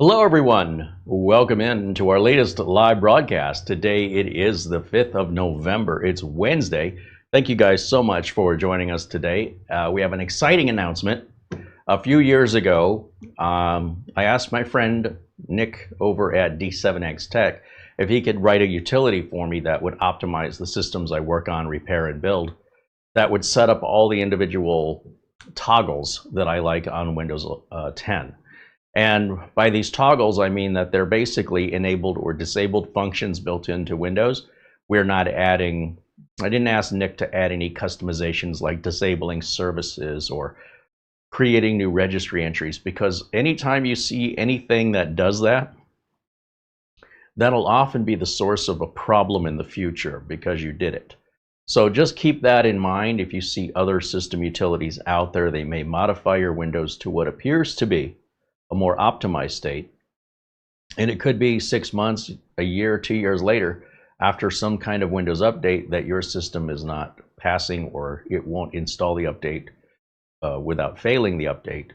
Hello everyone, welcome in to our latest live broadcast. Today it is the 5th of November, it's Wednesday. Thank you guys so much for joining us today. We have an exciting announcement. A few years ago, I asked my friend Nick over at D7X Tech if he could write a utility for me that would optimize the systems I work on, repair, and build, that would set up all the individual toggles that I like on Windows 10. And by these toggles, I mean that they're basically enabled or disabled functions built into Windows. We're not adding, I didn't ask Nick to add any customizations like disabling services or creating new registry entries, because anytime you see anything that does that, that'll often be the source of a problem in the future because you did it. So just keep that in mind. If you see other system utilities out there, they may modify your Windows to what appears to be a more optimized state, and it could be 6 months, a year, 2 years later after some kind of Windows update that your system is not passing, or it won't install the update without failing the update,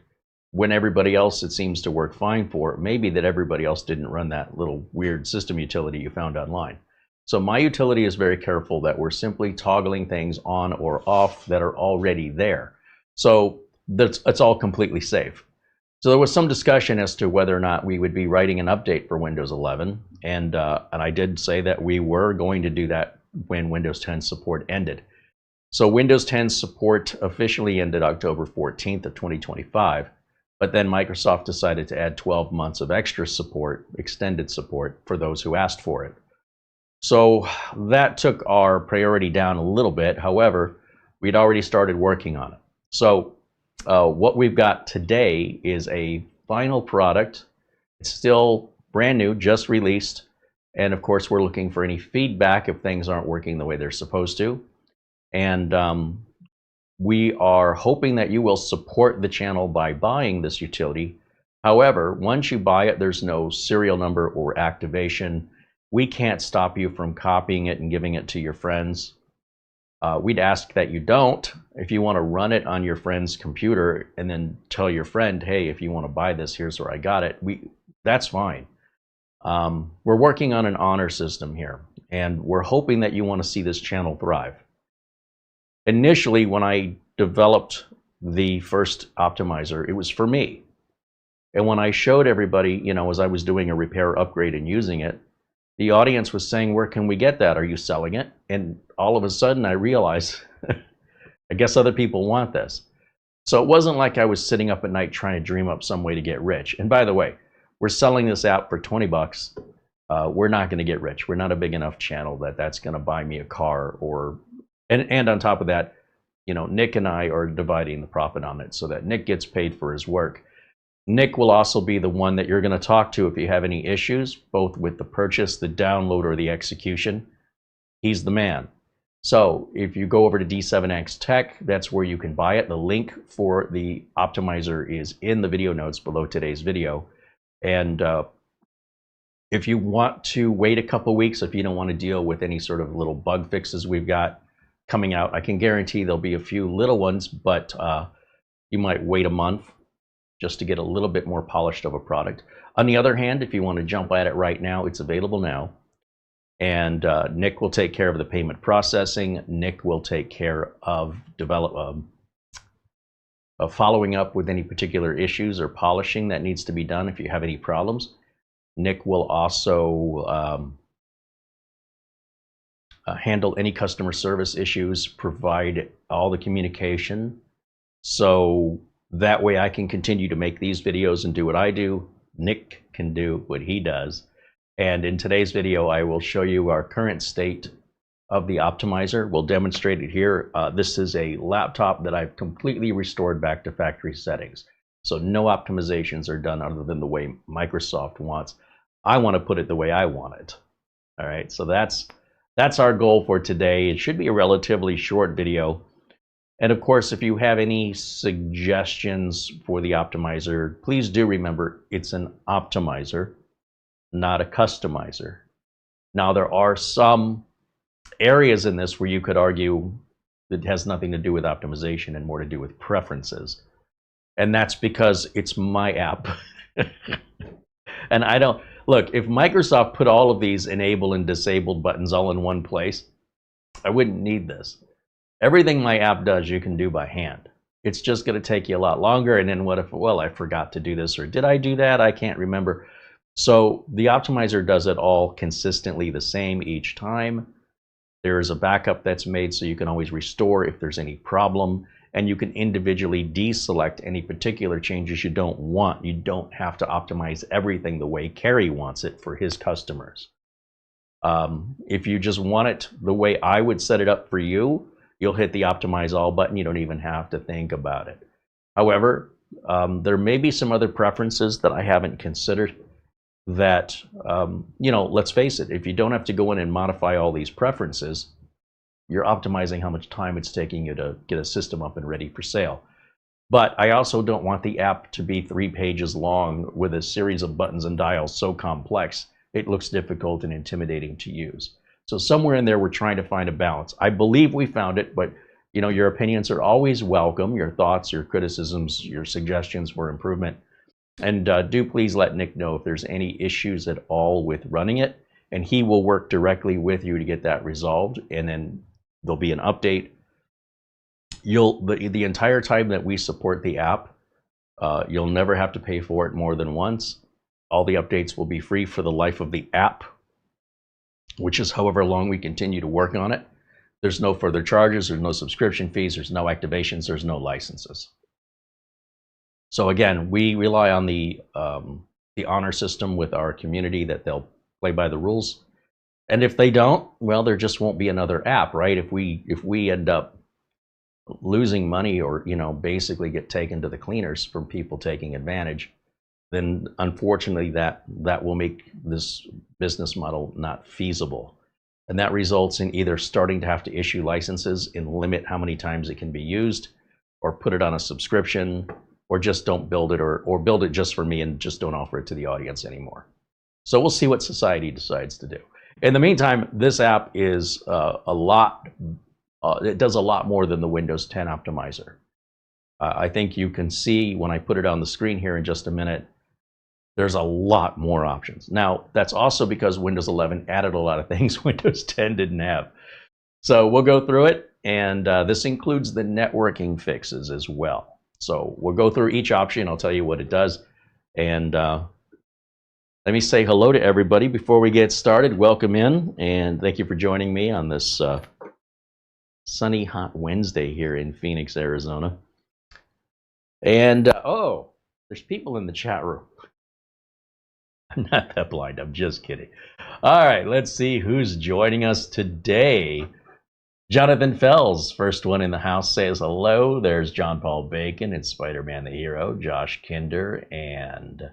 when everybody else it seems to work fine for. Maybe that everybody else didn't run that little weird system utility you found online. So my utility is very careful that we're simply toggling things on or off that are already there, so it's all completely safe. So there was some discussion as to whether or not we would be writing an update for Windows 11, and I did say that we were going to do that when Windows 10 support ended. So Windows 10 support officially ended October 14th of 2025, but then Microsoft decided to add 12 months of extra support, extended support, for those who asked for it. So that took our priority down a little bit. However, we'd already started working on it. So what we've got today is a final product. It's still brand new, just released, and of course we're looking for any feedback if things aren't working the way they're supposed to. And we are hoping that you will support the channel by buying this utility. However, once you buy it, there's no serial number or activation. We can't stop you from copying it and giving it to your friends. We'd ask that you don't. If you want to run it on your friend's computer and then tell your friend, hey, if you want to buy this, here's where I got it, that's fine. We're working on an honor system here, and we're hoping that you want to see this channel thrive. Initially, when I developed the first optimizer, it was for me. And when I showed everybody, you know, as I was doing a repair upgrade and using it, the audience was saying, where can we get that? Are you selling it? And all of a sudden I realized, I guess other people want this. So it wasn't like I was sitting up at night trying to dream up some way to get rich. And by the way, we're selling this out for 20 bucks. We're not going to get rich. We're not a big enough channel that's going to buy me a car, or, and on top of that, you know, Nick and I are dividing the profit on it so that Nick gets paid for his work. Nick will also be the one that you're going to talk to if you have any issues, both with the purchase, the download, or the execution. He's the man. So if you go over to D7X Tech, that's where you can buy it. The link for the optimizer is in the video notes below today's video. And if you want to wait a couple weeks, if you don't want to deal with any sort of little bug fixes we've got coming out, I can guarantee there'll be a few little ones, but you might wait a month just to get a little bit more polished of a product. On the other hand, if you want to jump at it right now, it's available now. And Nick will take care of the payment processing. Nick will take care of following up with any particular issues or polishing that needs to be done if you have any problems. Nick will also handle any customer service issues, provide all the communication. So that way I can continue to make these videos and do what I do. Nick can do what he does. And in today's video, I will show you our current state of the optimizer. We'll demonstrate it here. This is a laptop that I've completely restored back to factory settings. So no optimizations are done other than the way Microsoft wants. I want to put it the way I want it. All right, so that's our goal for today. It should be a relatively short video. And of course, if you have any suggestions for the optimizer, please do remember it's an optimizer, not a customizer. Now, there are some areas in this where you could argue it has nothing to do with optimization and more to do with preferences. And that's because it's my app. And I don't, look, if Microsoft put all of these enable and disabled buttons all in one place, I wouldn't need this. Everything my app does, you can do by hand. It's just going to take you a lot longer. And then what if, well, I forgot to do this, or did I do that? I can't remember. So the optimizer does it all consistently the same each time. There's a backup that's made so you can always restore if there's any problem, and you can individually deselect any particular changes you don't want. You don't have to optimize everything the way Carey wants it for his customers. If you just want it the way I would set it up for you, you'll hit the optimize all button. You don't even have to think about it. However, there may be some other preferences that I haven't considered that, you know, let's face it, if you don't have to go in and modify all these preferences, you're optimizing how much time it's taking you to get a system up and ready for sale. But I also don't want the app to be 3 pages long with a series of buttons and dials so complex it looks difficult and intimidating to use. So somewhere in there, we're trying to find a balance. I believe we found it, but you know, your opinions are always welcome. Your thoughts, your criticisms, your suggestions for improvement. And do please let Nick know if there's any issues at all with running it, and he will work directly with you to get that resolved. And then there'll be an update. The entire time that we support the app, you'll never have to pay for it more than once. All the updates will be free for the life of the app, which is however long we continue to work on it. There's no further charges, there's no subscription fees, there's no activations, there's no licenses. So again, we rely on the honor system with our community, that they'll play by the rules. And if they don't, well, there just won't be another app, right? If we end up losing money, or, you know, basically get taken to the cleaners from people taking advantage, then unfortunately that will make this business model not feasible. And that results in either starting to have to issue licenses and limit how many times it can be used, or put it on a subscription, or just don't build it, or build it just for me and just don't offer it to the audience anymore. So we'll see what society decides to do. In the meantime, this app is it does a lot more than the Windows 10 optimizer. I think you can see when I put it on the screen here in just a minute, there's a lot more options. Now, that's also because Windows 11 added a lot of things Windows 10 didn't have. So we'll go through it, and this includes the networking fixes as well. So we'll go through each option. I'll tell you what it does. And let me say hello to everybody before we get started. Welcome in, and thank you for joining me on this sunny, hot Wednesday here in Phoenix, Arizona. And oh, there's people in the chat room. I'm not that blind, I'm just kidding. All right, let's see who's joining us today. Jonathan Fells, first one in the house, says hello. There's John Paul Bacon and Spider-Man the Hero, Josh Kinder and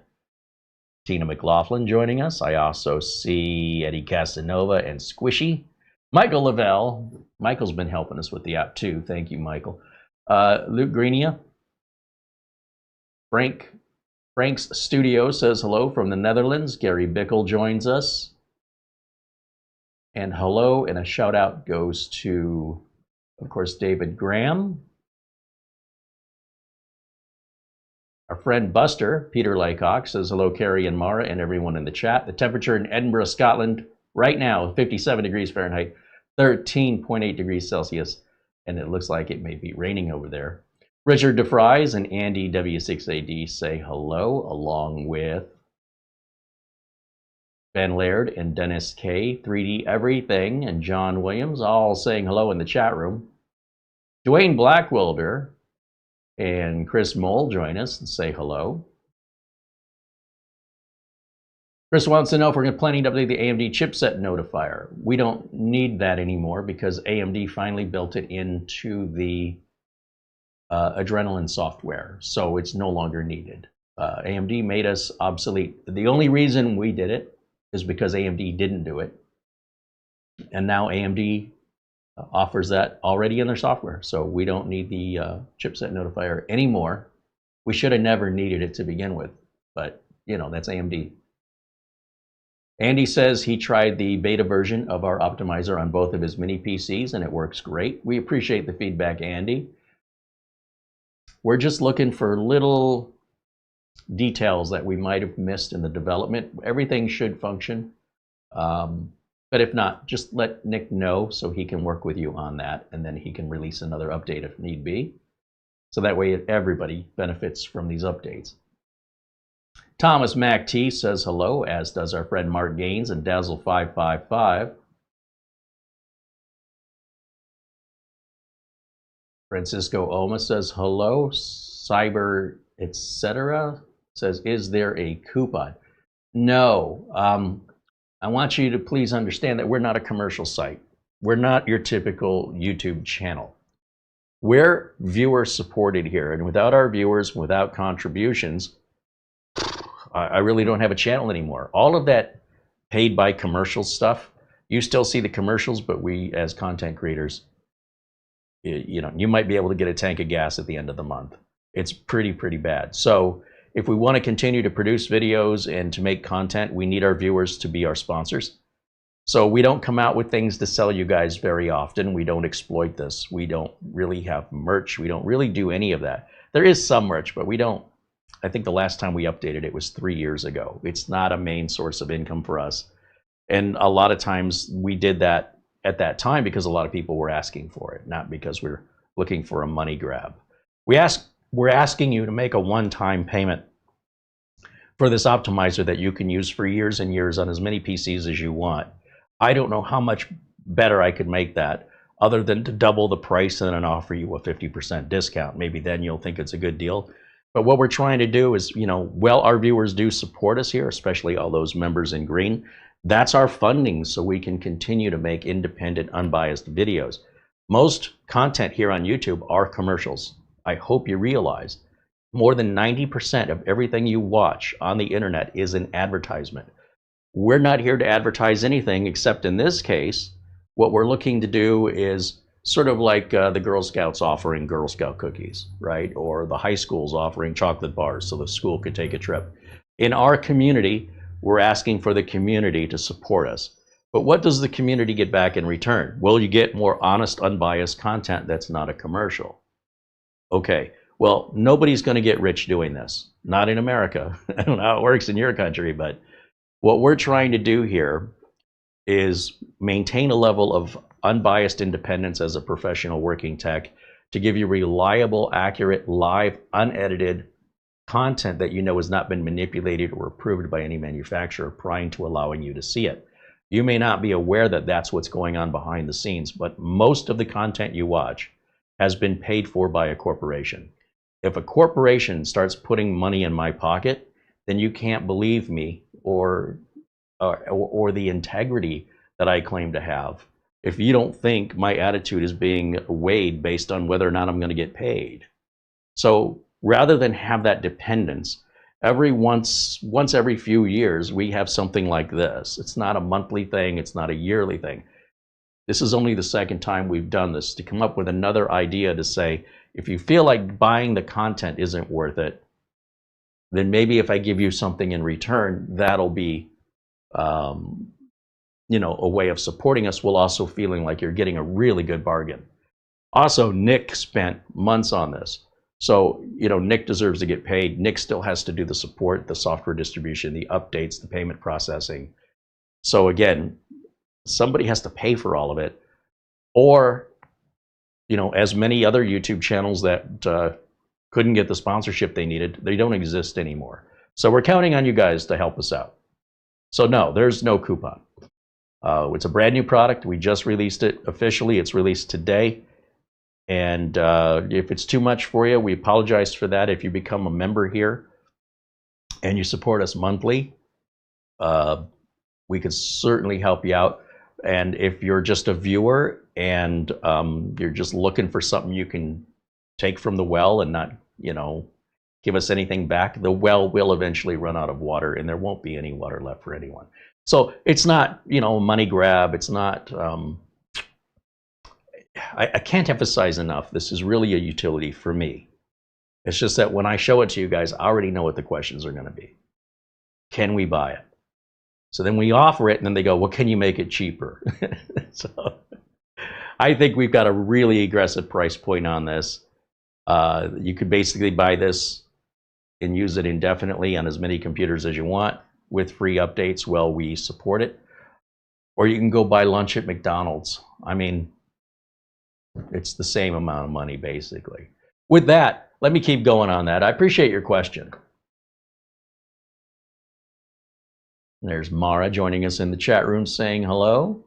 Tina McLaughlin joining us. I also see Eddie Casanova and Squishy. Michael Lavelle. Michael's been helping us with the app too. Thank you, Michael. Luke Greenia. Frank's Studio says hello from the Netherlands. Gary Bickle joins us. And hello, and a shout out goes to, of course, David Graham. Our friend Buster, Peter Laycock, says hello, Carey and Mara and everyone in the chat. The temperature in Edinburgh, Scotland, right now, 57 degrees Fahrenheit, 13.8 degrees Celsius, and it looks like it may be raining over there. Richard DeFries and Andy W6AD say hello, along with Ben Laird and Dennis K, 3D Everything, and John Williams, all saying hello in the chat room. Dwayne Blackwelder and Chris Mole join us and say hello. Chris wants to know if we're planning to update the AMD chipset notifier. We don't need that anymore because AMD finally built it into the Adrenalin software, so it's no longer needed. AMD made us obsolete. The only reason we did it is because AMD didn't do it, and now AMD offers that already in their software, so we don't need the chipset notifier anymore. We should have never needed it to begin with, but you know, that's AMD. Andy says he tried the beta version of our optimizer on both of his mini PCs and it works great. We appreciate the feedback, Andy. We're just looking for little details that we might have missed in the development. Everything should function. But if not, just let Nick know so he can work with you on that, and then he can release another update if need be. So that way everybody benefits from these updates. Thomas Mac T says hello, as does our friend Mark Gaines and Dazzle555. Francisco Oma says hello. Cyber etc. says, is there a coupon? No. I want you to please understand that we're not a commercial site. We're not your typical YouTube channel. We're viewer supported here, and without our viewers, without contributions, I really don't have a channel anymore. All of that paid by commercial stuff, you still see the commercials, but we as content creators, you know, you might be able to get a tank of gas at the end of the month. It's pretty bad. So if we want to continue to produce videos and to make content, we need our viewers to be our sponsors. So we don't come out with things to sell you guys very often. We don't exploit this. We don't really have merch. We don't really do any of that. There is some merch, but we don't. I think the last time we updated it was 3 years ago. It's not a main source of income for us. And a lot of times we did that at that time because a lot of people were asking for it, not because we're looking for a money grab. We're asking you to make a one-time payment for this optimizer that you can use for years and years on as many PCs as you want. I don't know how much better I could make that other than to double the price and then offer you a 50% discount. Maybe then you'll think it's a good deal. But what we're trying to do is, you know, well, our viewers do support us here, especially all those members in green. That's our funding so we can continue to make independent, unbiased videos. Most content here on YouTube are commercials. I hope you realize more than 90% of everything you watch on the internet is an advertisement. We're not here to advertise anything, except in this case, what we're looking to do is sort of like the Girl Scouts offering Girl Scout cookies, right? Or the high schools offering chocolate bars so the school could take a trip. In our community, we're asking for the community to support us. But what does the community get back in return? Well, you get more honest, unbiased content that's not a commercial. Okay, well, nobody's going to get rich doing this. Not in America. I don't know how it works in your country, but what we're trying to do here is maintain a level of unbiased independence as a professional working tech to give you reliable, accurate, live, unedited content that you know has not been manipulated or approved by any manufacturer prior to allowing you to see it. You may not be aware that that's what's going on behind the scenes, but most of the content you watch has been paid for by a corporation. If a corporation starts putting money in my pocket, then you can't believe me or the integrity that I claim to have if you don't think my attitude is being weighed based on whether or not I'm going to get paid. So rather than have that dependence, once every few years we have something like this. It's not a monthly thing, it's not a yearly thing. This is only the second time we've done this, to come up with another idea to say, if you feel like buying the content isn't worth it, then maybe if I give you something in return, that'll be you know, a way of supporting us while also feeling like you're getting a really good bargain. Also, Nick spent months on this. So, you know, Nick deserves to get paid. Nick still has to do the support, the software distribution, the updates, the payment processing. So again, somebody has to pay for all of it. Or, you know, as many other YouTube channels that couldn't get the sponsorship they needed, they don't exist anymore. So we're counting on you guys to help us out. So no, there's no coupon. It's a brand new product. We just released it officially. It's released today. And if it's too much for you, we apologize for that. If you become a member here and you support us monthly, we could certainly help you out. And if you're just a viewer and you're just looking for something you can take from the well and not, you know, give us anything back, the well will eventually run out of water and there won't be any water left for anyone. So it's not, you know, a money grab. It's not, I can't emphasize enough, this is really a utility for me. It's just that when I show it to you guys, I already know what the questions are going to be. Can we buy it? So then we offer it and then they go, well, can you make it cheaper? So I think we've got a really aggressive price point on this. You could basically buy this and use it indefinitely on as many computers as you want with free updates while we support it. Or you can go buy lunch at McDonald's. I mean, it's the same amount of money, basically. With that, let me keep going on that. I appreciate your question. There's Mara joining us in the chat room saying hello.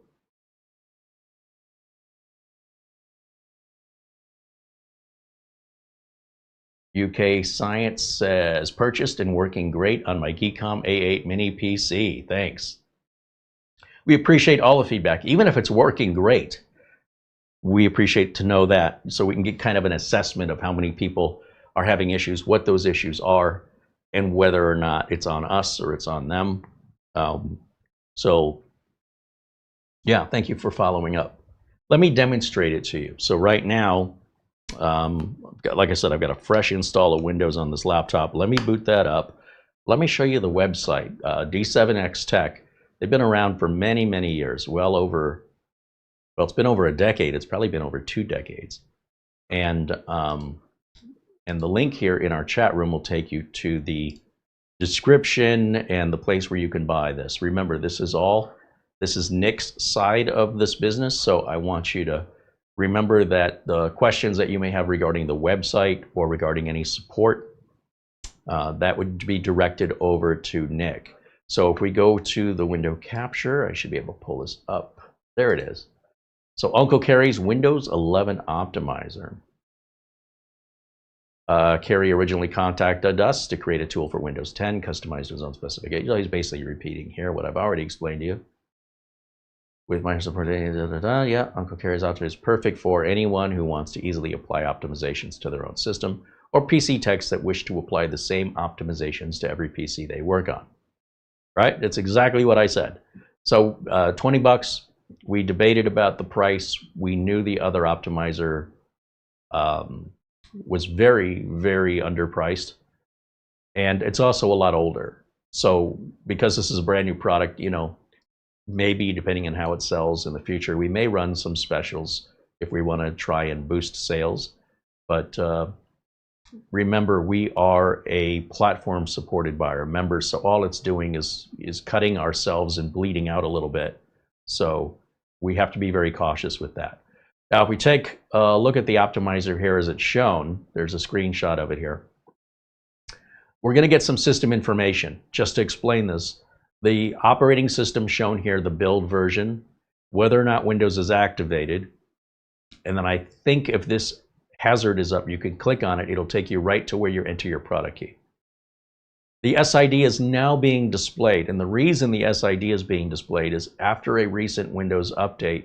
UK Science says, purchased and working great on my Geekom A8 mini PC. Thanks. We appreciate all the feedback, even if it's working great. We appreciate to know that so we can get kind of an assessment of how many people are having issues, what those issues are, and whether or not it's on us or it's on them. So yeah, thank you for following up. Let me demonstrate it to you. So right now, like I said, I've got a fresh install of Windows on this laptop. Let me boot that up. Let me show you the website, D7X Tech. They've been around for many, many years, well, it's been over a decade. It's probably been over 2 decades. And the link here in our chat room will take you to the description and the place where you can buy this. Remember, this is Nick's side of this business, so I want you to remember that the questions that you may have regarding the website or regarding any support, that would be directed over to Nick. So if we go to the window capture, I should be able to pull this up. There it is. So Uncle Carey's Windows 11 Optimizer. Carey originally contacted us to create a tool for Windows 10, customized his own specifications. He's basically repeating here what I've already explained to you. With Microsoft, yeah, Uncle Carey's Optimizer is perfect for anyone who wants to easily apply optimizations to their own system, or PC techs that wish to apply the same optimizations to every PC they work on. Right? That's exactly what I said. So 20 bucks. We debated about the price. We knew the other optimizer was very, very underpriced. And it's also a lot older. So because this is a brand new product, you know, maybe depending on how it sells in the future, we may run some specials if we want to try and boost sales. But remember, we are a platform supported by our members. So all it's doing is cutting ourselves and bleeding out a little bit. So we have to be very cautious with that. Now, if we take a look at the optimizer here as it's shown, there's a screenshot of it here. We're going to get some system information. Just to explain this, the operating system shown here, the build version, whether or not Windows is activated, and then I think if this hazard is up, you can click on it. It'll take you right to where you enter your product key. The SID is now being displayed, and the reason the SID is being displayed is after a recent Windows update,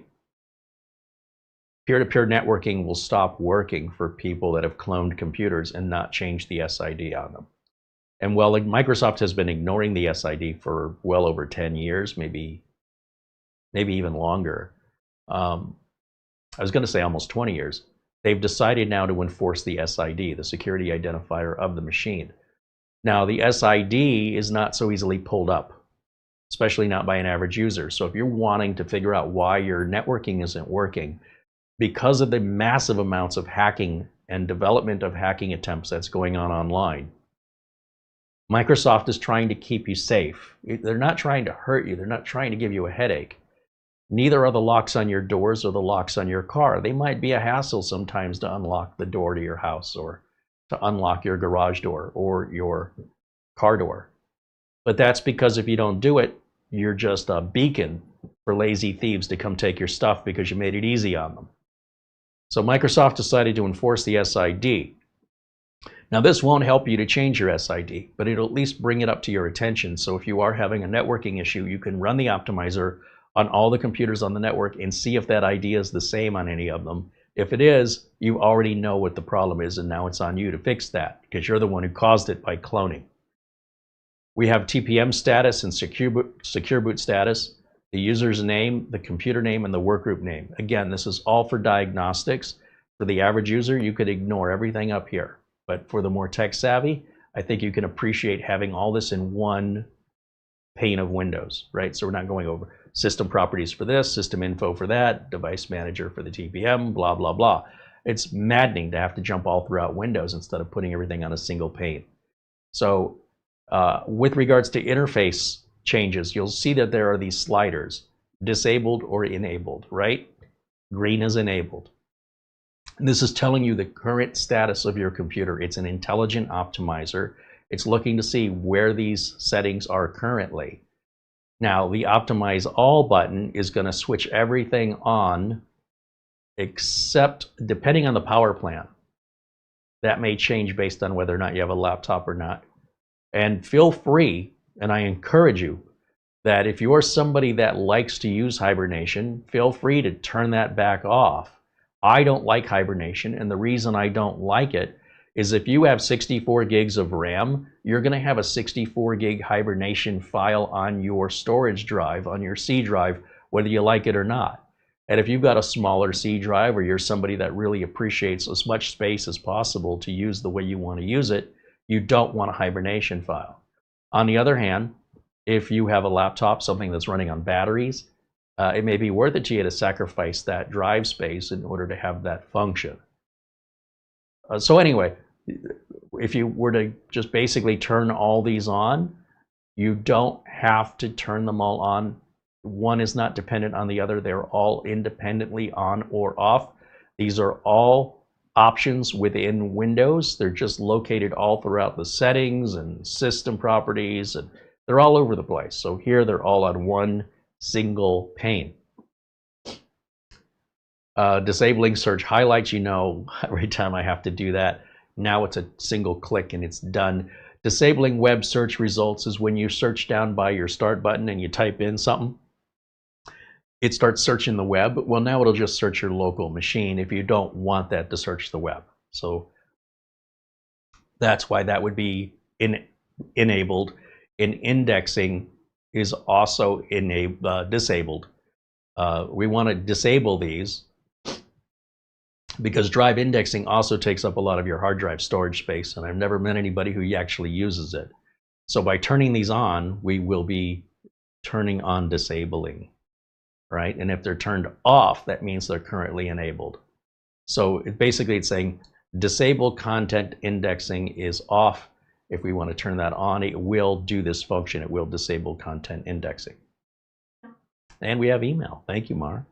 peer-to-peer networking will stop working for people that have cloned computers and not changed the SID on them. And while Microsoft has been ignoring the SID for well over 10 years, maybe even longer, I was going to say almost 20 years, they've decided now to enforce the SID, the security identifier of the machine. Now, the SID is not so easily pulled up, especially not by an average user. So if you're wanting to figure out why your networking isn't working, because of the massive amounts of hacking and development of hacking attempts that's going on online, Microsoft is trying to keep you safe. They're not trying to hurt you. They're not trying to give you a headache. Neither are the locks on your doors or the locks on your car. They might be a hassle sometimes to unlock the door to your house or to unlock your garage door or your car door. But that's because if you don't do it, you're just a beacon for lazy thieves to come take your stuff because you made it easy on them. So Microsoft decided to enforce the SID. Now, this won't help you to change your SID, but it'll at least bring it up to your attention. So if you are having a networking issue, you can run the optimizer on all the computers on the network and see if that ID is the same on any of them. If it is, you already know what the problem is, and now it's on you to fix that because you're the one who caused it by cloning. We have TPM status and secure boot status, the user's name, the computer name, and the workgroup name. Again, this is all for diagnostics. For the average user, you could ignore everything up here. But for the more tech savvy, I think you can appreciate having all this in one pane of windows, right? So we're not going over system properties for this, system info for that, device manager for the TPM, blah, blah, blah. It's maddening to have to jump all throughout Windows instead of putting everything on a single pane. So with regards to interface changes, you'll see that there are these sliders, disabled or enabled, right? Green is enabled. And this is telling you the current status of your computer. It's an intelligent optimizer. It's looking to see where these settings are currently. Now, the Optimize All button is going to switch everything on except, depending on the power plan. That may change based on whether or not you have a laptop or not. And feel free, and I encourage you, that if you're somebody that likes to use hibernation, feel free to turn that back off. I don't like hibernation, and the reason I don't like it is if you have 64 gigs of RAM, you're going to have a 64 gig hibernation file on your storage drive, on your C drive, whether you like it or not. And if you've got a smaller C drive, or you're somebody that really appreciates as much space as possible to use the way you want to use it, you don't want a hibernation file. On the other hand, if you have a laptop, something that's running on batteries, it may be worth it to you to sacrifice that drive space in order to have that function. So anyway, if you were to just basically turn all these on, you don't have to turn them all on. One is not dependent on the other. They're all independently on or off. These are all options within Windows. They're just located all throughout the settings and system properties, and they're all over the place. So here they're all on one single pane. Disabling search highlights, you know, every time I have to do that. Now it's a single click and it's done. Disabling web search results is when you search down by your start button and you type in something. It starts searching the web. Well, now it'll just search your local machine if you don't want that to search the web. So that's why that would be enabled. And indexing is also disabled. We want to disable these because drive indexing also takes up a lot of your hard drive storage space, and I've never met anybody who actually uses it. So by turning these on, we will be turning on disabling, right? And if they're turned off, that means they're currently enabled. So basically it's saying disable content indexing is off. If we want to turn that on, it will do this function. It will disable content indexing. And we have email. Thank you, Mara.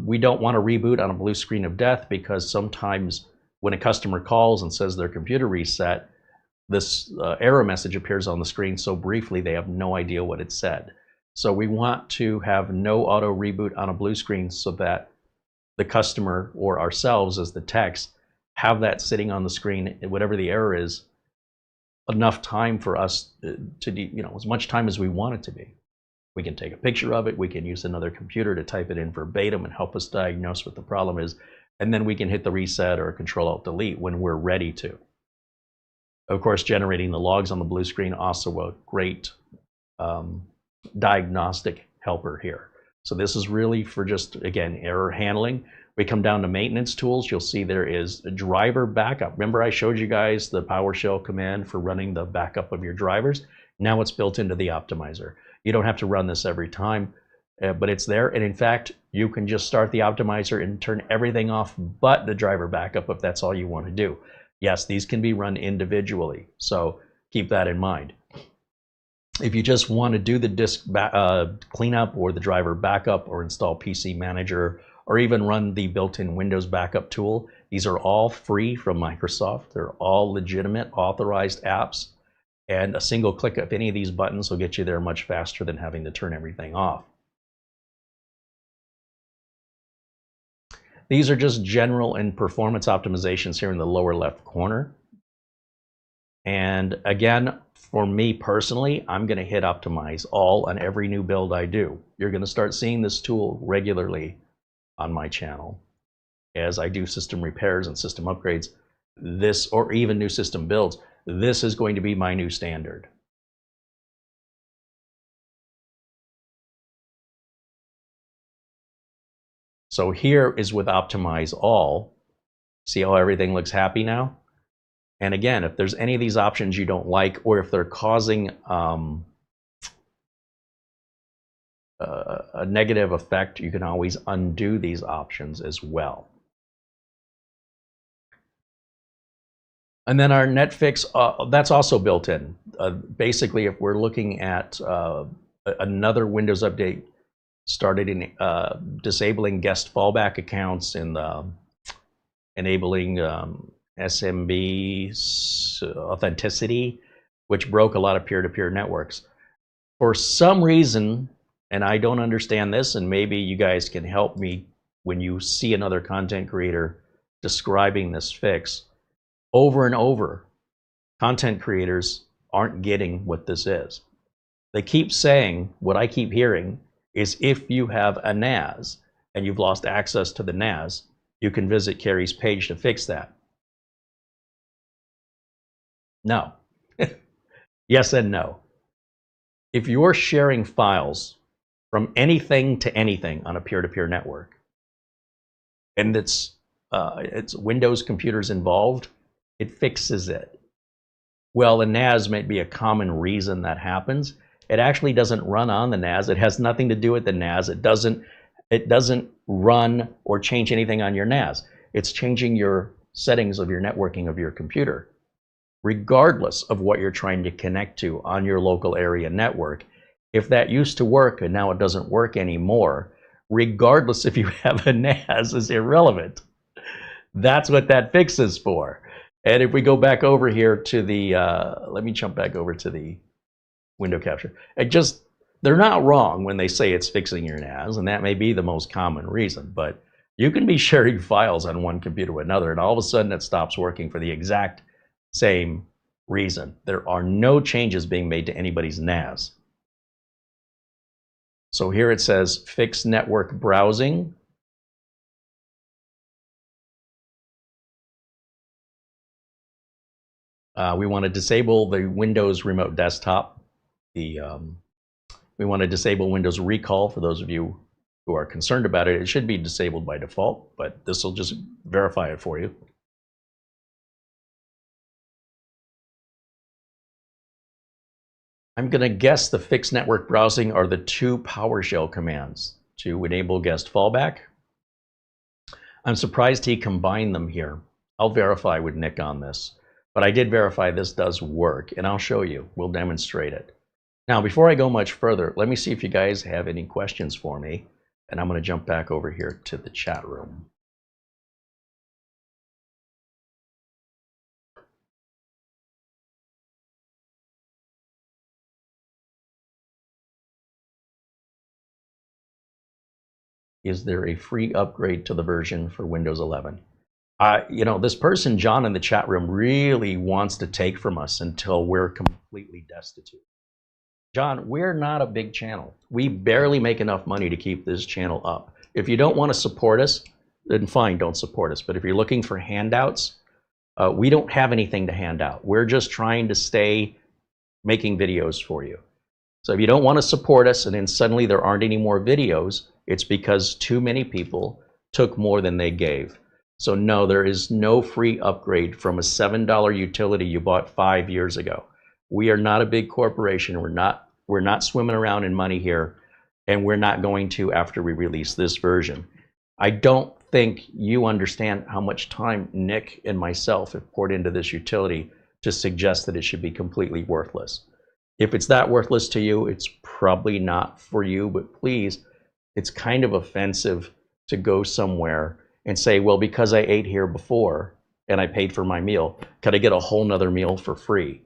We don't want to reboot on a blue screen of death because sometimes when a customer calls and says their computer reset, this error message appears on the screen so briefly they have no idea what it said. So we want to have no auto reboot on a blue screen so that the customer or ourselves as the techs have that sitting on the screen, whatever the error is, enough time for us to, as much time as we want it to be. We can take a picture of it, we can use another computer to type it in verbatim and help us diagnose what the problem is, and then we can hit the reset or Control-Alt-Delete when we're ready to. Of course, generating the logs on the blue screen, also a great diagnostic helper here. So this is really for just, again, error handling. We come down to maintenance tools. You'll see there is a driver backup. Remember I showed you guys the PowerShell command for running the backup of your drivers? Now it's built into the optimizer. You don't have to run this every time, but it's there. And in fact, you can just start the optimizer and turn everything off but the driver backup if that's all you want to do. Yes, these can be run individually, so keep that in mind. If you just want to do the disk cleanup or the driver backup or install PC Manager or even run the built-in Windows backup tool, these are all free from Microsoft. They're all legitimate, authorized apps. And a single click of any of these buttons will get you there much faster than having to turn everything off. These are just general and performance optimizations here in the lower left corner. And again, for me personally, I'm going to hit Optimize All on every new build I do. You're going to start seeing this tool regularly on my channel as I do system repairs and system upgrades. This, or even new system builds, this is going to be my new standard. So here is with Optimize All. See how everything looks happy now? And again, if there's any of these options you don't like, or if they're causing a negative effect, you can always undo these options as well. And then our netfix, that's also built in. Basically, if we're looking at another Windows update started in disabling guest fallback accounts and enabling SMB authenticity, which broke a lot of peer-to-peer networks. For some reason, and I don't understand this, and maybe you guys can help me when you see another content creator describing this fix, over and over, content creators aren't getting what this is. They keep saying, what I keep hearing is if you have a NAS and you've lost access to the NAS, you can visit Carey's page to fix that. No. Yes and no. If you're sharing files from anything to anything on a peer-to-peer network, and it's Windows computers involved, it fixes it. Well, the NAS might be a common reason that happens. It actually doesn't run on the NAS. It has nothing to do with the NAS. It doesn't run or change anything on your NAS. It's changing your settings of your networking of your computer. Regardless of what you're trying to connect to on your local area network, if that used to work and now it doesn't work anymore, regardless if you have a NAS, is irrelevant. That's what that fix is for. And if we go back over here to the, let me jump back over to the window capture. They're not wrong when they say it's fixing your NAS, and that may be the most common reason, but you can be sharing files on one computer with another, and all of a sudden it stops working for the exact same reason. There are no changes being made to anybody's NAS. So here it says fix network browsing. We want to disable the Windows Remote Desktop. We want to disable Windows Recall for those of you who are concerned about it. It should be disabled by default, but this will just verify it for you. I'm going to guess the fix network browsing are the two PowerShell commands to enable guest fallback. I'm surprised he combined them here. I'll verify with Nick on this, but I did verify this does work, and I'll show you. We'll demonstrate it. Now, before I go much further, let me see if you guys have any questions for me, and I'm going to jump back over here to the chat room. Is there a free upgrade to the version for Windows 11? You know, this person, John, in the chat room really wants to take from us until we're completely destitute. John, we're not a big channel. We barely make enough money to keep this channel up. If you don't want to support us, then fine, don't support us. But if you're looking for handouts, we don't have anything to hand out. We're just trying to stay making videos for you. So if you don't want to support us and then suddenly there aren't any more videos, it's because too many people took more than they gave. So no, there is no free upgrade from a $7 utility you bought 5 years ago. We are not a big corporation. We're not swimming around in money here, and we're not going to after we release this version. I don't think you understand how much time Nick and myself have poured into this utility to suggest that it should be completely worthless. If it's that worthless to you, it's probably not for you, but please, it's kind of offensive to go somewhere and say, well, because I ate here before and I paid for my meal, could I get a whole nother meal for free?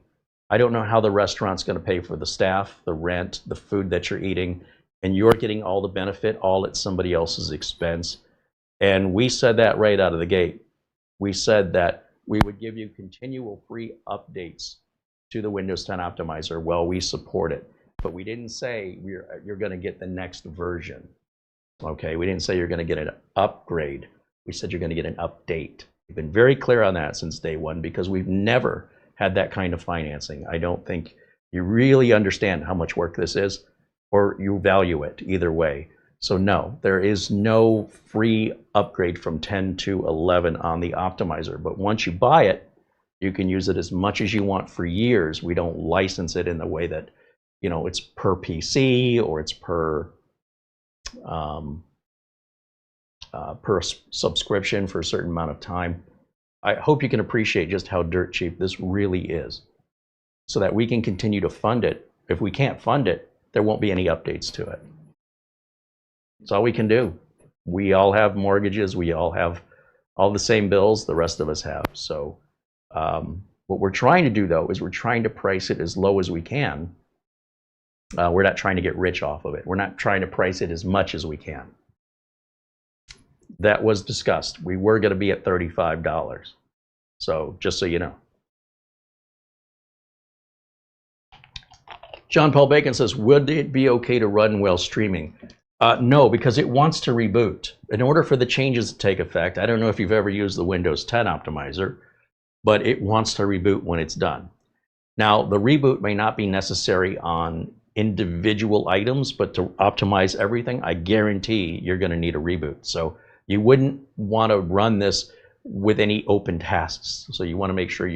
I don't know how the restaurant's going to pay for the staff, the rent, the food that you're eating, and you're getting all the benefit all at somebody else's expense. And we said that right out of the gate. We said that we would give you continual free updates to the Windows 10 Optimizer. Well, we support it, but we didn't say you're going to get the next version. Okay, we didn't say you're going to get an upgrade. We said you're going to get an update. We've been very clear on that since day one because we've never had that kind of financing. I don't think you really understand how much work this is, or you value it either way. So no, there is no free upgrade from 10 to 11 on the Optimizer. But once you buy it, you can use it as much as you want for years. We don't license it in the way that, you know, it's per PC or it's per subscription for a certain amount of time. I hope you can appreciate just how dirt cheap this really is, so that we can continue to fund it. If we can't fund it, there won't be any updates to it. That's all we can do. We all have mortgages. We all have all the same bills the rest of us have. So what we're trying to do, though, is we're trying to price it as low as we can. We're not trying to get rich off of it. We're not trying to price it as much as we can. That was discussed. We were going to be at $35. So just so you know. John Paul Bacon says, would it be okay to run while streaming? No, because it wants to reboot. In order for the changes to take effect, I don't know if you've ever used the Windows 10 optimizer, but it wants to reboot when it's done. Now, the reboot may not be necessary on individual items, but to optimize everything, I guarantee you're going to need a reboot. So you wouldn't want to run this with any open tasks. So you want to make sure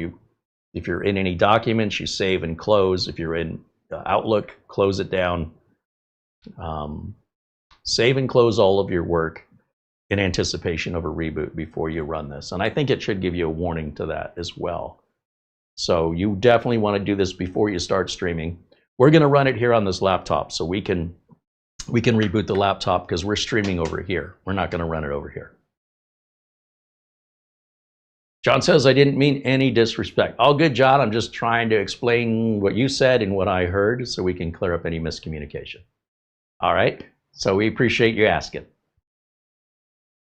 if you're in any documents, you save and close. If you're in Outlook, close it down. Save and close all of your work in anticipation of a reboot before you run this. And I think it should give you a warning to that as well. So you definitely want to do this before you start streaming. We're going to run it here on this laptop, so we can reboot the laptop because we're streaming over here. We're not going to run it over here. John says, I didn't mean any disrespect. All good, John. I'm just trying to explain what you said and what I heard so we can clear up any miscommunication. All right. So we appreciate you asking.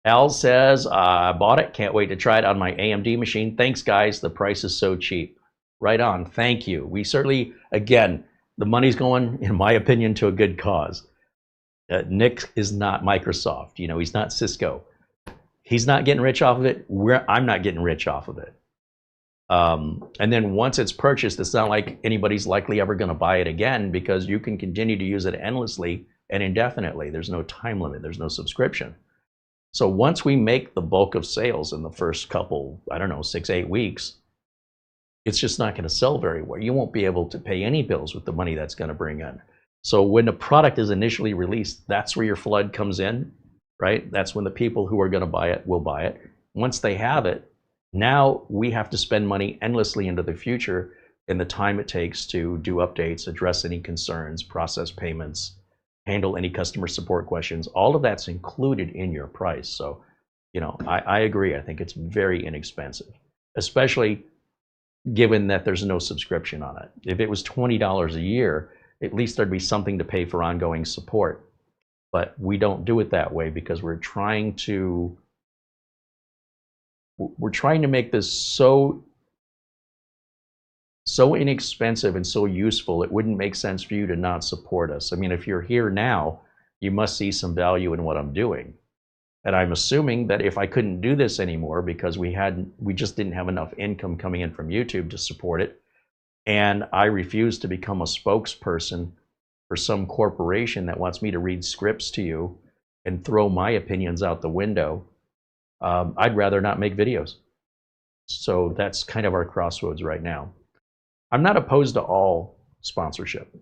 Al says, I bought it. Can't wait to try it on my AMD machine. Thanks, guys. The price is so cheap. Right on. Thank you. We certainly, again, the money's going, in my opinion, to a good cause. Nick is not Microsoft. You know, he's not Cisco. He's not getting rich off of it. I'm not getting rich off of it. And then once it's purchased, it's not like anybody's likely ever going to buy it again, because you can continue to use it endlessly and indefinitely. There's no time limit. There's no subscription. So once we make the bulk of sales in the first couple, I don't know, 6-8 weeks, it's just not going to sell very well. You won't be able to pay any bills with the money that's going to bring in. So when the product is initially released, that's where your flood comes in, right? That's when the people who are going to buy it will buy it. Once they have it, now we have to spend money endlessly into the future in the time it takes to do updates, address any concerns, process payments, handle any customer support questions. All of that's included in your price. So, you know, I agree. I think it's very inexpensive, especially given that there's no subscription on it. If it was $20 a year, at least there'd be something to pay for ongoing support. But we don't do it that way because we're trying to make this so inexpensive and so useful, it wouldn't make sense for you to not support us. I mean, if you're here now, you must see some value in what I'm doing. And I'm assuming that if I couldn't do this anymore because we just didn't have enough income coming in from YouTube to support it, and I refuse to become a spokesperson for some corporation that wants me to read scripts to you and throw my opinions out the window, I'd rather not make videos. So that's kind of our crossroads right now. I'm not opposed to all sponsorship.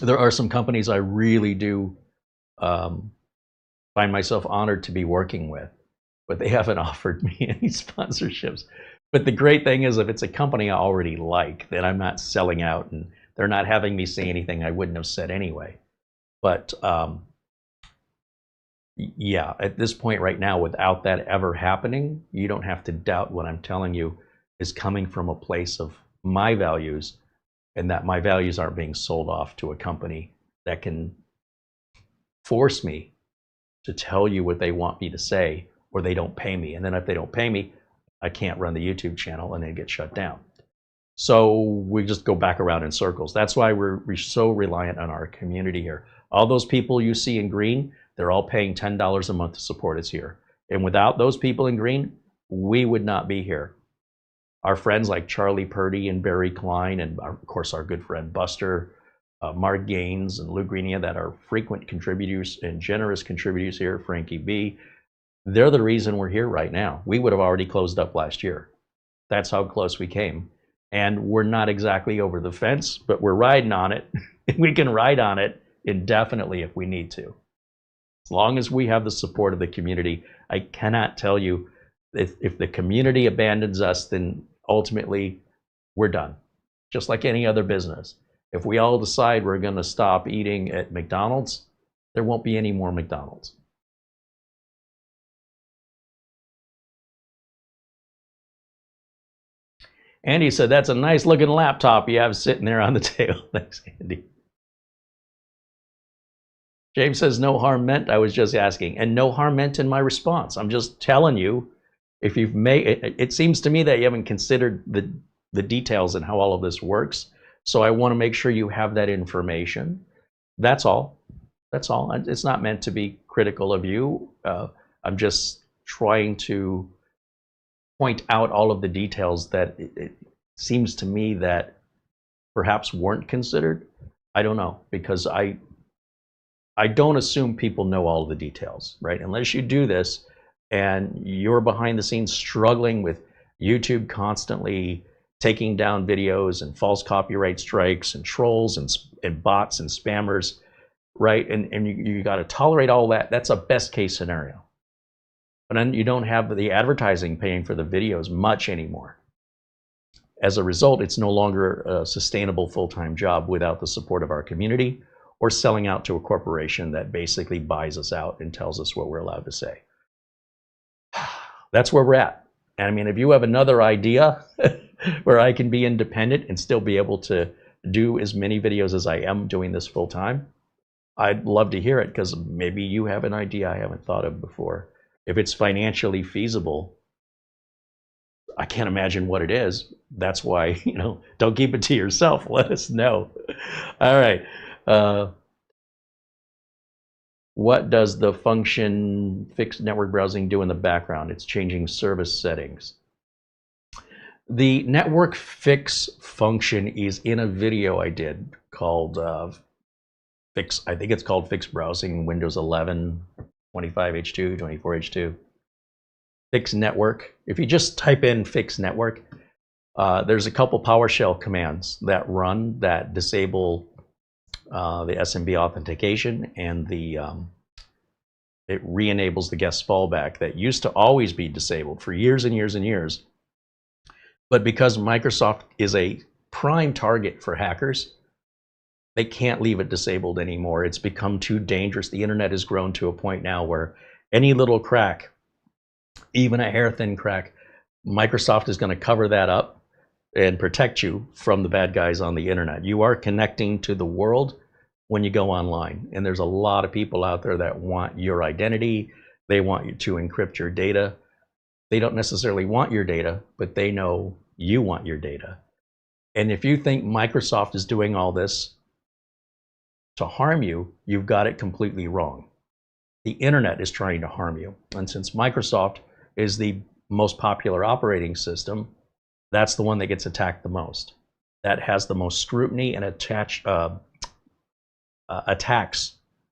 There are some companies I really do find myself honored to be working with, but they haven't offered me any sponsorships. But the great thing is, if it's a company I already like, then I'm not selling out and they're not having me say anything I wouldn't have said anyway. But yeah, at this point right now, without that ever happening, you don't have to doubt what I'm telling you is coming from a place of my values, and that my values aren't being sold off to a company that can force me to tell you what they want me to say, or they don't pay me. And then if they don't pay me, I can't run the YouTube channel and it gets shut down. So we just go back around in circles. That's why we're so reliant on our community here. All those people you see in green, they're all paying $10 a month to support us here. And without those people in green, we would not be here. Our friends like Charlie Purdy and Barry Klein, and of course our good friend Buster, Mark Gaines and Lou Greenia, that are frequent contributors and generous contributors here, Frankie B, they're the reason we're here right now. We would have already closed up last year. That's how close we came. And we're not exactly over the fence, but we're riding on it. We can ride on it indefinitely if we need to. As long as we have the support of the community, I cannot tell you If the community abandons us, then ultimately we're done. Just like any other business. If we all decide we're going to stop eating at McDonald's, there won't be any more McDonald's. Andy said, that's a nice looking laptop you have sitting there on the table. Thanks, Andy. James says, no harm meant. I was just asking. And no harm meant in my response. I'm just telling you, if you've made it seems to me that you haven't considered the details and how all of this works. So I want to make sure you have that information. That's all. That's all. It's not meant to be critical of you. I'm just trying to point out all of the details that it seems to me that perhaps weren't considered. I don't know, because I don't assume people know all of the details, right? Unless you do this and you're behind the scenes struggling with YouTube constantly taking down videos and false copyright strikes and trolls and bots and spammers, right? And you got to tolerate all that. That's a best case scenario. But then you don't have the advertising paying for the videos much anymore. As a result, it's no longer a sustainable full-time job without the support of our community, or selling out to a corporation that basically buys us out and tells us what we're allowed to say. That's where we're at. And I mean, if you have another idea where I can be independent and still be able to do as many videos as I am doing this full time, I'd love to hear it, because maybe you have an idea I haven't thought of before. If it's financially feasible, I can't imagine what it is. That's why, don't keep it to yourself. Let us know. All right. What does the function fixed network browsing do in the background? It's changing service settings. The network fix function is in a video I did called I think it's called Fix Browsing Windows 11, 25H2, 24H2. Fix network. If you just type in fix network, there's a couple PowerShell commands that run that disable the SMB authentication, and it re-enables the guest fallback that used to always be disabled for years and years and years. But because Microsoft is a prime target for hackers, they can't leave it disabled anymore. It's become too dangerous. The internet has grown to a point now where any little crack, even a hair-thin crack, Microsoft is going to cover that up and protect you from the bad guys on the internet. You are connecting to the world when you go online, and there's a lot of people out there that want your identity. They want you to encrypt your data. They don't necessarily want your data, but they know you want your data. And if you think Microsoft is doing all this to harm you, you've got it completely wrong. The internet is trying to harm you. And since Microsoft is the most popular operating system, that's the one that gets attacked the most. That has the most scrutiny and attacks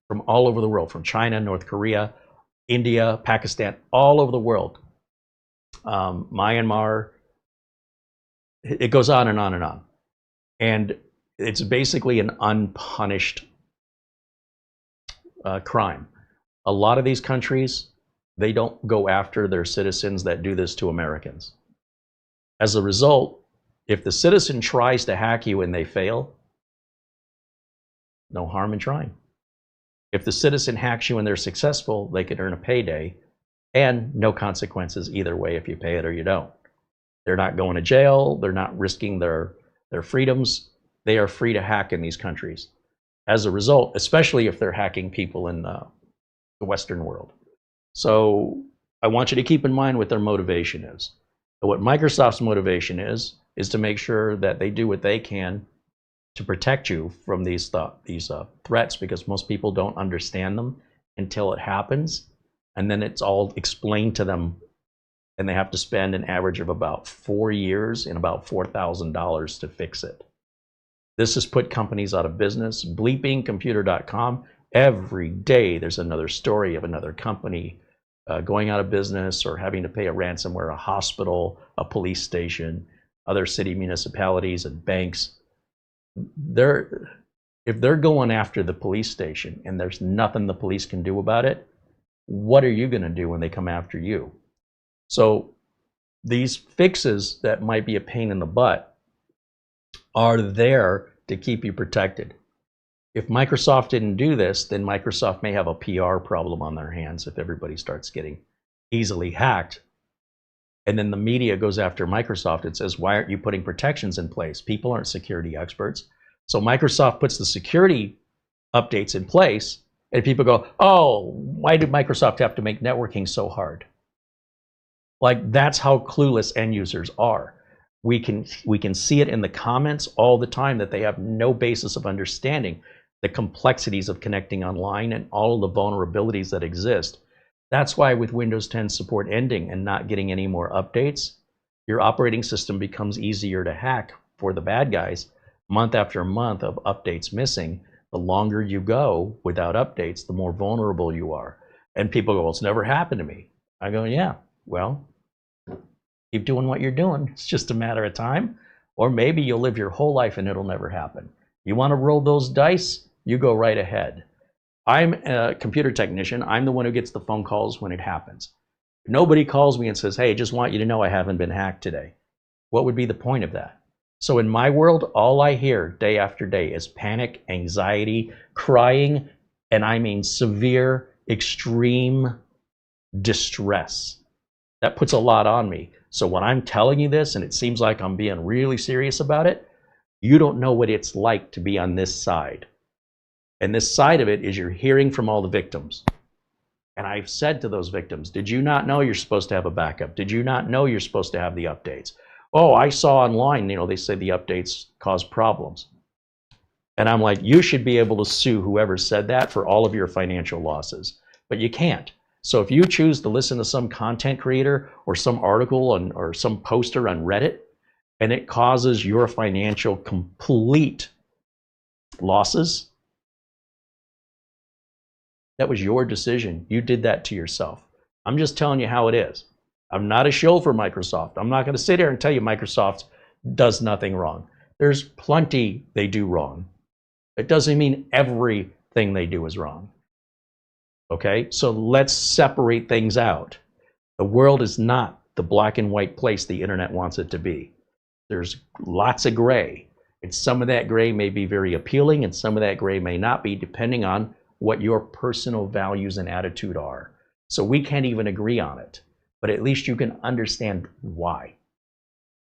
from all over the world, from China, North Korea, India, Pakistan, all over the world. Myanmar, it goes on and on and on. And it's basically an unpunished crime. A lot of these countries, they don't go after their citizens that do this to Americans. As a result, if the citizen tries to hack you and they fail, no harm in trying. If the citizen hacks you and they're successful, they could earn a payday and no consequences either way if you pay it or you don't. They're not going to jail. They're not risking their freedoms. They are free to hack in these countries. As a result, especially if they're hacking people in the Western world. So I want you to keep in mind what their motivation is. But what Microsoft's motivation is to make sure that they do what they can to protect you from these threats, because most people don't understand them until it happens, and then it's all explained to them, and they have to spend an average of about 4 years and about $4,000 to fix it. This has put companies out of business. Bleepingcomputer.com, every day there's another story of another company going out of business or having to pay a ransomware, a hospital, a police station, other city municipalities and banks. If they're going after the police station and there's nothing the police can do about it, what are you going to do when they come after you? So these fixes that might be a pain in the butt are there to keep you protected. If Microsoft didn't do this, then Microsoft may have a PR problem on their hands if everybody starts getting easily hacked. And then the media goes after Microsoft and says, why aren't you putting protections in place? People aren't security experts. So Microsoft puts the security updates in place, and people go, oh, why did Microsoft have to make networking so hard? Like, that's how clueless end users are. We can see it in the comments all the time that they have no basis of understanding the complexities of connecting online and all of the vulnerabilities that exist. That's why with Windows 10 support ending and not getting any more updates, your operating system becomes easier to hack for the bad guys. Month after month of updates missing, the longer you go without updates, the more vulnerable you are. And people go, well, it's never happened to me. I go, yeah, well, keep doing what you're doing. It's just a matter of time. Or maybe you'll live your whole life and it'll never happen. You want to roll those dice? You go right ahead. I'm a computer technician. I'm the one who gets the phone calls when it happens. Nobody calls me and says, hey, just want you to know I haven't been hacked today. What would be the point of that? So in my world, all I hear day after day is panic, anxiety, crying, and I mean severe, extreme distress. That puts a lot on me. So when I'm telling you this, and it seems like I'm being really serious about it, you don't know what it's like to be on this side. And this side of it is you're hearing from all the victims. And I've said to those victims, did you not know you're supposed to have a backup? Did you not know you're supposed to have the updates? Oh, I saw online, they say the updates cause problems. And I'm like, you should be able to sue whoever said that for all of your financial losses. But you can't. So if you choose to listen to some content creator or some article or some poster on Reddit, and it causes your financial complete losses, that was your decision. You did that to yourself. I'm just telling you how it is. I'm not a shill for Microsoft. I'm not going to sit here and tell you Microsoft does nothing wrong. There's plenty they do wrong. It doesn't mean everything they do is wrong. Okay, so let's separate things out. The world is not the black and white place the internet wants it to be. There's lots of gray. And some of that gray may be very appealing and some of that gray may not be, depending on what your personal values and attitude are. So we can't even agree on it, but at least you can understand why.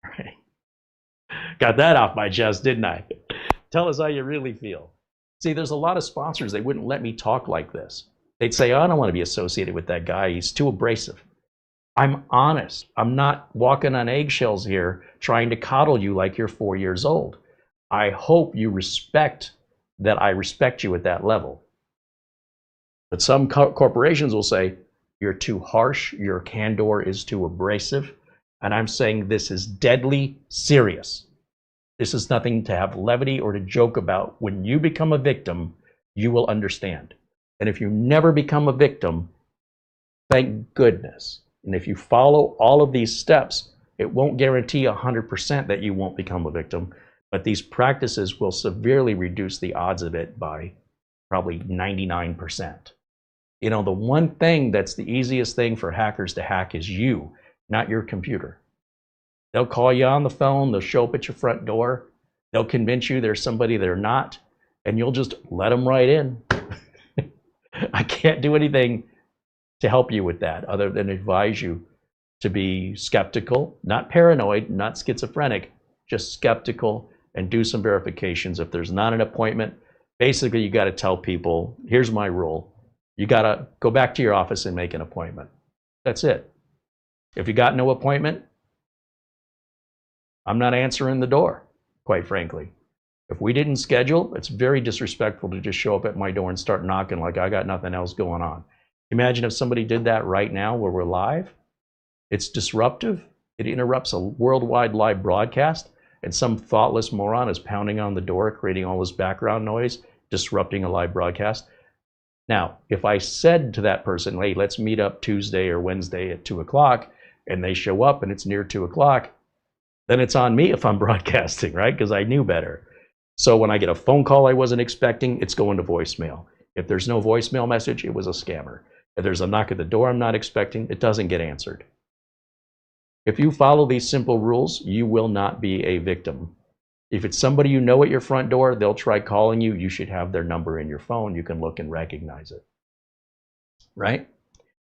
Right? Got that off my chest, didn't I? Tell us how you really feel. See, there's a lot of sponsors, they wouldn't let me talk like this. They'd say, oh, I don't want to be associated with that guy. He's too abrasive. I'm honest. I'm not walking on eggshells here trying to coddle you like you're 4 years old. I hope you respect that I respect you at that level. But some corporations will say, you're too harsh, your candor is too abrasive. And I'm saying this is deadly serious. This is nothing to have levity or to joke about. When you become a victim, you will understand. And if you never become a victim, thank goodness. And if you follow all of these steps, it won't guarantee 100% that you won't become a victim, but these practices will severely reduce the odds of it by probably 99%. The one thing that's the easiest thing for hackers to hack is you, not your computer. They'll call you on the phone, they'll show up at your front door, they'll convince you there's somebody they're not, and you'll just let them right in. I can't do anything to help you with that other than advise you to be skeptical, not paranoid, not schizophrenic, just skeptical, and do some verifications. If there's not an appointment, basically you got to tell people, here's my rule. You got to go back to your office and make an appointment. That's it. If you got no appointment, I'm not answering the door, quite frankly. If we didn't schedule, it's very disrespectful to just show up at my door and start knocking like I got nothing else going on. Imagine if somebody did that right now where we're live. It's disruptive. It interrupts a worldwide live broadcast, and some thoughtless moron is pounding on the door, creating all this background noise, disrupting a live broadcast. Now, if I said to that person, hey, let's meet up Tuesday or Wednesday at 2 o'clock, and they show up and it's near 2 o'clock, then it's on me if I'm broadcasting, right? Because I knew better. So when I get a phone call I wasn't expecting, it's going to voicemail. If there's no voicemail message, it was a scammer. If there's a knock at the door I'm not expecting, it doesn't get answered. If you follow these simple rules, you will not be a victim. If it's somebody you know at your front door, they'll try calling you. You should have their number in your phone. You can look and recognize it, right?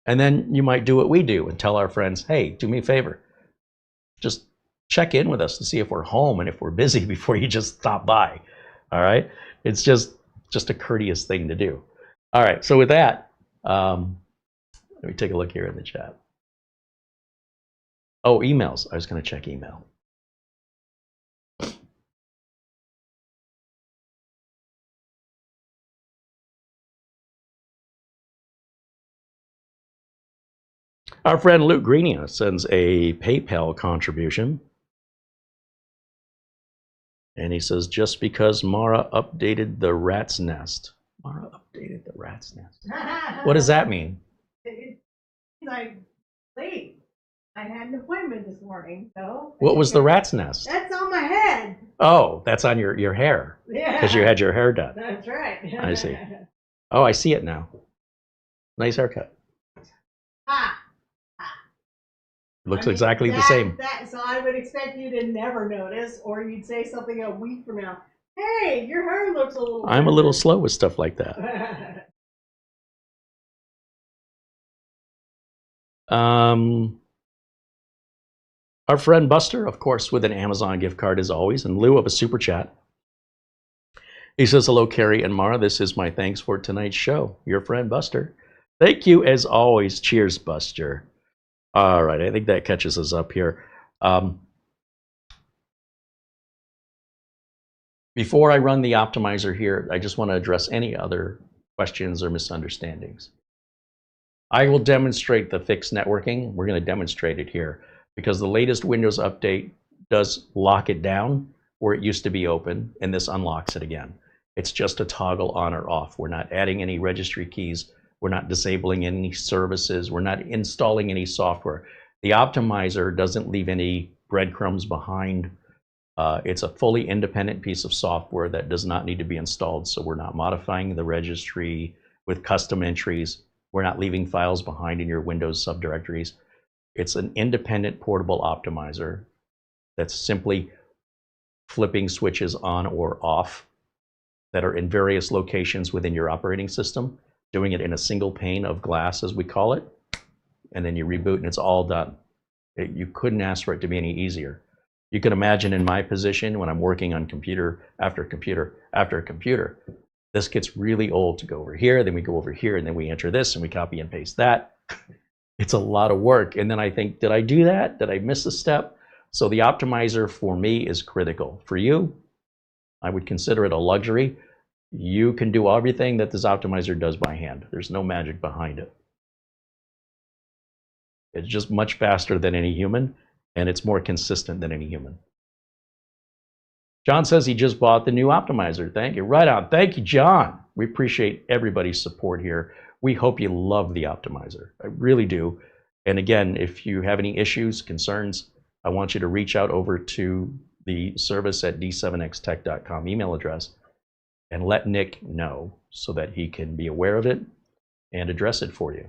And then you might do what we do and tell our friends, hey, do me a favor. Just check in with us to see if we're home and if we're busy before you just stop by, all right? It's just a courteous thing to do. All right, so with that, let me take a look here in the chat. Oh, emails. I was going to check email. Our friend Luke Greenia sends a PayPal contribution. And he says, just because Mara updated the rat's nest. Mara updated the rat's nest. What does that mean? I'm late. I had an appointment this morning, so. What was the rat's nest? That's on my head. Oh, that's on your hair. Yeah. Because you had your hair done. That's right. I see. Oh, I see it now. Nice haircut. Ha! Looks exactly the same. So I would expect you to never notice, or you'd say something a week from now. Hey, your hair looks a little. I'm a little slow with stuff like that. Our friend Buster, of course, with an Amazon gift card as always, in lieu of a super chat. He says, hello, Carey and Mara. This is my thanks for tonight's show. Your friend Buster. Thank you as always. Cheers, Buster. All right, I think that catches us up here. Before I run the optimizer here, I just want to address any other questions or misunderstandings. I will demonstrate the fixed networking. We're going to demonstrate it here because the latest Windows update does lock it down where it used to be open, and this unlocks it again. It's just a toggle on or off. We're not adding any registry keys. We're not disabling any services. We're not installing any software. The optimizer doesn't leave any breadcrumbs behind. It's a fully independent piece of software that does not need to be installed. So we're not modifying the registry with custom entries. We're not leaving files behind in your Windows subdirectories. It's an independent portable optimizer that's simply flipping switches on or off that are in various locations within your operating system, doing it in a single pane of glass, as we call it, and then you reboot and it's all done. You couldn't ask for it to be any easier. You can imagine in my position when I'm working on computer after computer after computer, this gets really old to go over here, then we go over here, and then we enter this and we copy and paste that. It's a lot of work. And then I think, did I do that? Did I miss a step? So the optimizer for me is critical. For you, I would consider it a luxury. You can do everything that this optimizer does by hand. There's no magic behind it. It's just much faster than any human, and it's more consistent than any human. John says he just bought the new optimizer. Thank you. Right on. Thank you, John. We appreciate everybody's support here. We hope you love the optimizer. I really do. And again, if you have any issues, concerns, I want you to reach out over to the service at d7xtech.com email address and let Nick know so that he can be aware of it and address it for you.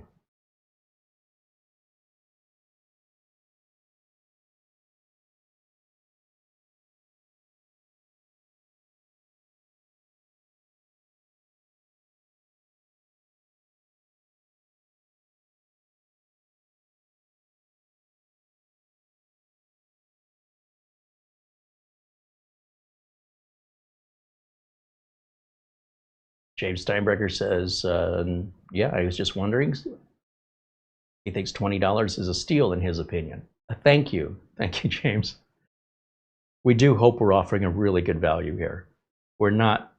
James Steinbrecher says, yeah, I was just wondering. He thinks $20 is a steal in his opinion. Thank you. Thank you, James. We do hope we're offering a really good value here. We're not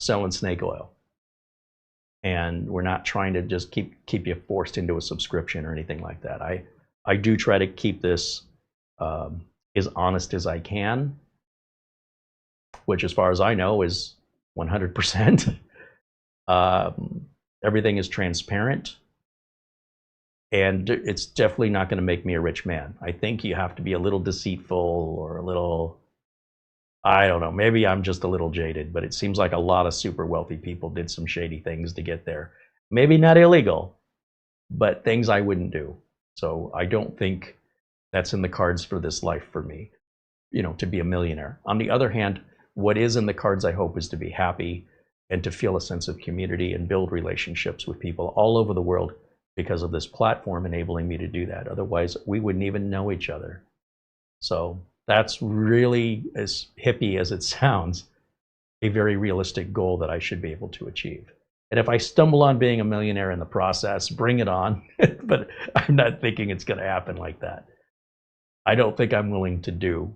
selling snake oil. And we're not trying to just keep you forced into a subscription or anything like that. I do try to keep this as honest as I can, which as far as I know is 100%. Everything is transparent, and it's definitely not going to make me a rich man. I think you have to be a little deceitful or a little, I don't know, maybe I'm just a little jaded, but it seems like a lot of super wealthy people did some shady things to get there. Maybe not illegal, but things I wouldn't do. So I don't think That's in the cards for this life for me, to be a millionaire. On the other hand, what is in the cards, I hope, is to be happy and to feel a sense of community and build relationships with people all over the world because of this platform enabling me to do that. Otherwise, we wouldn't even know each other. So that's really, as hippie as it sounds, a very realistic goal that I should be able to achieve. And if I stumble on being a millionaire in the process, bring it on. But I'm not thinking it's going to happen like that. I don't think I'm willing to do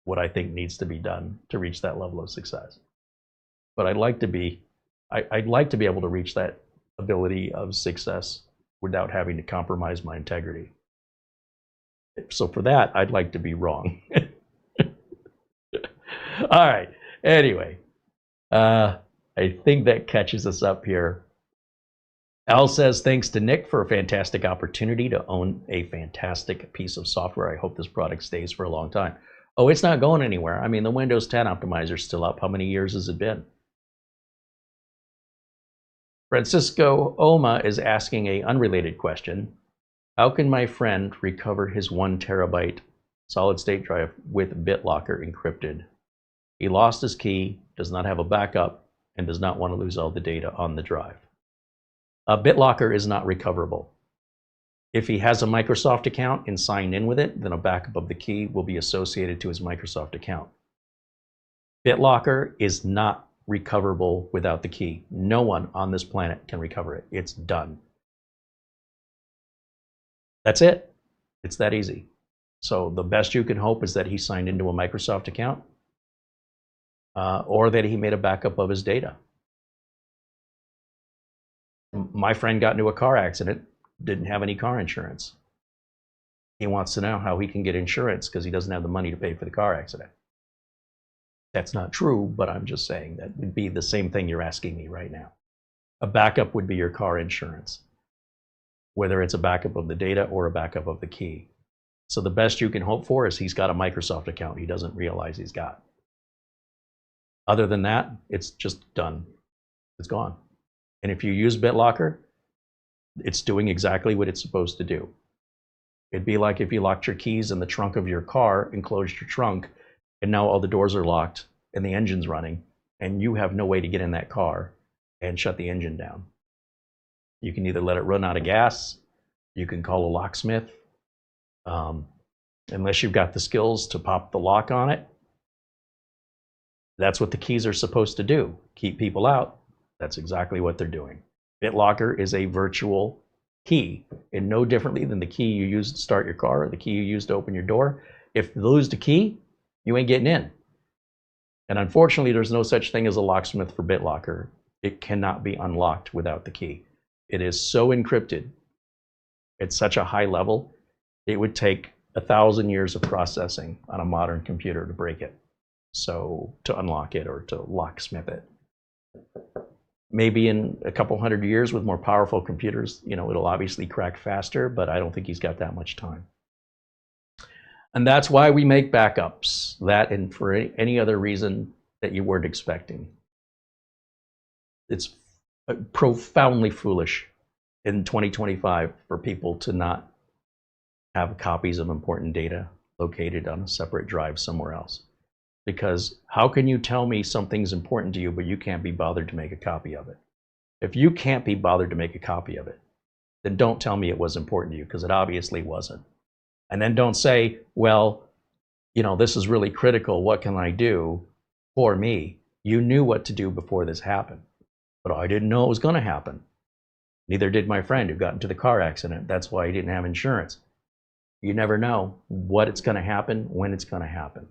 what I think needs to be done to reach that level of success. But I'd like to be able to reach that ability of success without having to compromise my integrity. So for that, I'd like to be wrong. All right. Anyway, I think that catches us up here. Al says, thanks to Nick for a fantastic opportunity to own a fantastic piece of software. I hope this product stays for a long time. Oh, it's not going anywhere. I mean, the Windows 10 optimizer is still up. How many years has it been? Francisco Oma is asking an unrelated question. How can my friend recover his 1 terabyte solid state drive with BitLocker encrypted? He lost his key, does not have a backup, and does not want to lose all the data on the drive. BitLocker is not recoverable. If he has a Microsoft account and signed in with it, then a backup of the key will be associated to his Microsoft account. BitLocker is not recoverable without the key. No one on this planet can recover it. It's done. That's it. It's that easy. So the best you can hope is that he signed into a Microsoft account or that he made a backup of his data. My friend got into a car accident, didn't have any car insurance. He wants to know how he can get insurance because he doesn't have the money to pay for the car accident. That's not true, but I'm just saying that would be the same thing you're asking me right now. A backup would be your car insurance, whether it's a backup of the data or a backup of the key. So the best you can hope for is he's got a Microsoft account he doesn't realize he's got. Other than that, it's just done. It's gone. And if you use BitLocker, it's doing exactly what it's supposed to do. It'd be like if you locked your keys in the trunk of your car and closed your trunk, and now all the doors are locked and the engine's running, and you have no way to get in that car and shut the engine down. You can either let it run out of gas, you can call a locksmith, unless you've got the skills to pop the lock on it. That's what the keys are supposed to do, keep people out. That's exactly what they're doing. BitLocker is a virtual key, and no differently than the key you use to start your car or the key you use to open your door. If you lose the key, you ain't getting in. And unfortunately, there's no such thing as a locksmith for BitLocker. It cannot be unlocked without the key. It is so encrypted at such a high level, it would take 1,000 years of processing on a modern computer to break it. So to unlock it or to locksmith it. Maybe in a couple hundred years with more powerful computers, it'll obviously crack faster, but I don't think he's got that much time. And that's why we make backups, that and for any other reason that you weren't expecting. It's profoundly foolish in 2025 for people to not have copies of important data located on a separate drive somewhere else. Because how can you tell me something's important to you, but you can't be bothered to make a copy of it? If you can't be bothered to make a copy of it, then don't tell me it was important to you, because it obviously wasn't. And then don't say, well, this is really critical. What can I do for me? You knew what to do before this happened, but I didn't know it was going to happen. Neither did my friend who got into the car accident. That's why he didn't have insurance. You never know what it's going to happen, when it's going to happen.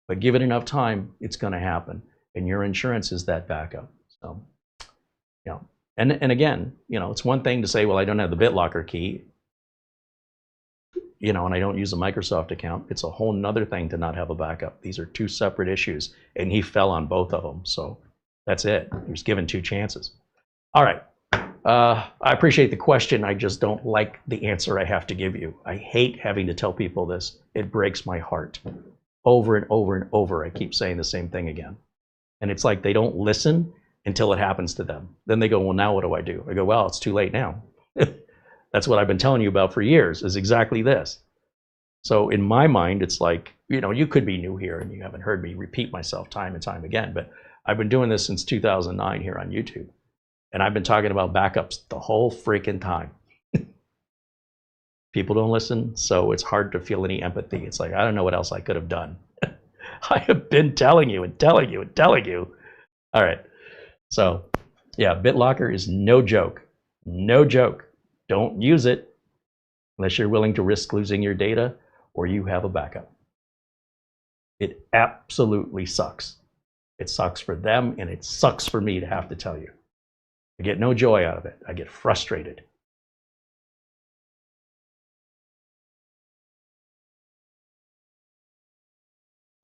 But give it enough time, it's going to happen. And your insurance is that backup. So, And again, it's one thing to say, well, I don't have the BitLocker key, and I don't use a Microsoft account. It's a whole nother thing to not have a backup. These are two separate issues, and he fell on both of them. So that's it. He was given 2 chances. All right. I appreciate the question. I just don't like the answer I have to give you. I hate having to tell people this. It breaks my heart. Over and over and over, I keep saying the same thing again. And it's like they don't listen until it happens to them. Then they go, well, now what do I do? I go, well, it's too late now. That's what I've been telling you about for years, is exactly this. So in my mind, it's like, you could be new here and you haven't heard me repeat myself time and time again, but I've been doing this since 2009 here on YouTube. And I've been talking about backups the whole freaking time. People don't listen, so it's hard to feel any empathy. It's like, I don't know what else I could have done. I have been telling you and telling you and telling you. All right. So, yeah, BitLocker is no joke. No joke. Don't use it unless you're willing to risk losing your data or you have a backup. It absolutely sucks. It sucks for them, and it sucks for me to have to tell you. I get no joy out of it. I get frustrated.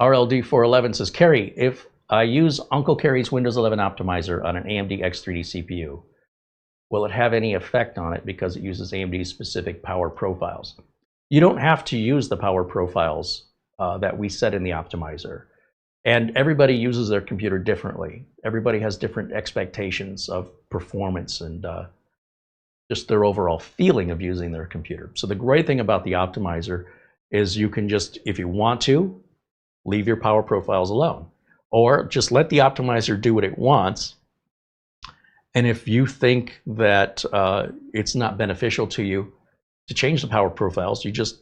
RLD411 says, Carey, if I use Uncle Carey's Windows 11 optimizer on an AMD X3D CPU, will it have any effect on it because it uses AMD's specific power profiles? You don't have to use the power profiles that we set in the optimizer. And everybody uses their computer differently. Everybody has different expectations of performance and just their overall feeling of using their computer. So the great thing about the optimizer is you can just, if you want to, leave your power profiles alone, or just let the optimizer do what it wants. And if you think that it's not beneficial to you to change the power profiles, you just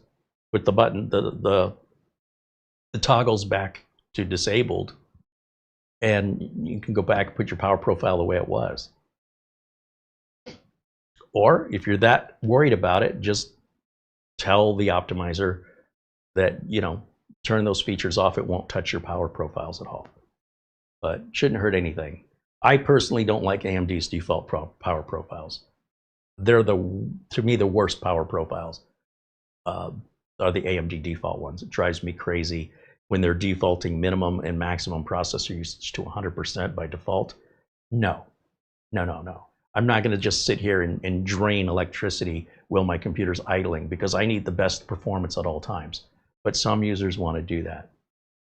put the button, the toggles back to disabled, and you can go back and put your power profile the way it was. Or if you're that worried about it, just tell the optimizer that, turn those features off. It won't touch your power profiles at all. But shouldn't hurt anything. I personally don't like AMD's default power profiles. They're to me, the worst power profiles are the AMD default ones. It drives me crazy when they're defaulting minimum and maximum processor usage to 100% by default. No. I'm not going to just sit here and drain electricity while my computer's idling because I need the best performance at all times. But some users want to do that.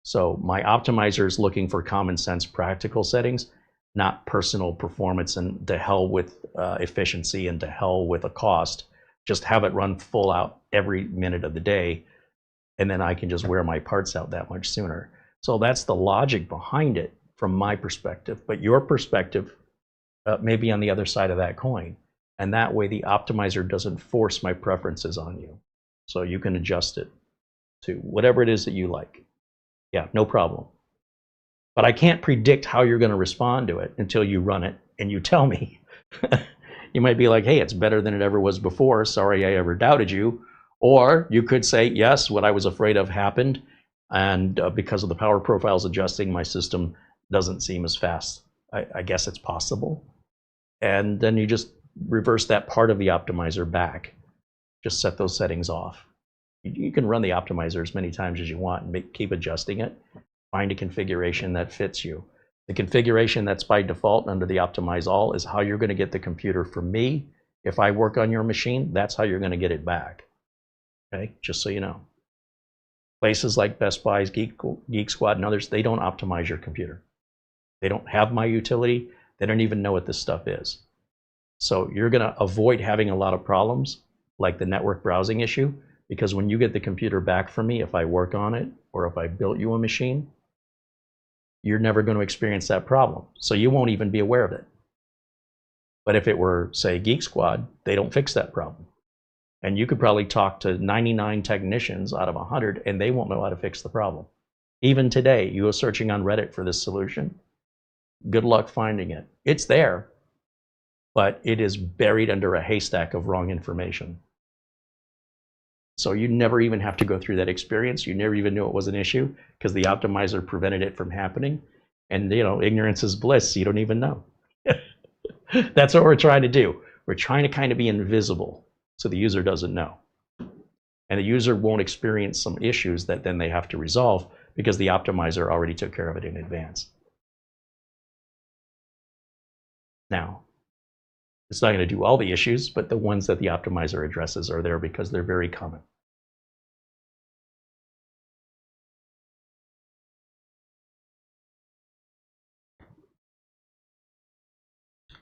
So my optimizer is looking for common sense, practical settings, not personal performance, and to hell with efficiency and to hell with a cost. Just have it run full out every minute of the day, and then I can just wear my parts out that much sooner. So that's the logic behind it from my perspective. But your perspective may be on the other side of that coin. And that way the optimizer doesn't force my preferences on you. So you can adjust it to whatever it is that you like. Yeah, no problem. But I can't predict how you're going to respond to it until you run it and you tell me. You might be like, hey, it's better than it ever was before. Sorry I ever doubted you. Or you could say, yes, what I was afraid of happened. And because of the power profiles adjusting, my system doesn't seem as fast. I guess it's possible. And then you just reverse that part of the optimizer back. Just set those settings off. You can run the optimizer as many times as you want and keep adjusting it. Find a configuration that fits you. The configuration that's by default under the Optimize All is how you're going to get the computer from me. If I work on your machine, that's how you're going to get it back. Okay, just so you know. Places like Best Buy's, Geek Squad, and others, they don't optimize your computer. They don't have my utility. They don't even know what this stuff is. So you're going to avoid having a lot of problems, like the network browsing issue, because when you get the computer back from me, if I work on it, or if I built you a machine, you're never going to experience that problem. So you won't even be aware of it. But if it were, say, Geek Squad, they don't fix that problem. And you could probably talk to 99 technicians out of 100, and they won't know how to fix the problem. Even today, you go searching on Reddit for this solution, good luck finding it. It's there, but it is buried under a haystack of wrong information. So you never even have to go through that experience. You never even knew it was an issue because the optimizer prevented it from happening. And ignorance is bliss. You don't even know. That's what we're trying to do. We're trying to kind of be invisible so the user doesn't know. And the user won't experience some issues that then they have to resolve because the optimizer already took care of it in advance. Now, it's not going to do all the issues, but the ones that the optimizer addresses are there because they're very common.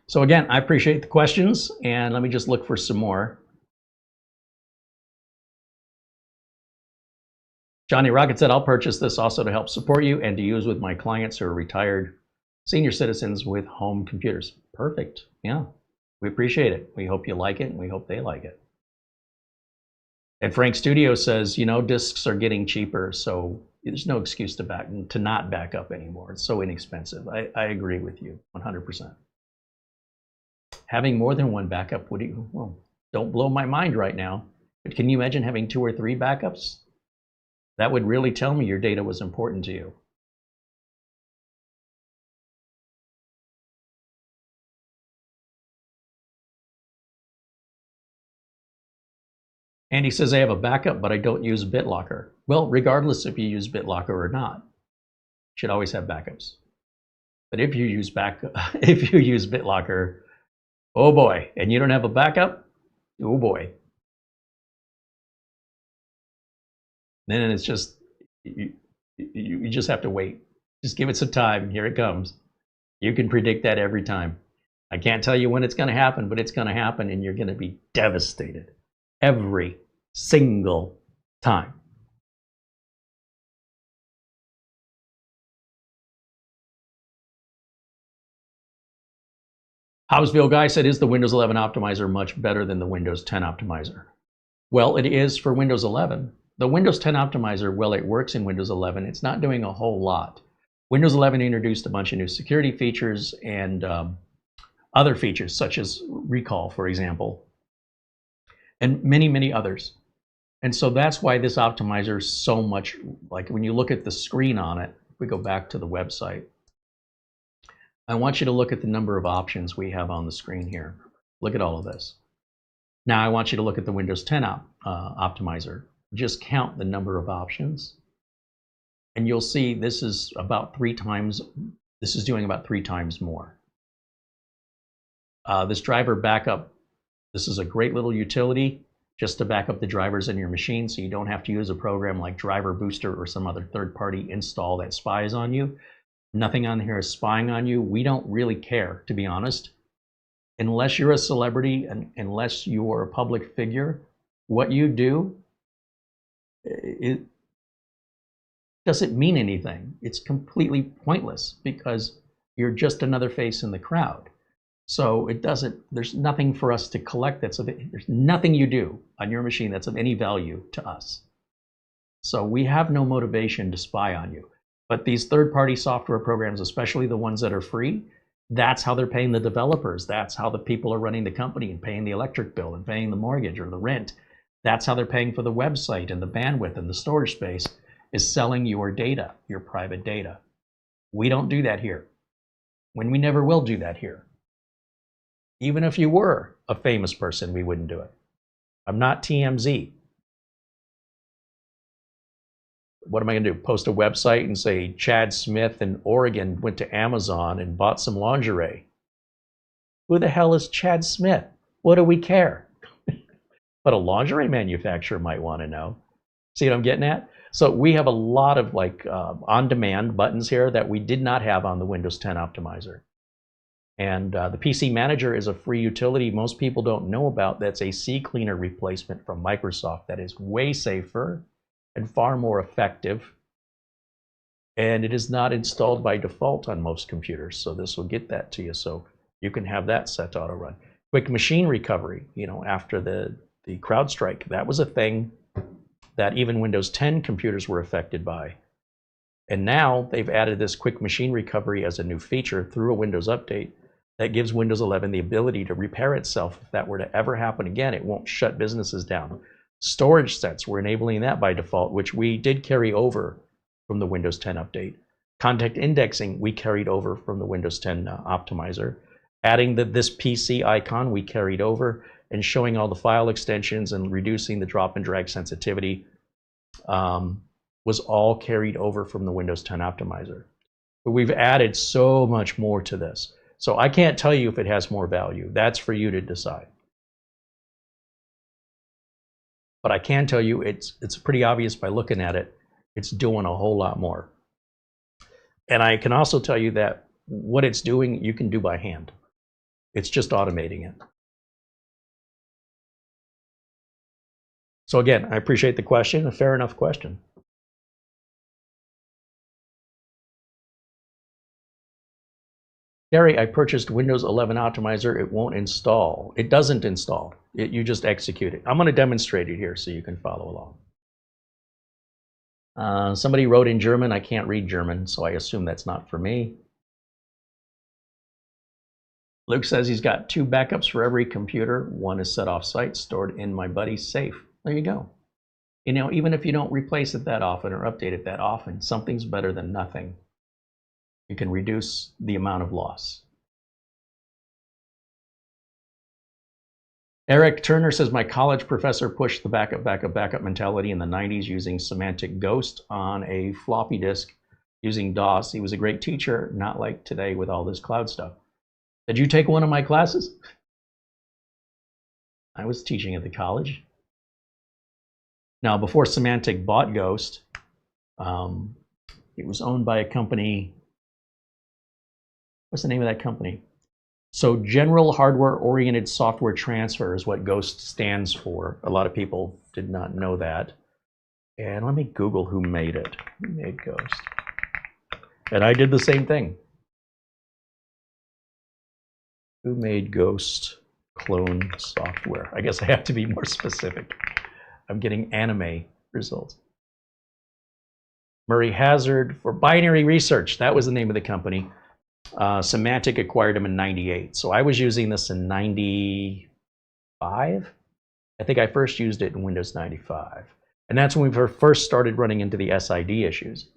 So again, I appreciate the questions, and let me just look for some more. Johnny Rocket said, I'll purchase this also to help support you and to use with my clients who are retired senior citizens with home computers. Perfect. Yeah, we appreciate it. We hope you like it, and we hope they like it. And Frank Studio says, you know, discs are getting cheaper, so there's no excuse to not back up anymore. It's so inexpensive. I agree with you 100%. Having more than one backup, well, don't blow my mind right now, but can you imagine having 2 or 3 backups? That would really tell me your data was important to you. Andy says, I have a backup, but I don't use BitLocker. Well, regardless if you use BitLocker or not, you should always have backups. But if you use BitLocker, oh boy, and you don't have a backup, oh boy. Then it's just, you just have to wait. Just give it some time. Here it comes. You can predict that every time. I can't tell you when it's going to happen, but it's going to happen, and you're going to be devastated every single time. Houseville Guy said, is the Windows 11 optimizer much better than the Windows 10 optimizer? Well, it is for Windows 11. The Windows 10 optimizer, well, it works in Windows 11. It's not doing a whole lot. Windows 11 introduced a bunch of new security features and other features, such as recall, for example, and many, many others. And so that's why this optimizer is so much, like when you look at the screen on it, if we go back to the website, I want you to look at the number of options we have on the screen here. Look at all of this. Now I want you to look at the Windows 10 optimizer. Just count the number of options, and you'll see this is about 3 times, this is doing about 3 times more. This driver backup, this is a great little utility just to back up the drivers in your machine, so you don't have to use a program like Driver Booster or some other third-party install that spies on you. Nothing on here is spying on you. We don't really care, to be honest. Unless you're a celebrity and unless you are a public figure, what you do, it doesn't mean anything. It's completely pointless because you're just another face in the crowd. So it doesn't, there's nothing for us to collect that's of it. There's nothing you do on your machine that's of any value to us. So we have no motivation to spy on you. But these third-party software programs, especially the ones that are free, that's how they're paying the developers. That's how the people are running the company and paying the electric bill and paying the mortgage or the rent. That's how they're paying for the website and the bandwidth and the storage space, is selling your data, your private data. We don't do that here. We never will do that here. Even if you were a famous person, we wouldn't do it. I'm not TMZ. What am I going to do? Post a website and say Chad Smith in Oregon went to Amazon and bought some lingerie. Who the hell is Chad Smith? What do we care? But a lingerie manufacturer might want to know. See what I'm getting at? So we have a lot of like on-demand buttons here that we did not have on the Windows 10 optimizer. And the PC Manager is a free utility most people don't know about. That's a CCleaner replacement from Microsoft that is way safer and far more effective. And it is not installed by default on most computers. So this will get that to you. So you can have that set to auto run. Quick machine recovery, you know, after the CrowdStrike, that was a thing that even Windows 10 computers were affected by. And now they've added this quick machine recovery as a new feature through a Windows update that gives Windows 11 the ability to repair itself. If that were to ever happen again, it won't shut businesses down. Storage sets, we're enabling that by default, which we did carry over from the Windows 10 update. Contact indexing, we carried over from the Windows 10 optimizer. Adding this PC icon, we carried over, and showing all the file extensions and reducing the drop and drag sensitivity was all carried over from the Windows 10 optimizer. But we've added so much more to this. So I can't tell you if it has more value. That's for you to decide. But I can tell you it's pretty obvious by looking at it, it's doing a whole lot more. And I can also tell you that what it's doing, you can do by hand. It's just automating it. So again, I appreciate the question, a fair enough question. Carey, I purchased Windows 11 Optimizer. It won't install. It doesn't install. You just execute it. I'm going to demonstrate it here so you can follow along. Somebody wrote in German. I can't read German, so I assume that's not for me. Luke says he's got 2 backups for every computer. One is set off-site, stored in my buddy's safe. There you go. You know, even if you don't replace it that often or update it that often, something's better than nothing. You can reduce the amount of loss. Eric Turner says, my college professor pushed the backup mentality in the 90s using semantic ghost on a floppy disk using DOS. He was a great teacher, not like today with all this cloud stuff. Did you take one of my classes? I was teaching at the college. Now, before Semantic bought Ghost, it was owned by a company. What's the name of that company? So General Hardware Oriented Software Transfer is what Ghost stands for. A lot of people did not know that. And let me Google who made it. Who made Ghost? And I did the same thing. Who made Ghost clone software? I guess I have to be more specific. I'm getting anime results. Murray Hazard for Binary Research. That was the name of the company. Semantic acquired them in 98. So I was using this in 95. I think I first used it in Windows 95. And that's when we first started running into the SID issues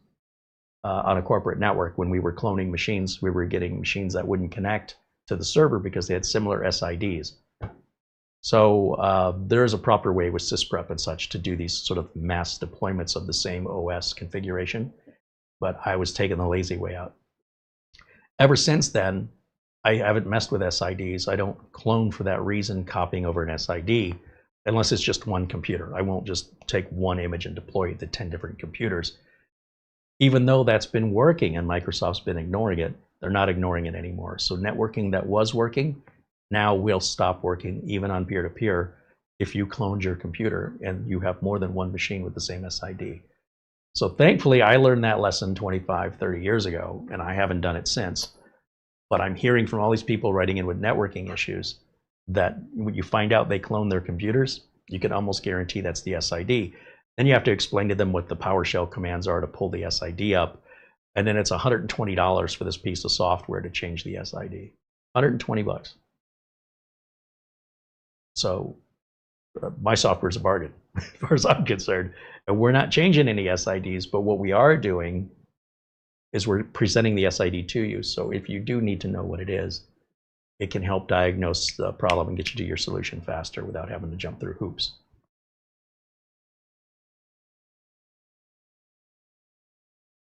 on a corporate network. When we were cloning machines, we were getting machines that wouldn't connect to the server because they had similar SIDs. So there's a proper way with sysprep and such to do these sort of mass deployments of the same OS configuration. But I was taking the lazy way out. Ever since then, I haven't messed with SIDs. I don't clone for that reason, copying over an SID, unless it's just one computer. I won't just take one image and deploy it to 10 different computers. Even though that's been working and Microsoft's been ignoring it, they're not ignoring it anymore. So networking that was working now will stop working, even on peer-to-peer, if you cloned your computer and you have more than one machine with the same SID. So thankfully, I learned that lesson 25, 30 years ago, and I haven't done it since. But I'm hearing from all these people writing in with networking issues that when you find out they clone their computers, you can almost guarantee that's the SID. Then you have to explain to them what the PowerShell commands are to pull the SID up. And then it's $120 for this piece of software to change the SID. 120 bucks. So my software is a bargain, as far as I'm concerned. And we're not changing any SIDs, but what we are doing is we're presenting the SID to you. So if you do need to know what it is, it can help diagnose the problem and get you to your solution faster without having to jump through hoops.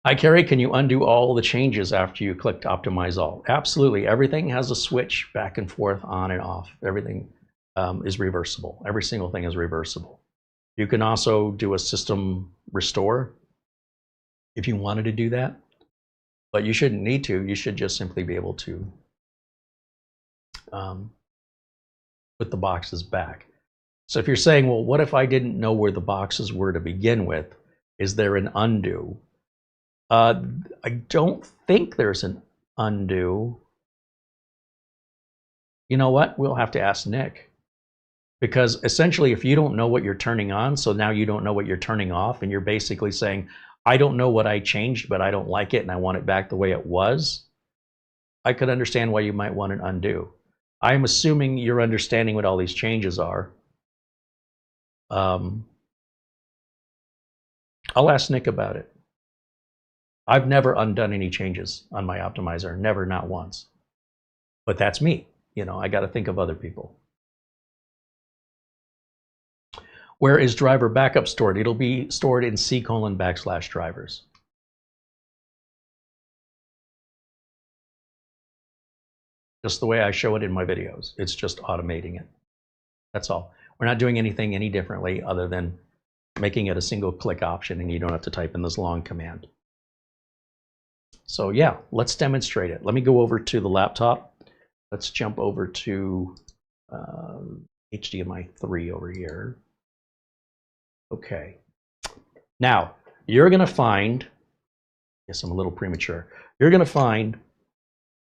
Hi, Carey, can you undo all the changes after you clicked Optimize All? Absolutely. Everything has a switch back and forth, on and off. Everything is reversible. Every single thing is reversible. You can also do a system restore if you wanted to do that, but you shouldn't need to. You should just simply be able to put the boxes back. So if you're saying, well, what if I didn't know where the boxes were to begin with? Is there an undo? I don't think there's an undo. You know what? We'll have to ask Nick. Because essentially, if you don't know what you're turning on, so now you don't know what you're turning off, and you're basically saying, I don't know what I changed, but I don't like it, and I want it back the way it was, I could understand why you might want an undo. I'm assuming you're understanding what all these changes are. I'll ask Nick about it. I've never undone any changes on my optimizer, never, not once. But that's me. You know, I got to think of other people. Where is driver backup stored? It'll be stored in C:\drivers. Just the way I show it in my videos. It's just automating it. That's all. We're not doing anything any differently other than making it a single click option and you don't have to type in this long command. So yeah, let's demonstrate it. Let me go over to the laptop. Let's jump over to HDMI 3 over here. Okay. Now, you're going to find, yes, I'm a little premature. You're going to find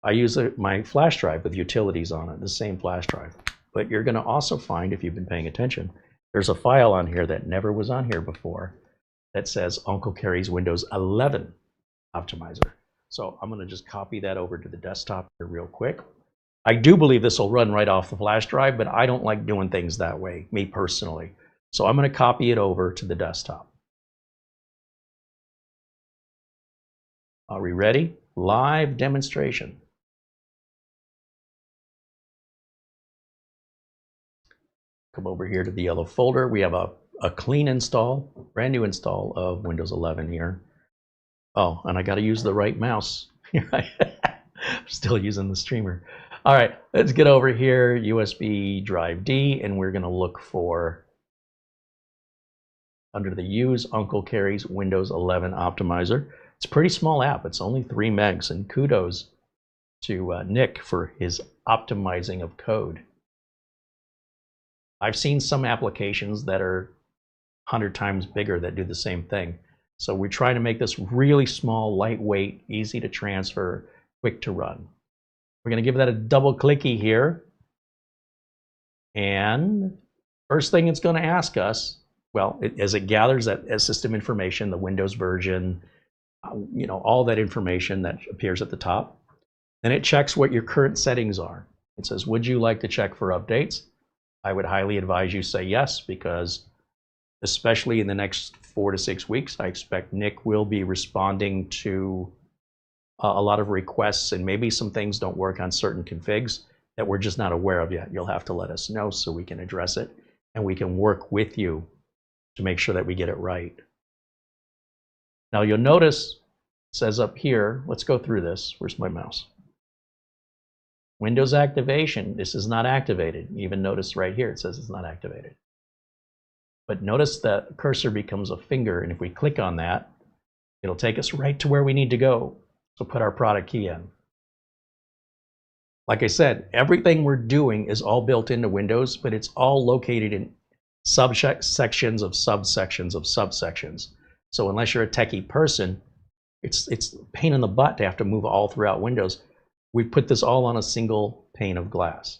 I use my flash drive with utilities on it, the same flash drive. But you're going to also find, if you've been paying attention, there's a file on here that never was on here before that says Uncle Carey's Windows 11 optimizer. So I'm going to just copy that over to the desktop here real quick. I do believe this will run right off the flash drive, but I don't like doing things that way, me personally. So I'm going to copy it over to the desktop. Are we ready? Live demonstration. Come over here to the yellow folder. We have a clean install, brand new install of Windows 11 here. Oh, and I got to use the right mouse. I'm still using the streamer. All right, let's get over here, USB drive D, and we're going to look for, under the Use Uncle Carey's Windows 11 Optimizer. It's a pretty small app. It's only 3 megs, and kudos to Nick for his optimizing of code. I've seen some applications that are 100 times bigger that do the same thing. So we're trying to make this really small, lightweight, easy to transfer, quick to run. We're going to give that a double clicky here. And first thing it's going to ask us, well, as it gathers that system information, the Windows version, all that information that appears at the top, then it checks what your current settings are. It says, would you like to check for updates? I would highly advise you say yes, because especially in the next 4 to 6 weeks, I expect Nick will be responding to a lot of requests, and maybe some things don't work on certain configs that we're just not aware of yet. You'll have to let us know so we can address it, and we can work with you to make sure that we get it right. Now you'll notice it says up here, let's go through this. Where's my mouse? Windows activation, this is not activated. You even notice right here it says it's not activated. But notice that cursor becomes a finger, and if we click on that, it'll take us right to where we need to go. So put our product key in. Like I said, everything we're doing is all built into Windows, but it's all located in subsections of subsections of subsections. So unless you're a techie person, it's a pain in the butt to have to move all throughout Windows. We put this all on a single pane of glass.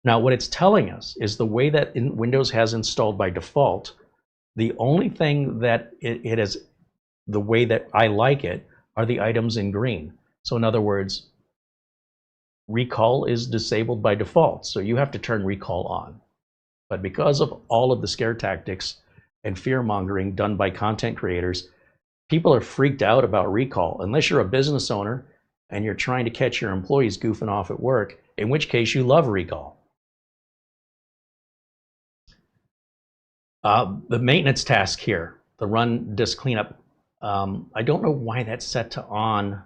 Now what it's telling us is the way that Windows has installed by default, the only thing that it is, the way that I like it, are the items in green. So in other words, recall is disabled by default, so you have to turn recall on. But because of all of the scare tactics and fear mongering done by content creators, people are freaked out about recall. Unless you're a business owner and you're trying to catch your employees goofing off at work, in which case you love recall. The maintenance task here, the run disk cleanup, I don't know why that's set to on,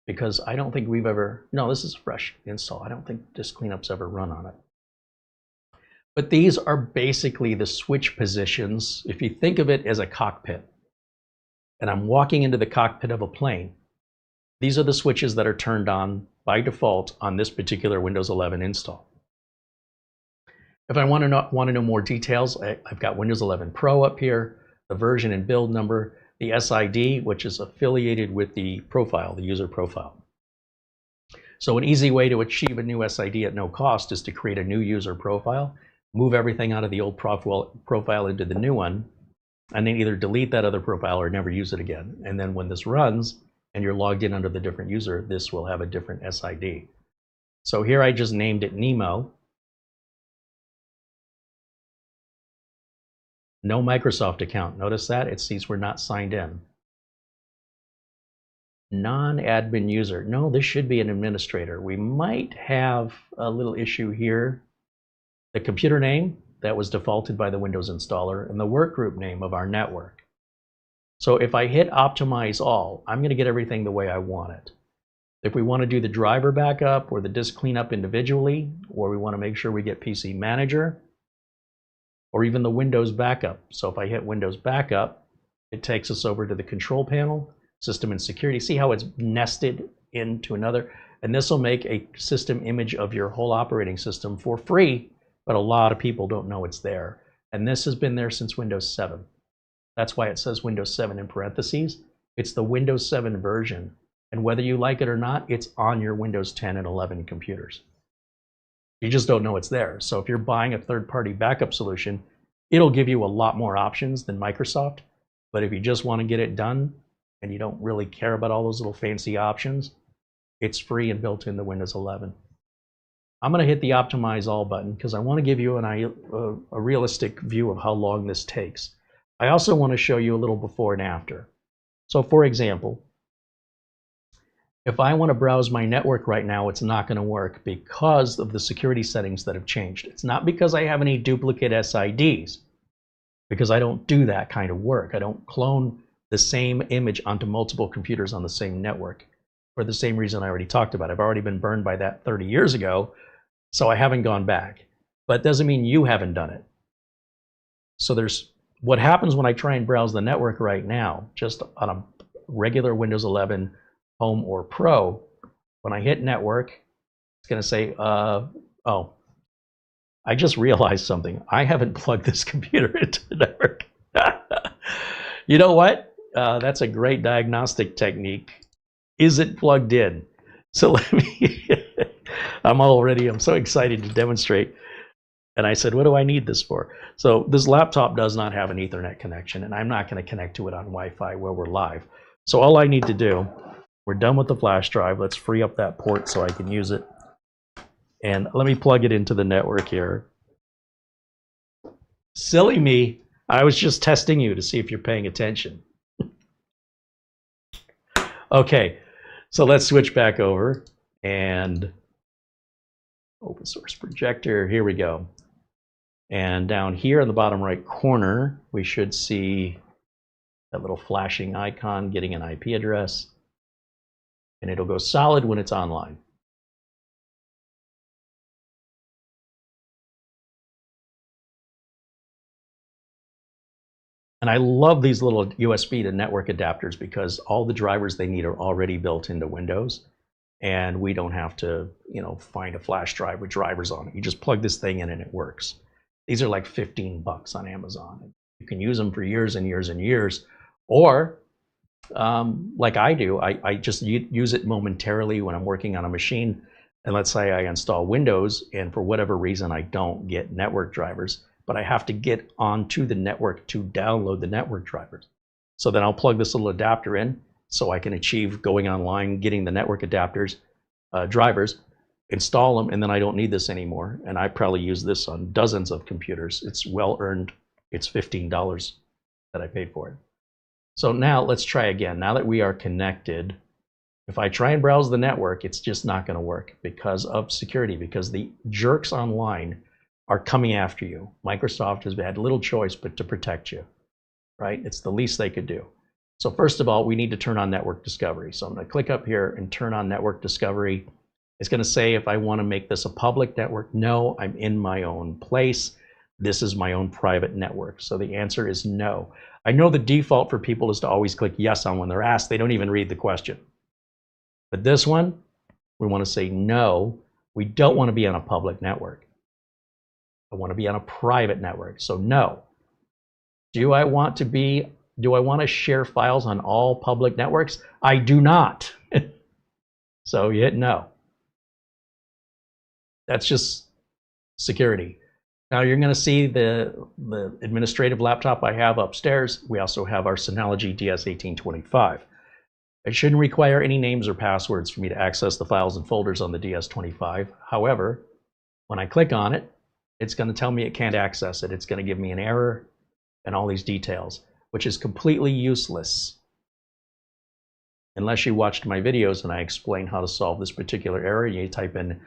because I don't think we've ever, no, this is a fresh install. I don't think disk cleanup's ever run on it. But these are basically the switch positions. If you think of it as a cockpit, and I'm walking into the cockpit of a plane, these are the switches that are turned on by default on this particular Windows 11 install. If I want to know more details, I've got Windows 11 Pro up here, the version and build number, the SID, which is affiliated with the profile, the user profile. So an easy way to achieve a new SID at no cost is to create a new user profile, move everything out of the old profile into the new one, and then either delete that other profile or never use it again. And then when this runs and you're logged in under the different user, this will have a different SID. So here I just named it Nemo. No Microsoft account. Notice that? It sees we're not signed in. Non-admin user. No, this should be an administrator. We might have a little issue here. The computer name, that was defaulted by the Windows installer, and the workgroup name of our network. So if I hit Optimize All, I'm going to get everything the way I want it. If we want to do the driver backup or the disk cleanup individually, or we want to make sure we get PC Manager, or even the Windows backup. So if I hit Windows backup, it takes us over to the control panel, system and security. See how it's nested into another? And this will make a system image of your whole operating system for free, but a lot of people don't know it's there. And this has been there since Windows 7. That's why it says Windows 7 in parentheses. It's the Windows 7 version. And whether you like it or not, it's on your Windows 10 and 11 computers. You just don't know it's there. So if you're buying a third-party backup solution, it'll give you a lot more options than Microsoft. But if you just want to get it done and you don't really care about all those little fancy options, it's free and built into Windows 11. I'm going to hit the Optimize All button because I want to give you a realistic view of how long this takes. I also want to show you a little before and after. So for example, if I want to browse my network right now, it's not going to work because of the security settings that have changed. It's not because I have any duplicate SIDs, because I don't do that kind of work. I don't clone the same image onto multiple computers on the same network for the same reason I already talked about. I've already been burned by that 30 years ago, so I haven't gone back. But it doesn't mean you haven't done it. So there's what happens when I try and browse the network right now, just on a regular Windows 11 Home or Pro. When I hit network, it's going to say, oh, I just realized something. I haven't plugged this computer into the network. You know what? That's a great diagnostic technique. Is it plugged in? So let me, I'm so excited to demonstrate. And I said, what do I need this for? So this laptop does not have an Ethernet connection, and I'm not going to connect to it on Wi-Fi where we're live. So all I need to do, we're done with the flash drive. Let's free up that port so I can use it. And let me plug it into the network here. Silly me. I was just testing you to see if you're paying attention. Okay, so let's switch back over and open source projector. Here we go. And down here in the bottom right corner, we should see that little flashing icon getting an IP address. And it'll go solid when it's online. And I love these little USB to network adapters because all the drivers they need are already built into Windows. And we don't have to, find a flash drive with drivers on it. You just plug this thing in and it works. These are like 15 bucks on Amazon. You can use them for years and years and years. Or, like I do, I just use it momentarily when I'm working on a machine. And let's say I install Windows, and for whatever reason, I don't get network drivers. But I have to get onto the network to download the network drivers. So then I'll plug this little adapter in so I can achieve going online, getting the network adapters, drivers, install them, and then I don't need this anymore. And I probably use this on dozens of computers. It's well earned. It's $15 that I paid for it. So now let's try again. Now that we are connected, if I try and browse the network, it's just not going to work because of security, because the jerks online are coming after you. Microsoft has had little choice but to protect you, right? It's the least they could do. So first of all, we need to turn on network discovery. So I'm going to click up here and turn on network discovery. It's going to say if I want to make this a public network. No, I'm in my own place. This is my own private network. So the answer is no. I know the default for people is to always click yes on when they're asked. They don't even read the question. But this one, we want to say no. We don't want to be on a public network. I want to be on a private network. So no. Do I want to share files on all public networks? I do not. So you hit no. That's just security. Now you're going to see the administrative laptop I have upstairs. We also have our Synology DS1825. It shouldn't require any names or passwords for me to access the files and folders on the DS25. However, when I click on it, it's going to tell me it can't access it. It's going to give me an error and all these details, which is completely useless unless you watched my videos and I explain how to solve this particular error. You type in,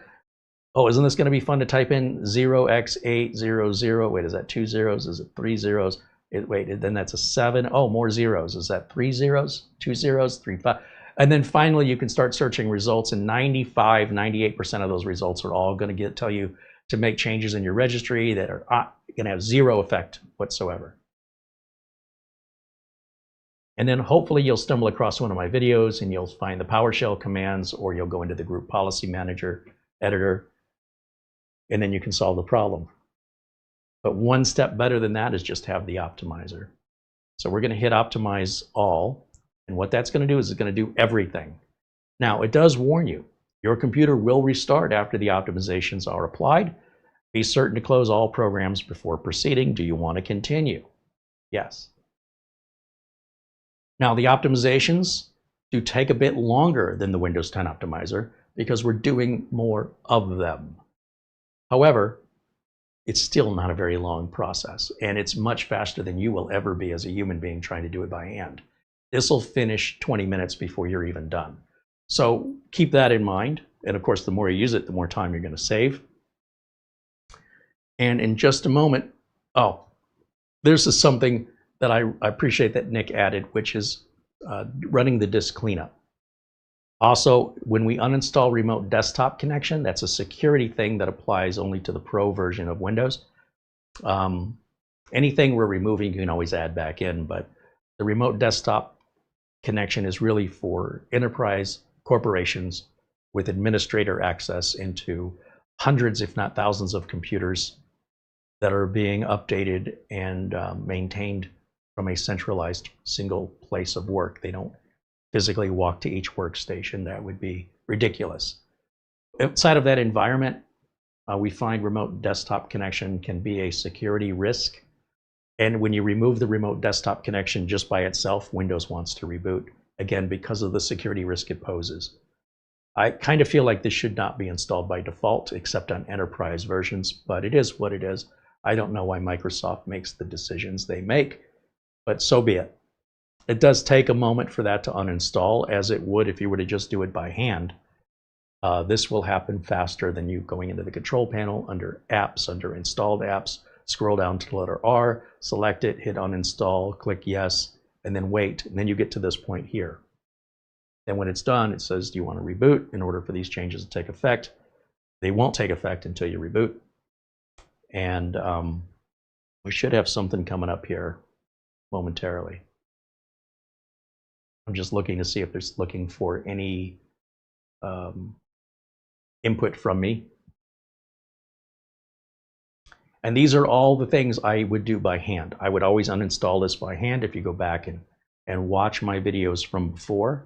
oh, isn't this going to be fun to type in 0x800? Wait, is that 2 zeros? Is it 3 zeros? Wait, then that's a 7. Oh, more zeros. Is that 3 zeros? 2 zeros? 3, 5. And then finally, you can start searching results, and 95, 98% of those results are all going to tell you to make changes in your registry that are going to have zero effect whatsoever. And then hopefully you'll stumble across one of my videos and you'll find the PowerShell commands, or you'll go into the Group Policy Manager editor, and then you can solve the problem. But one step better than that is just have the optimizer. So we're going to hit Optimize All, and what that's going to do is it's going to do everything. Now, it does warn you, your computer will restart after the optimizations are applied. Be certain to close all programs before proceeding. Do you want to continue? Yes. Now, the optimizations do take a bit longer than the Windows 10 optimizer because we're doing more of them. However, it's still not a very long process, and it's much faster than you will ever be as a human being trying to do it by hand. This will finish 20 minutes before you're even done. So keep that in mind. And of course, the more you use it, the more time you're going to save. And in just a moment, oh, this is something that I appreciate that Nick added, which is running the disk cleanup. Also, when we uninstall remote desktop connection, that's a security thing that applies only to the Pro version of Windows. Anything we're removing, you can always add back in, but the remote desktop connection is really for enterprise corporations with administrator access into hundreds, if not thousands, of computers that are being updated and maintained from a centralized single place of work. They don't physically walk to each workstation. That would be ridiculous. Outside of that environment, we find remote desktop connection can be a security risk. And when you remove the remote desktop connection just by itself, Windows wants to reboot, again, because of the security risk it poses. I kind of feel like this should not be installed by default, except on enterprise versions, but it is what it is. I don't know why Microsoft makes the decisions they make, but so be it. It does take a moment for that to uninstall, as it would if you were to just do it by hand. This will happen faster than you going into the control panel, under apps, under installed apps, scroll down to the letter R, select it, hit uninstall, click yes, and then wait, and then you get to this point here. Then when it's done, it says, do you want to reboot in order for these changes to take effect? They won't take effect until you reboot. And we should have something coming up here momentarily. I'm just looking to see if there's looking for any input from me. And these are all the things I would do by hand. I would always uninstall this by hand. If you go back and watch my videos from before,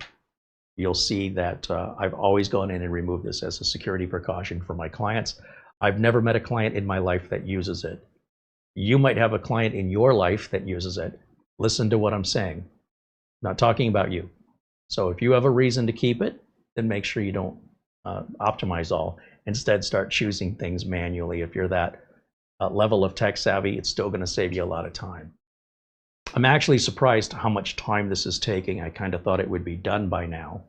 you'll see that I've always gone in and removed this as a security precaution for my clients. I've never met a client in my life that uses it. You might have a client in your life that uses it. Listen to what I'm saying. I'm not talking about you. So if you have a reason to keep it, then make sure you don't optimize all. Instead, start choosing things manually. If you're that level of tech savvy, it's still going to save you a lot of time. I'm actually surprised how much time this is taking. I kind of thought it would be done by now.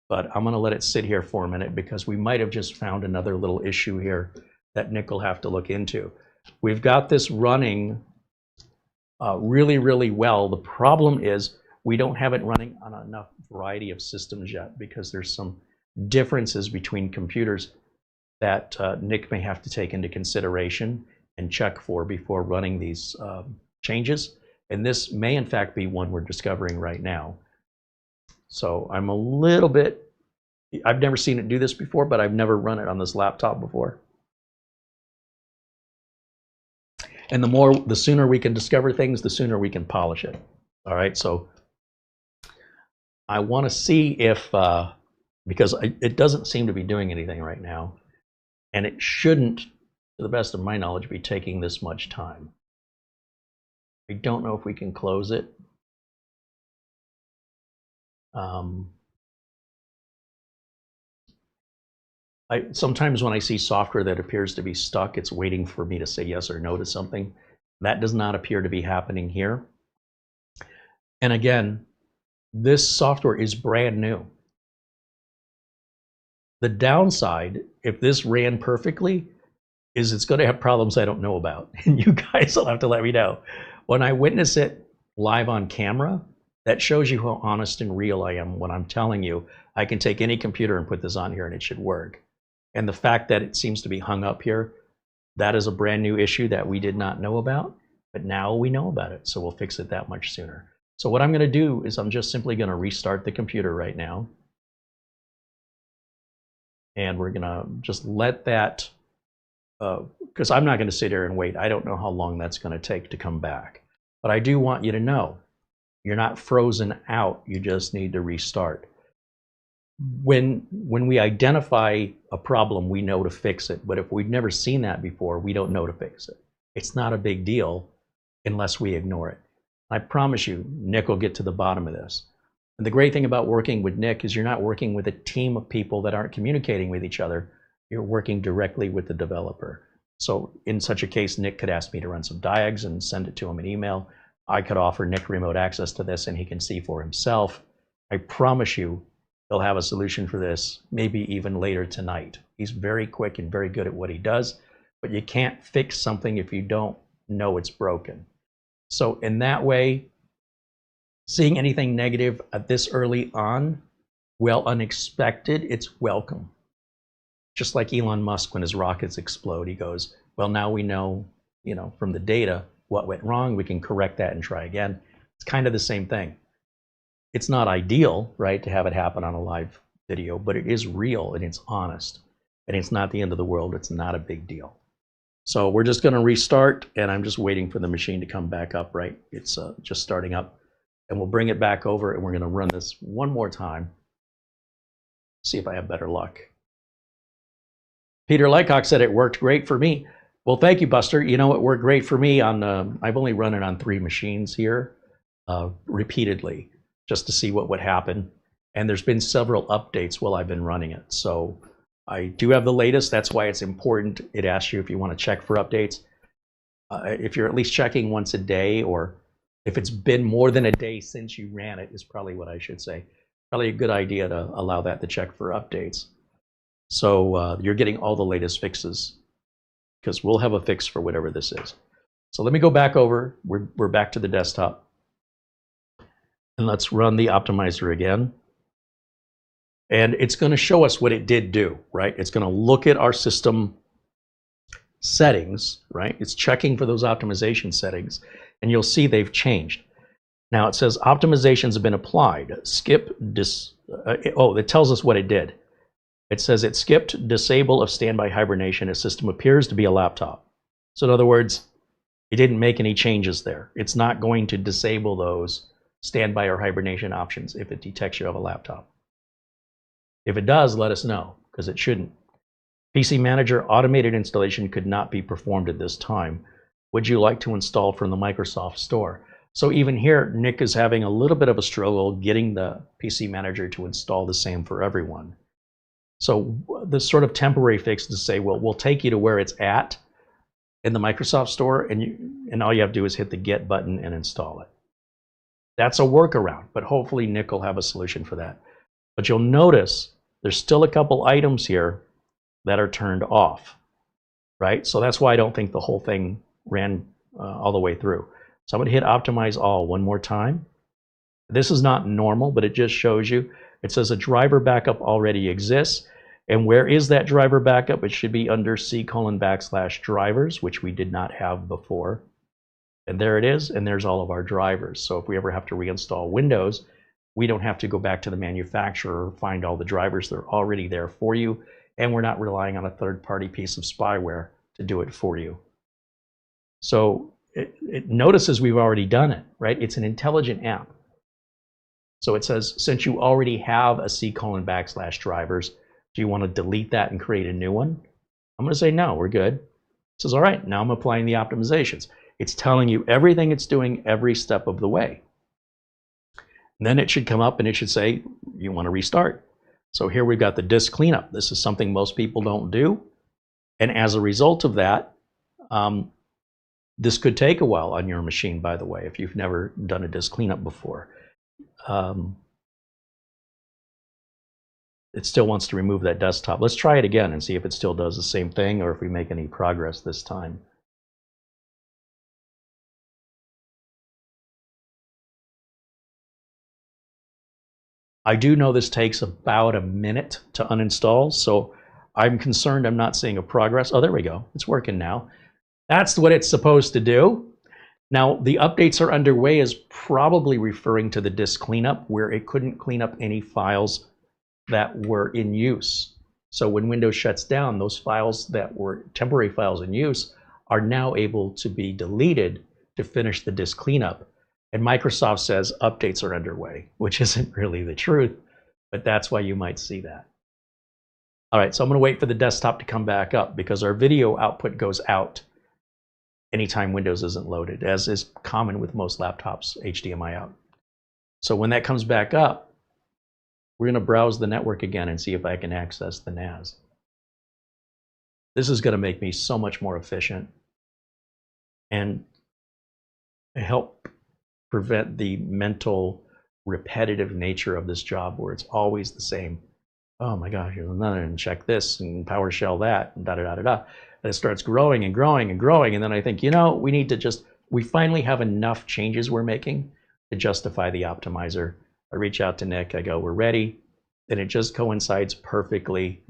But I'm going to let it sit here for a minute because we might have just found another little issue here that Nick will have to look into. We've got this running really, really well. The problem is we don't have it running on enough variety of systems yet because there's some differences between computers that Nick may have to take into consideration and check for before running these changes. And this may in fact be one we're discovering right now. So I'm a little bit, I've never seen it do this before, but I've never run it on this laptop before. And the sooner we can discover things, the sooner we can polish it. All right, so I want to see if, because it doesn't seem to be doing anything right now, and it shouldn't, to the best of my knowledge, be taking this much time. I don't know if we can close it. Sometimes when I see software that appears to be stuck, it's waiting for me to say yes or no to something. That does not appear to be happening here. And again, this software is brand new. The downside, if this ran perfectly, is it's going to have problems I don't know about. And you guys will have to let me know. When I witness it live on camera, that shows you how honest and real I am when I'm telling you I can take any computer and put this on here and it should work. And the fact that it seems to be hung up here, that is a brand new issue that we did not know about, but now we know about it, so we'll fix it that much sooner. So what I'm going to do is I'm just simply going to restart the computer right now. And we're going to just let that, because I'm not going to sit here and wait. I don't know how long that's going to take to come back. But I do want you to know, you're not frozen out, you just need to restart. when we identify a problem, we know to fix it. But if we've never seen that before, we don't know to fix it. It's not a big deal unless we ignore it. I promise you, Nick will get to the bottom of this. And the great thing about working with Nick is you're not working with a team of people that aren't communicating with each other. You're working directly with the developer. So in such a case, Nick could ask me to run some diags and send it to him in email. I could offer Nick remote access to this and he can see for himself. I promise you, he'll have a solution for this, maybe even later tonight. He's very quick and very good at what he does, but you can't fix something if you don't know it's broken. So in that way, seeing anything negative at this early on, well, unexpected, it's welcome. Just like Elon Musk, when his rockets explode, he goes, well, now we know, from the data what went wrong. We can correct that and try again. It's kind of the same thing. It's not ideal, right, to have it happen on a live video, but it is real and it's honest. And it's not the end of the world. It's not a big deal. So we're just going to restart, and I'm just waiting for the machine to come back up, right? It's just starting up. And we'll bring it back over, and we're going to run this one more time. See if I have better luck. Peter Lycock said it worked great for me. Well, thank you, Buster. It worked great for me on, I've only run it on 3 machines here repeatedly just to see what would happen. And there's been several updates while I've been running it. So I do have the latest. That's why it's important. It asks you if you want to check for updates. If you're at least checking once a day, or if it's been more than a day since you ran it, is probably what I should say. Probably a good idea to allow that to check for updates. So you're getting all the latest fixes, because we'll have a fix for whatever this is. So let me go back over. We're back to the desktop. And let's run the optimizer again. And it's going to show us what it did do, right? It's going to look at our system settings, right? It's checking for those optimization settings, and you'll see they've changed. Now it says optimizations have been applied. It tells us what it did. It says it skipped disable of standby hibernation as system appears to be a laptop. So in other words, it didn't make any changes there. It's not going to disable those standby or hibernation options if it detects you have a laptop. If it does, let us know, because it shouldn't. PC Manager automated installation could not be performed at this time. Would you like to install from the Microsoft Store? So even here, Nick is having a little bit of a struggle getting the PC Manager to install the same for everyone. So the sort of temporary fix to say, well, we'll take you to where it's at in the Microsoft Store, and all you have to do is hit the Get button and install it. That's a workaround, but hopefully Nick will have a solution for that. But you'll notice there's still a couple items here that are turned off, right? So that's why I don't think the whole thing ran all the way through. So I'm going to hit Optimize All one more time. This is not normal, but it just shows you. It says a driver backup already exists. And where is that driver backup? It should be under C:\drivers, which we did not have before. And there it is, and there's all of our drivers. So if we ever have to reinstall Windows, we don't have to go back to the manufacturer or find all the drivers. They're already there for you, and we're not relying on a third-party piece of spyware to do it for you. So it notices we've already done it, right? It's an intelligent app. So it says, since you already have a C:\drivers, do you want to delete that and create a new one? I'm going to say no, we're good. It says, all right, now I'm applying the optimizations. It's telling you everything it's doing every step of the way. And then it should come up and it should say, you want to restart. So here we've got the disk cleanup. This is something most people don't do. And as a result of that, this could take a while on your machine, by the way, if you've never done a disk cleanup before. It still wants to remove that desktop. Let's try it again and see if it still does the same thing or if we make any progress this time. I do know this takes about a minute to uninstall, so I'm concerned I'm not seeing a progress. Oh, there we go. It's working now. That's what it's supposed to do. Now, the updates are underway is probably referring to the disk cleanup, where it couldn't clean up any files that were in use. So when Windows shuts down, those files that were temporary files in use are now able to be deleted to finish the disk cleanup. And Microsoft says updates are underway, which isn't really the truth. but that's why you might see that. All right, so I'm going to wait for the desktop to come back up because our video output goes out anytime Windows isn't loaded, as is common with most laptops, HDMI out. So when that comes back up, we're going to browse the network again and see if I can access the NAS. This is going to make me so much more efficient and help prevent the mental repetitive nature of this job where it's always the same. Oh my gosh, and check this and PowerShell that and da da da da da. And it starts growing and growing and growing. And then I think, we finally have enough changes we're making to justify the optimizer. I reach out to Nick, I go, we're ready. And it just coincides perfectly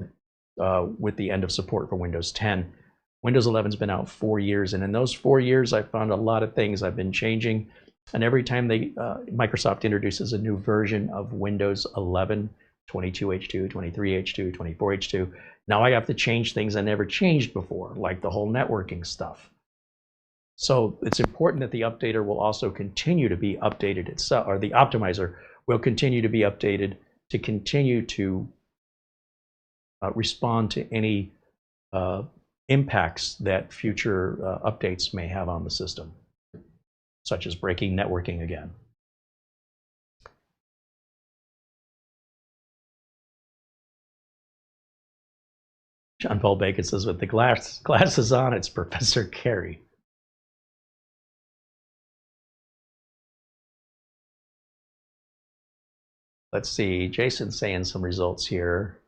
with the end of support for Windows 10. Windows 11's been out 4 years, and in those 4 years, I found a lot of things I've been changing. And every time Microsoft introduces a new version of Windows 11, 22H2, 23H2, 24H2, now I have to change things I never changed before, like the whole networking stuff. So it's important that the updater will also continue to be updated itself, or the optimizer will continue to be updated to continue to respond to any impacts that future updates may have on the system, such as breaking networking again. John Paul Bacon says, with the glasses on, it's Professor Carey. Let's see, Jason's saying some results here.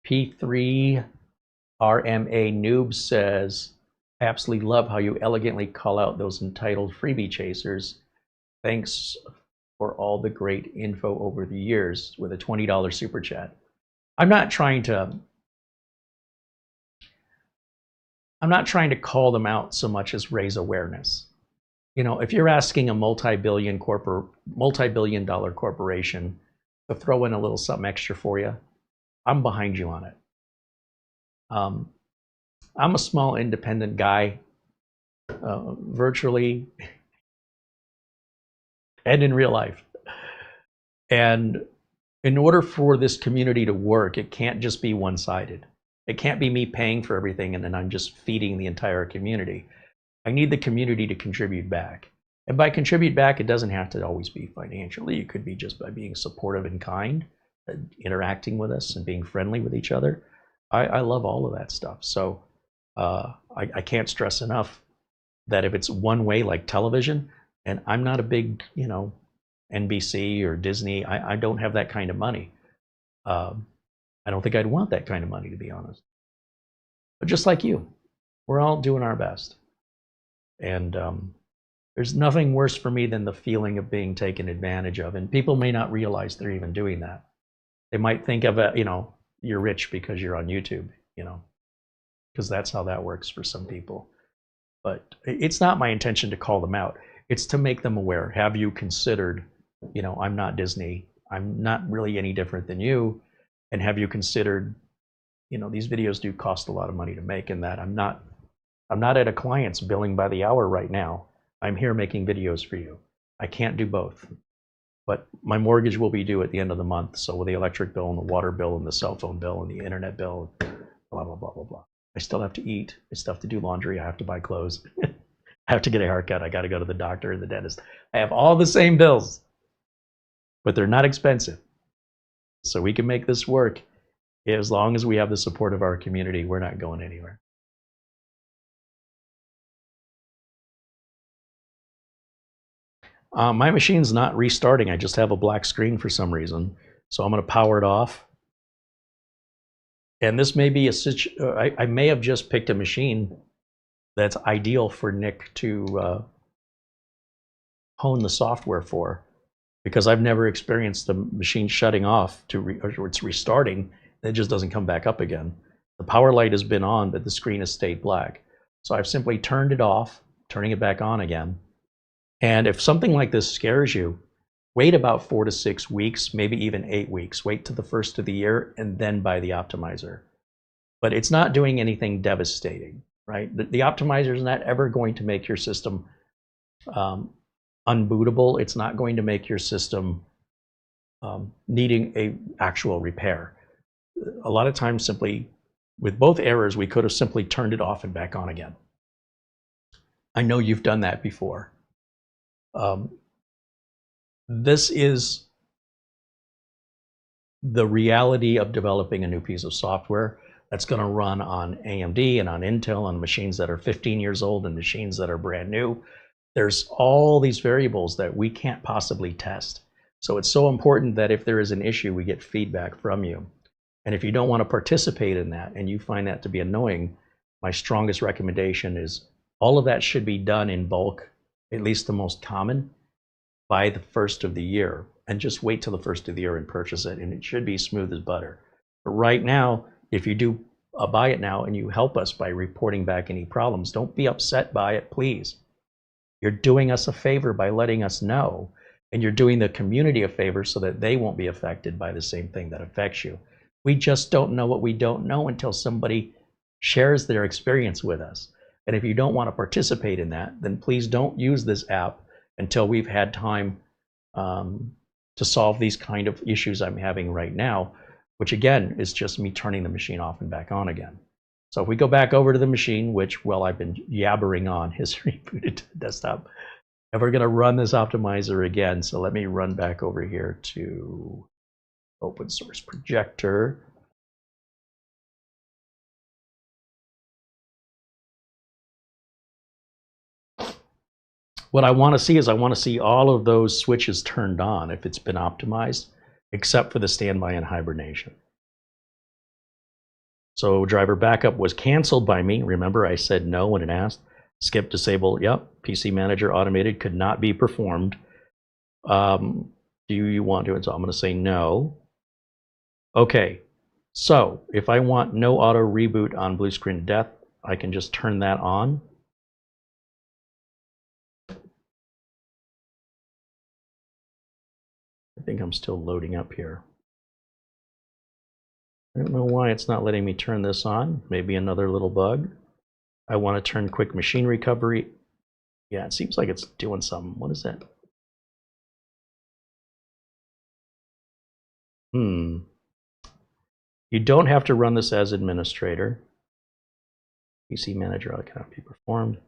P3 RMA Noob says, I absolutely love how you elegantly call out those entitled freebie chasers. Thanks for all the great info over the years, with a $20 super chat. I'm not trying to call them out so much as raise awareness. If you're asking a multi-billion dollar corporation to throw in a little something extra for you, I'm behind you on it. I'm a small independent guy, virtually and in real life. And in order for this community to work, it can't just be one-sided. It can't be me paying for everything and then I'm just feeding the entire community. I need the community to contribute back. And by contribute back, it doesn't have to always be financially. It could be just by being supportive and kind, interacting with us and being friendly with each other. I love all of that stuff. So I can't stress enough that if it's one way, like television, and I'm not a big, NBC or Disney, I don't have that kind of money. I don't think I'd want that kind of money, to be honest. But just like you, we're all doing our best. And there's nothing worse for me than the feeling of being taken advantage of. And people may not realize they're even doing that. They might think of it, you're rich because you're on YouTube, because that's how that works for some people. But it's not my intention to call them out. It's to make them aware. Have you considered, I'm not Disney. I'm not really any different than you. And have you considered, these videos do cost a lot of money to make, and that I'm not at a client's billing by the hour right now. I'm here making videos for you. I can't do both. But my mortgage will be due at the end of the month. So with the electric bill and the water bill and the cell phone bill and the internet bill, blah, blah, blah, blah, blah. I still have to eat. I still have to do laundry. I have to buy clothes. I have to get a haircut. I got to go to the doctor and the dentist. I have all the same bills, but they're not expensive. So we can make this work. As long as we have the support of our community, we're not going anywhere. My machine's not restarting. I just have a black screen for some reason. So I'm going to power it off. And this may be I may have just picked a machine that's ideal for Nick to hone the software for, because I've never experienced the machine shutting off or it's restarting. It just doesn't come back up again. The power light has been on, but the screen has stayed black. So I've simply turned it off, turning it back on again. And if something like this scares you, wait about 4 to 6 weeks, maybe even 8 weeks. Wait till the first of the year and then buy the optimizer. But it's not doing anything devastating, right? The optimizer is not ever going to make your system unbootable. It's not going to make your system needing a actual repair. A lot of times, simply with both errors, we could have simply turned it off and back on again. I know you've done that before. This is the reality of developing a new piece of software that's going to run on AMD and on Intel, on machines that are 15 years old and machines that are brand new. There's all these variables that we can't possibly test. So it's so important that if there is an issue, we get feedback from you. And if you don't want to participate in that and you find that to be annoying, my strongest recommendation is all of that should be done in bulk, at least the most common, by the first of the year. And just wait till the first of the year and purchase it, and it should be smooth as butter. But right now, if you do buy it now and you help us by reporting back any problems, don't be upset by it, please. You're doing us a favor by letting us know, and you're doing the community a favor so that they won't be affected by the same thing that affects you. We just don't know what we don't know until somebody shares their experience with us. And if you don't want to participate in that, then please don't use this app until we've had time to solve these kind of issues I'm having right now, which again is just me turning the machine off and back on again. So if we go back over to the machine, which, well, I've been yabbering on, is rebooted to the desktop, and we're going to run this optimizer again. So let me run back over here to open source projector. What I want to see is I want to see all of those switches turned on if it's been optimized, except for the standby and hibernation. So driver backup was canceled by me. Remember, I said no when it asked. Skip disable, yep. PC manager automated could not be performed. Do you want to? So I'm going to say no. Okay, so if I want no auto reboot on blue screen death, I can just turn that on. I think I'm still loading up here. I don't know why it's not letting me turn this on. Maybe another little bug. I want to turn quick machine recovery. Yeah, it seems like it's doing something. What is that? You don't have to run this as administrator. PC manager cannot be performed.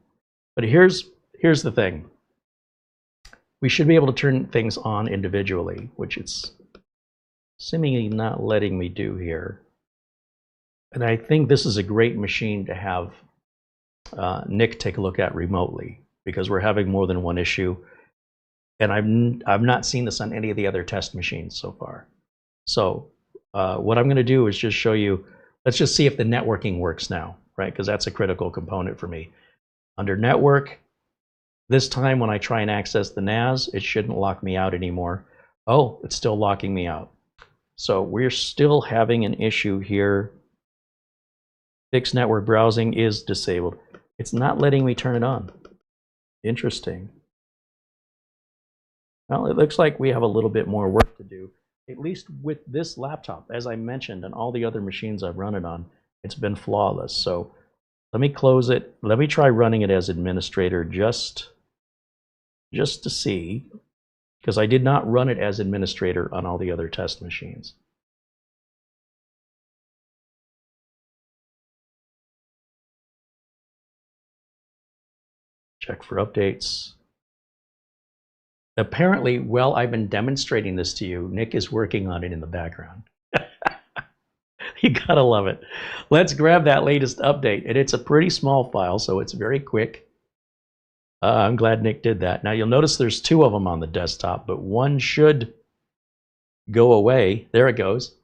But here's the thing. We should be able to turn things on individually, which it's seemingly not letting me do here. And I think this is a great machine to have Nick take a look at remotely, because we're having more than one issue. And I've not seen this on any of the other test machines so far. So what I'm going to do is just show you, let's just see if the networking works now, right? Because that's a critical component for me. Under network, this time when I try and access the NAS, it shouldn't lock me out anymore. Oh, it's still locking me out. So we're still having an issue here. Fixed network browsing is disabled. It's not letting me turn it on. Interesting. Well, it looks like we have a little bit more work to do, at least with this laptop. As I mentioned, and all the other machines I've run it on, it's been flawless. So let me close it. Let me try running it as administrator just to see, because I did not run it as administrator on all the other test machines. Check for updates. Apparently, while I've been demonstrating this to you, Nick is working on it in the background. You gotta love it. Let's grab that latest update. And it's a pretty small file, so it's very quick. I'm glad Nick did that. Now you'll notice there's two of them on the desktop, but one should go away. There it goes.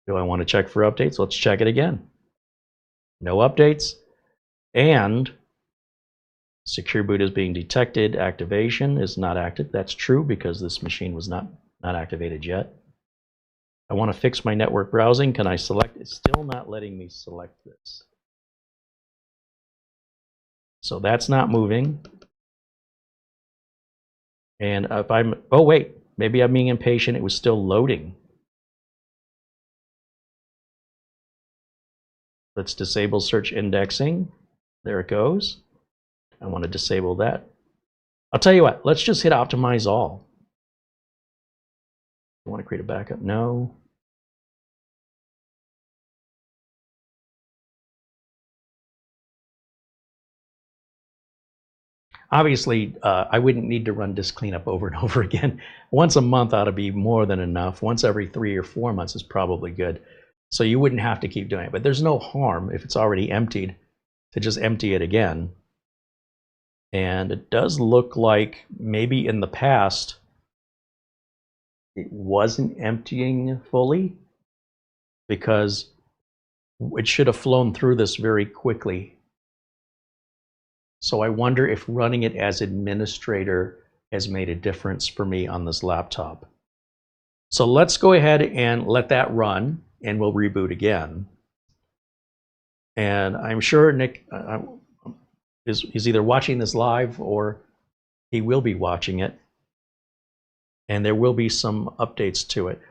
Do I want to check for updates? Let's check it again. No updates. And secure boot is being detected. Activation is not active. That's true because this machine was not activated yet. I want to fix my network browsing. Can I select? It's still not letting me select this. So that's not moving. And if I'm, oh wait, maybe I'm being impatient. It was still loading. Let's disable search indexing. There it goes. I want to disable that. I'll tell you what, let's just hit optimize all. You want to create a backup? No. Obviously, I wouldn't need to run disk cleanup over and over again. Once a month ought to be more than enough. Once every 3 or 4 months is probably good. So you wouldn't have to keep doing it. But there's no harm if it's already emptied to just empty it again. And it does look like maybe in the past it wasn't emptying fully, because it should have flown through this very quickly. So I wonder if running it as administrator has made a difference for me on this laptop. So let's go ahead and let that run, and we'll reboot again. And I'm sure Nick is either watching this live or he will be watching it. And there will be some updates to it.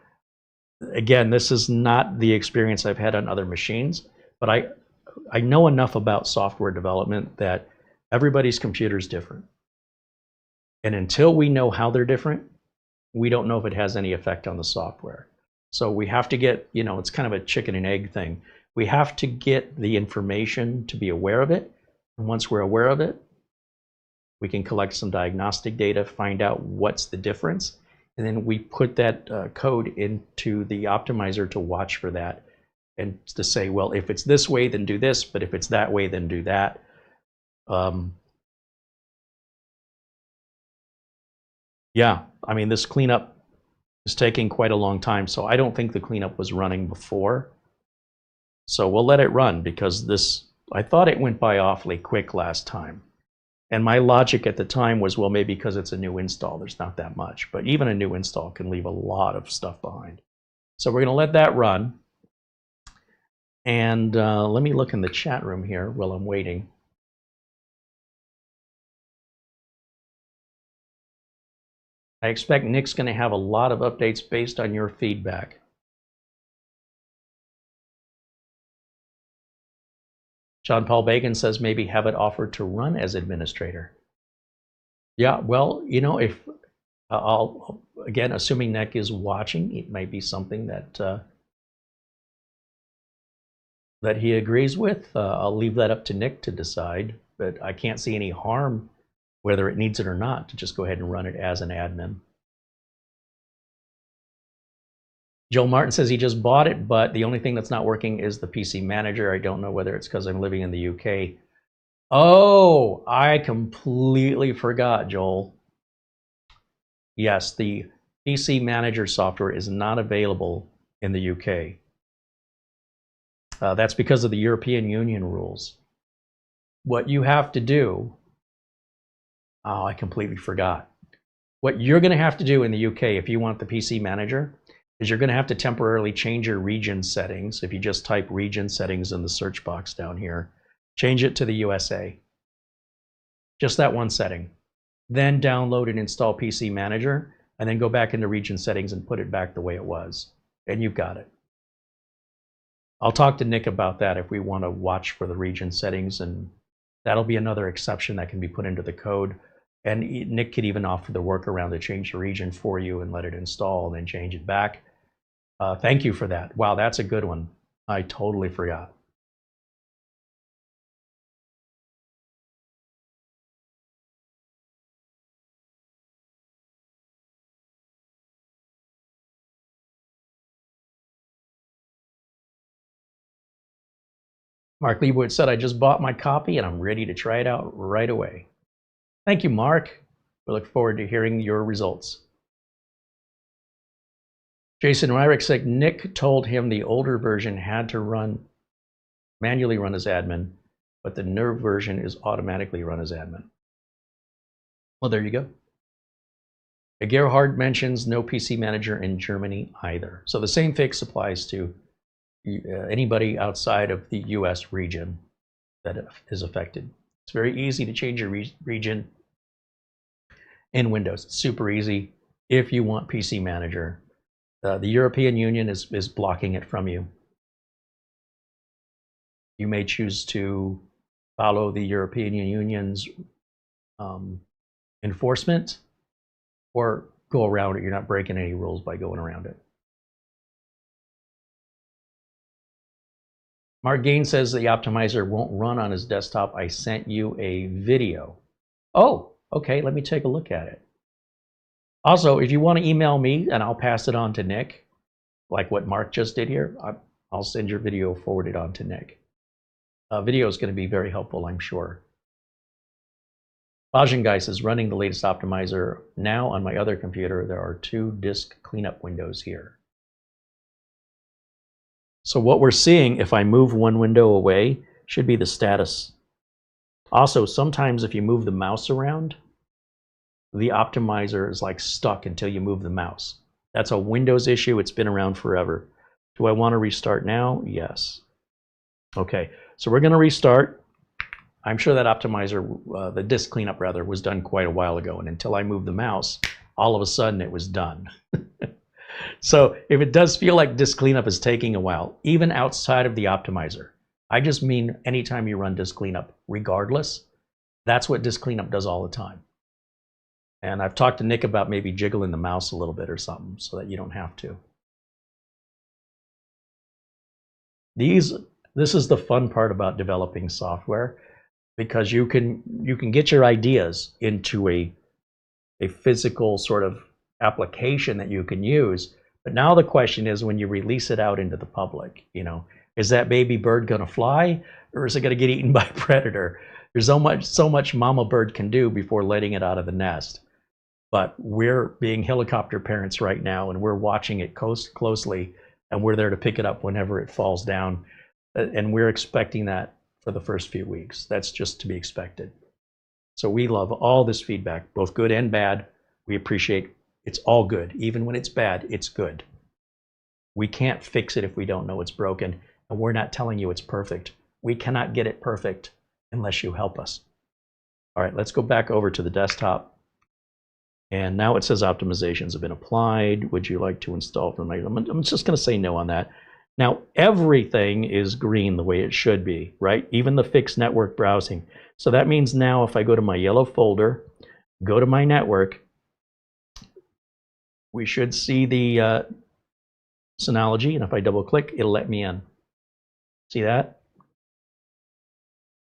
Again, this is not the experience I've had on other machines, but I know enough about software development that everybody's computer is different. And until we know how they're different, we don't know if it has any effect on the software. So we have to get, it's kind of a chicken and egg thing. We have to get the information to be aware of it. And once we're aware of it, we can collect some diagnostic data, find out what's the difference. And then we put that code into the optimizer to watch for that and to say, well, if it's this way, then do this. But if it's that way, then do that. Yeah, I mean, this cleanup is taking quite a long time. So I don't think the cleanup was running before. So we'll let it run, because I thought it went by awfully quick last time. And my logic at the time was, well, maybe because it's a new install, there's not that much. But even a new install can leave a lot of stuff behind. So we're going to let that run. And let me look in the chat room here while I'm waiting. I expect Nick's going to have a lot of updates based on your feedback. John Paul Bacon says maybe have it offered to run as administrator. Yeah, well, if I'll, again, assuming Nick is watching, it might be something that that he agrees with. I'll leave that up to Nick to decide, but I can't see any harm, whether it needs it or not, to just go ahead and run it as an admin. Joel Martin says he just bought it, but the only thing that's not working is the PC manager. I don't know whether it's because I'm living in the UK. Oh, I completely forgot, Joel. Yes, the PC manager software is not available in the UK. That's because of the European Union rules. What you have to do, oh, I completely forgot. What you're going to have to do in the UK if you want the PC manager is you're going to have to temporarily change your region settings. If you just type region settings in the search box down here, change it to the USA. Just that one setting. Then download and install PC Manager, and then go back into region settings and put it back the way it was. And you've got it. I'll talk to Nick about that if we want to watch for the region settings, and that'll be another exception that can be put into the code. And Nick could even offer the workaround to change the region for you and let it install and then change it back. Thank you for that. Wow, that's a good one. I totally forgot. Mark Leibowitz said, I just bought my copy and I'm ready to try it out right away. Thank you, Mark. We look forward to hearing your results. Jason Ryrick said Nick told him the older version had to manually run as admin, but the newer version is automatically run as admin. Well, there you go. Gerhard mentions no PC manager in Germany either. So the same fix applies to anybody outside of the US region that is affected. It's very easy to change your region in Windows. It's super easy if you want PC manager. The European Union is blocking it from you. You may choose to follow the European Union's enforcement or go around it. You're not breaking any rules by going around it. Mark Gaines says the optimizer won't run on his desktop. I sent you a video. Oh, okay, let me take a look at it. Also, if you want to email me and I'll pass it on to Nick, like what Mark just did here, I'll send your video forwarded on to Nick. Video is going to be very helpful, I'm sure. Bajengeist is running the latest optimizer now on my other computer. There are 2 disk cleanup windows here. So what we're seeing, if I move one window away, should be the status. Also, sometimes if you move the mouse around, the optimizer is like stuck until you move the mouse. That's a Windows issue. It's been around forever. Do I want to restart now? Yes. Okay, so we're going to restart. I'm sure that optimizer, the disk cleanup rather, was done quite a while ago. And until I moved the mouse, all of a sudden it was done. So if it does feel like disk cleanup is taking a while, even outside of the optimizer, I just mean anytime you run disk cleanup, regardless, that's what disk cleanup does all the time. And I've talked to Nick about maybe jiggling the mouse a little bit or something so that you don't have to. This is the fun part about developing software, because you can get your ideas into a physical sort of application that you can use. But now the question is, when you release it out into the public, is that baby bird going to fly, or is it going to get eaten by a predator? There's so much mama bird can do before letting it out of the nest. But we're being helicopter parents right now, and we're watching it closely, and we're there to pick it up whenever it falls down. And we're expecting that for the first few weeks. That's just to be expected. So we love all this feedback, both good and bad. We appreciate it's all good. Even when it's bad, it's good. We can't fix it if we don't know it's broken, and we're not telling you it's perfect. We cannot get it perfect unless you help us. All right, let's go back over to the desktop. And now it says optimizations have been applied. Would you like to install from my... I'm just going to say no on that. Now, everything is green the way it should be, right? Even the fixed network browsing. So that means now if I go to my yellow folder, go to my network, we should see the Synology, and if I double click, it'll let me in. See that?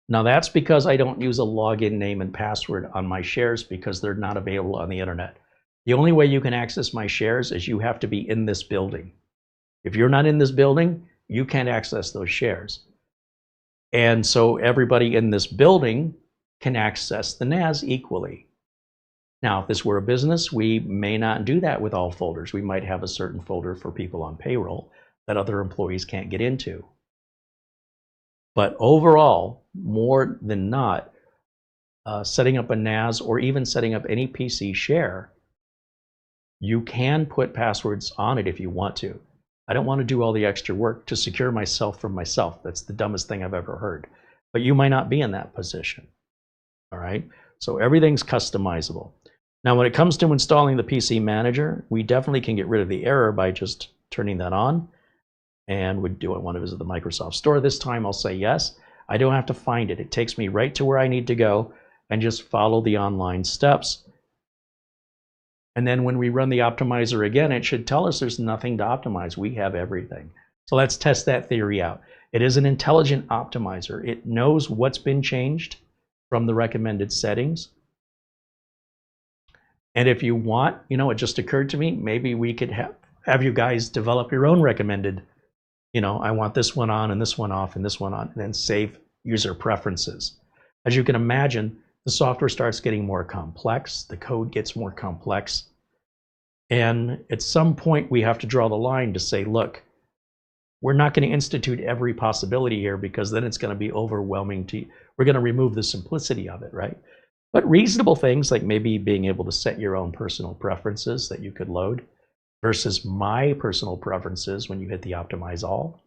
Now that's because I don't use a login name and password on my shares, because they're not available on the internet. The only way you can access my shares is you have to be in this building. If you're not in this building, you can't access those shares. And so everybody in this building can access the NAS equally. Now, if this were a business, we may not do that with all folders. We might have a certain folder for people on payroll that other employees can't get into. But overall, more than not, setting up a NAS or even setting up any PC share, you can put passwords on it if you want to. I don't want to do all the extra work to secure myself from myself. That's the dumbest thing I've ever heard. But you might not be in that position. All right? So everything's customizable. Now, when it comes to installing the PC Manager, we definitely can get rid of the error by just turning that on. And do I want to visit the Microsoft Store this time? I'll say yes. I don't have to find it. It takes me right to where I need to go and just follow the online steps. And then when we run the optimizer again, it should tell us there's nothing to optimize. We have everything. So let's test that theory out. It is an intelligent optimizer. It knows what's been changed from the recommended settings. And if you want, it just occurred to me, maybe we could have you guys develop your own recommended, I want this one on and this one off and this one on, and then save user preferences. As you can imagine, the software starts getting more complex, the code gets more complex, and at some point we have to draw the line to say, look, we're not going to institute every possibility here, because then it's going to be overwhelming we're going to remove the simplicity of it, right? But reasonable things like maybe being able to set your own personal preferences that you could load versus my personal preferences when you hit the optimize all.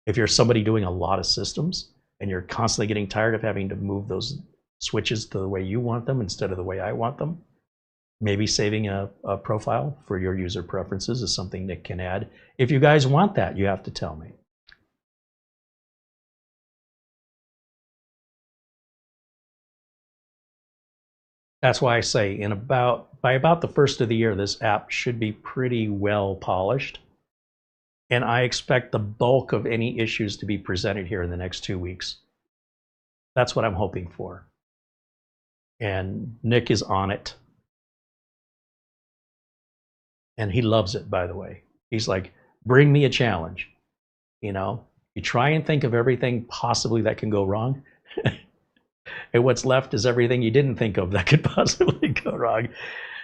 If you're somebody doing a lot of systems and you're constantly getting tired of having to move those switches to the way you want them instead of the way I want them, maybe saving a profile for your user preferences is something Nick can add. If you guys want that, you have to tell me. That's why I say by about the first of the year, this app should be pretty well polished. And I expect the bulk of any issues to be presented here in the next 2 weeks. That's what I'm hoping for. And Nick is on it. And he loves it, by the way. He's like, bring me a challenge. You know, you try and think of everything possibly that can go wrong. And what's left is everything you didn't think of that could possibly go wrong.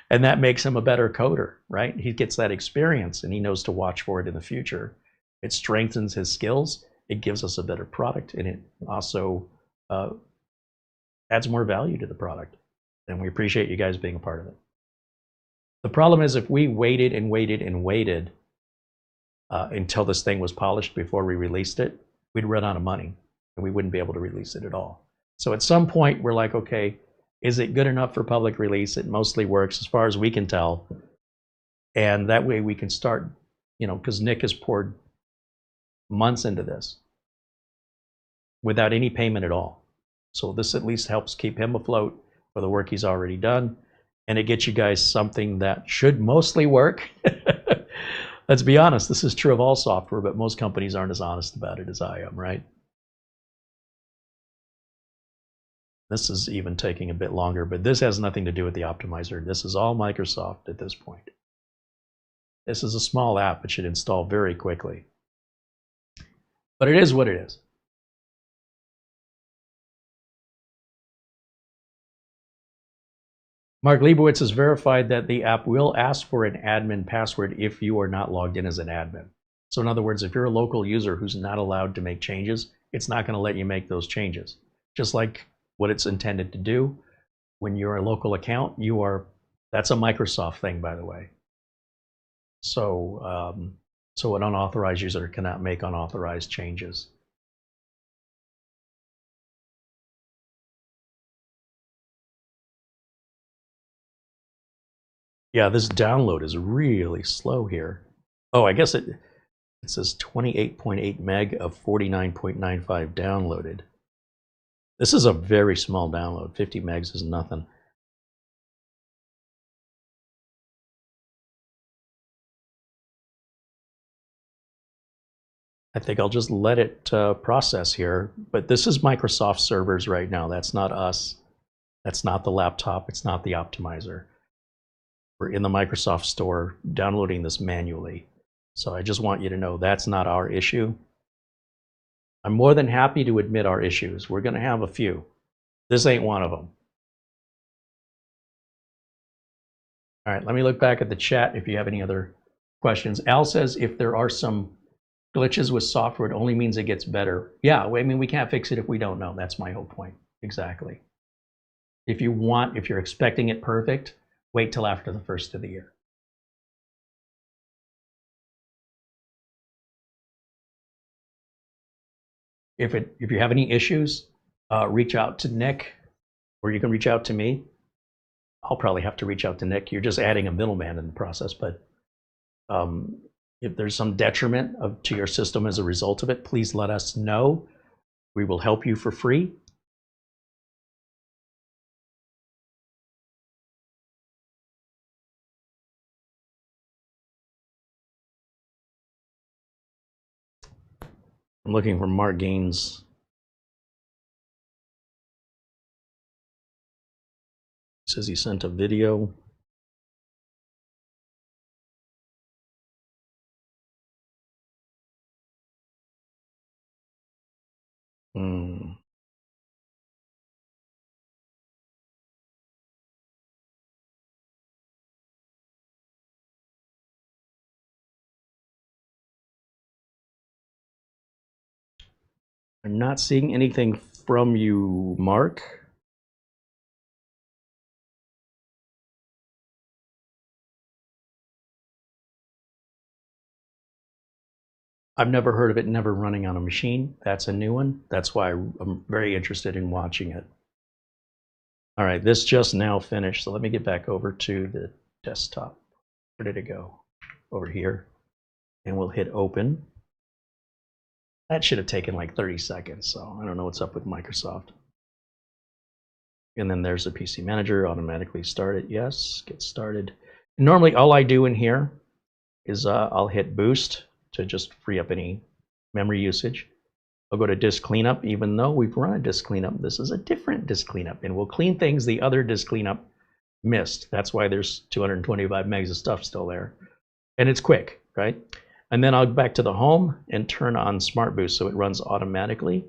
And that makes him a better coder, right? He gets that experience and he knows to watch for it in the future. It strengthens his skills. It gives us a better product. And it also adds more value to the product. And we appreciate you guys being a part of it. The problem is if we waited and waited and waited until this thing was polished before we released it, we'd run out of money and we wouldn't be able to release it at all. So at some point, we're like, okay, is it good enough for public release? It mostly works as far as we can tell. And that way we can start, you know, because Nick has poured months into this without any payment at all. So this at least helps keep him afloat for the work he's already done. And it gets you guys something that should mostly work. Let's be honest, this is true of all software, but most companies aren't as honest about it as I am, right? This is even taking a bit longer, but this has nothing to do with the optimizer. This is all Microsoft at this point. This is a small app. It should install very quickly. But it is what it is. Mark Leibowitz has verified that the app will ask for an admin password if you are not logged in as an admin. So in other words, if you're a local user who's not allowed to make changes, it's not going to let you make those changes. Just like what it's intended to do. When you're a local account, that's a Microsoft thing, by the way. So, so an unauthorized user cannot make unauthorized changes. Yeah, this download is really slow here. Oh, I guess it says 28.8 meg of 49.95 downloaded. This is a very small download. 50 megs is nothing. I think I'll just let it process here. But this is Microsoft servers right now. That's not us. That's not the laptop. It's not the optimizer. We're in the Microsoft store downloading this manually. So I just want you to know that's not our issue. I'm more than happy to admit our issues. We're going to have a few. This ain't one of them. All right, let me look back at the chat if you have any other questions. Al says if there are some glitches with software, it only means it gets better. Yeah, I mean, we can't fix it if we don't know. That's my whole point. Exactly. If you're expecting it perfect, wait till after the first of the year. If you have any issues, reach out to Nick, or you can reach out to me. I'll probably have to reach out to Nick. You're just adding a middleman in the process, but if there's some detriment to your system as a result of it, please let us know. We will help you for free. I'm looking for Mark Gaines. Says he sent a video. I'm not seeing anything from you, Mark. I've never heard of it never running on a machine. That's a new one. That's why I'm very interested in watching it. All right, this just now finished. So let me get back over to the desktop. Where did it go? Over here. And we'll hit open. That should have taken like 30 seconds. So I don't know what's up with Microsoft. And then there's a PC Manager, automatically start it. Yes, get started. Normally all I do in here is I'll hit boost to just free up any memory usage. I'll go to disk cleanup, even though we've run a disk cleanup. This is a different disk cleanup, and we'll clean things the other disk cleanup missed. That's why there's 225 megs of stuff still there. And it's quick, right? And then I'll go back to the home and turn on Smart Boost so it runs automatically.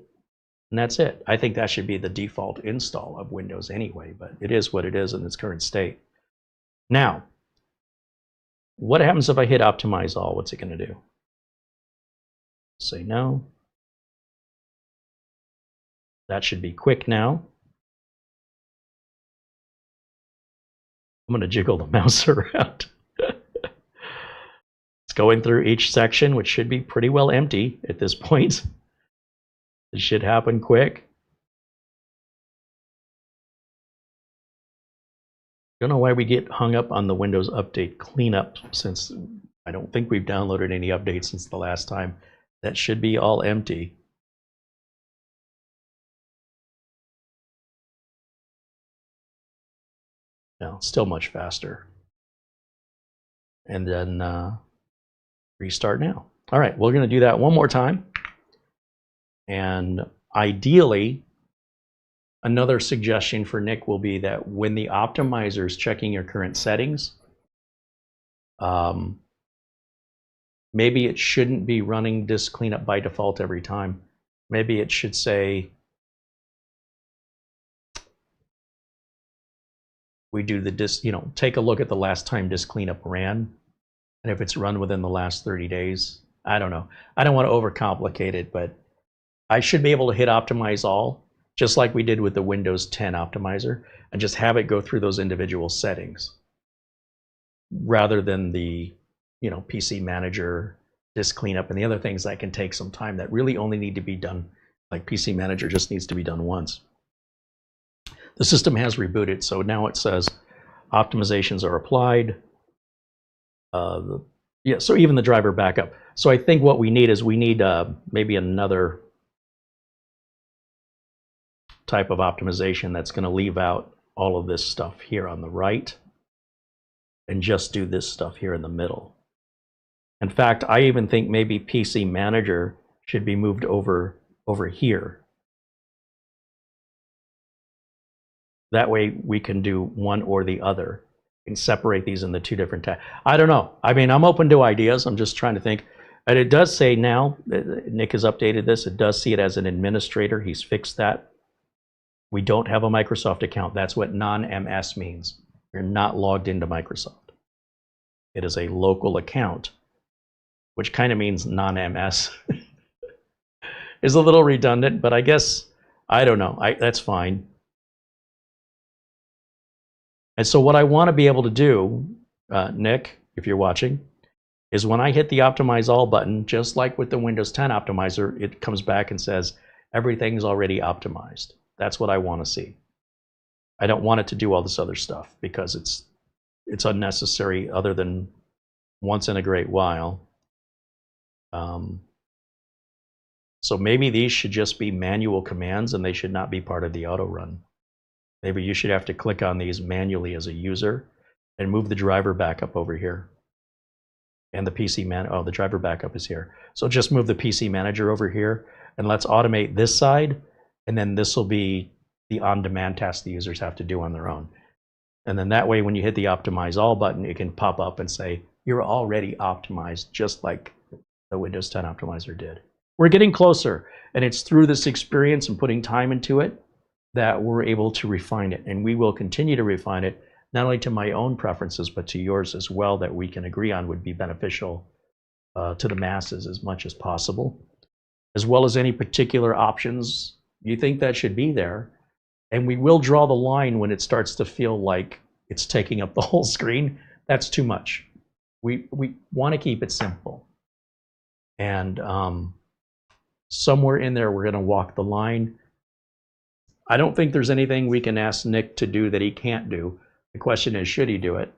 And that's it. I think that should be the default install of Windows anyway, but it is what it is in its current state. Now, what happens if I hit Optimize All? What's it going to do? Say no. That should be quick now. I'm going to jiggle the mouse around. It's going through each section, which should be pretty well empty at this point. It should happen quick. Don't know why we get hung up on the Windows Update cleanup, since I don't think we've downloaded any updates since the last time. That should be all empty. No, still much faster. And then restart now. All right, we're going to do that one more time. And ideally, another suggestion for Nick will be that when the optimizer is checking your current settings, maybe it shouldn't be running disk cleanup by default every time. Maybe it should say, we do the disk, take a look at the last time disk cleanup ran, and if it's run within the last 30 days. I don't know. I don't want to overcomplicate it, but I should be able to hit Optimize All, just like we did with the Windows 10 optimizer, and just have it go through those individual settings, rather than the PC Manager, disk cleanup, and the other things that can take some time that really only need to be done. Like PC Manager just needs to be done once. The system has rebooted, so now it says optimizations are applied. Yeah, so even the driver backup. So I think what we need is maybe another type of optimization that's going to leave out all of this stuff here on the right and just do this stuff here in the middle. In fact, I even think maybe PC Manager should be moved over here. That way we can do one or the other and separate these into two different tabs. I don't know. I mean, I'm open to ideas. I'm just trying to think. And it does say now, Nick has updated this, it does see it as an administrator. He's fixed that. We don't have a Microsoft account. That's what non-MS means. You're not logged into Microsoft. It is a local account, which kind of means non-MS. Is a little redundant, but I guess, I don't know. That's fine. And so what I want to be able to do, Nick, if you're watching, is when I hit the Optimize All button, just like with the Windows 10 optimizer, it comes back and says, everything's already optimized. That's what I want to see. I don't want it to do all this other stuff because it's unnecessary other than once in a great while. So maybe these should just be manual commands and they should not be part of the auto run. Maybe you should have to click on these manually as a user and move the driver backup over here. And the the driver backup is here. So just move the PC Manager over here and let's automate this side. And then this will be the on-demand task the users have to do on their own. And then that way, when you hit the Optimize All button, it can pop up and say, you're already optimized, just like the Windows 10 optimizer did. We're getting closer, and it's through this experience and putting time into it that we're able to refine it. And we will continue to refine it, not only to my own preferences, but to yours as well, that we can agree on would be beneficial to the masses as much as possible, as well as any particular options you think that should be there. And we will draw the line when it starts to feel like it's taking up the whole screen. That's too much. We want to keep it simple. And somewhere in there, we're going to walk the line. I don't think there's anything we can ask Nick to do that he can't do. The question is, should he do it?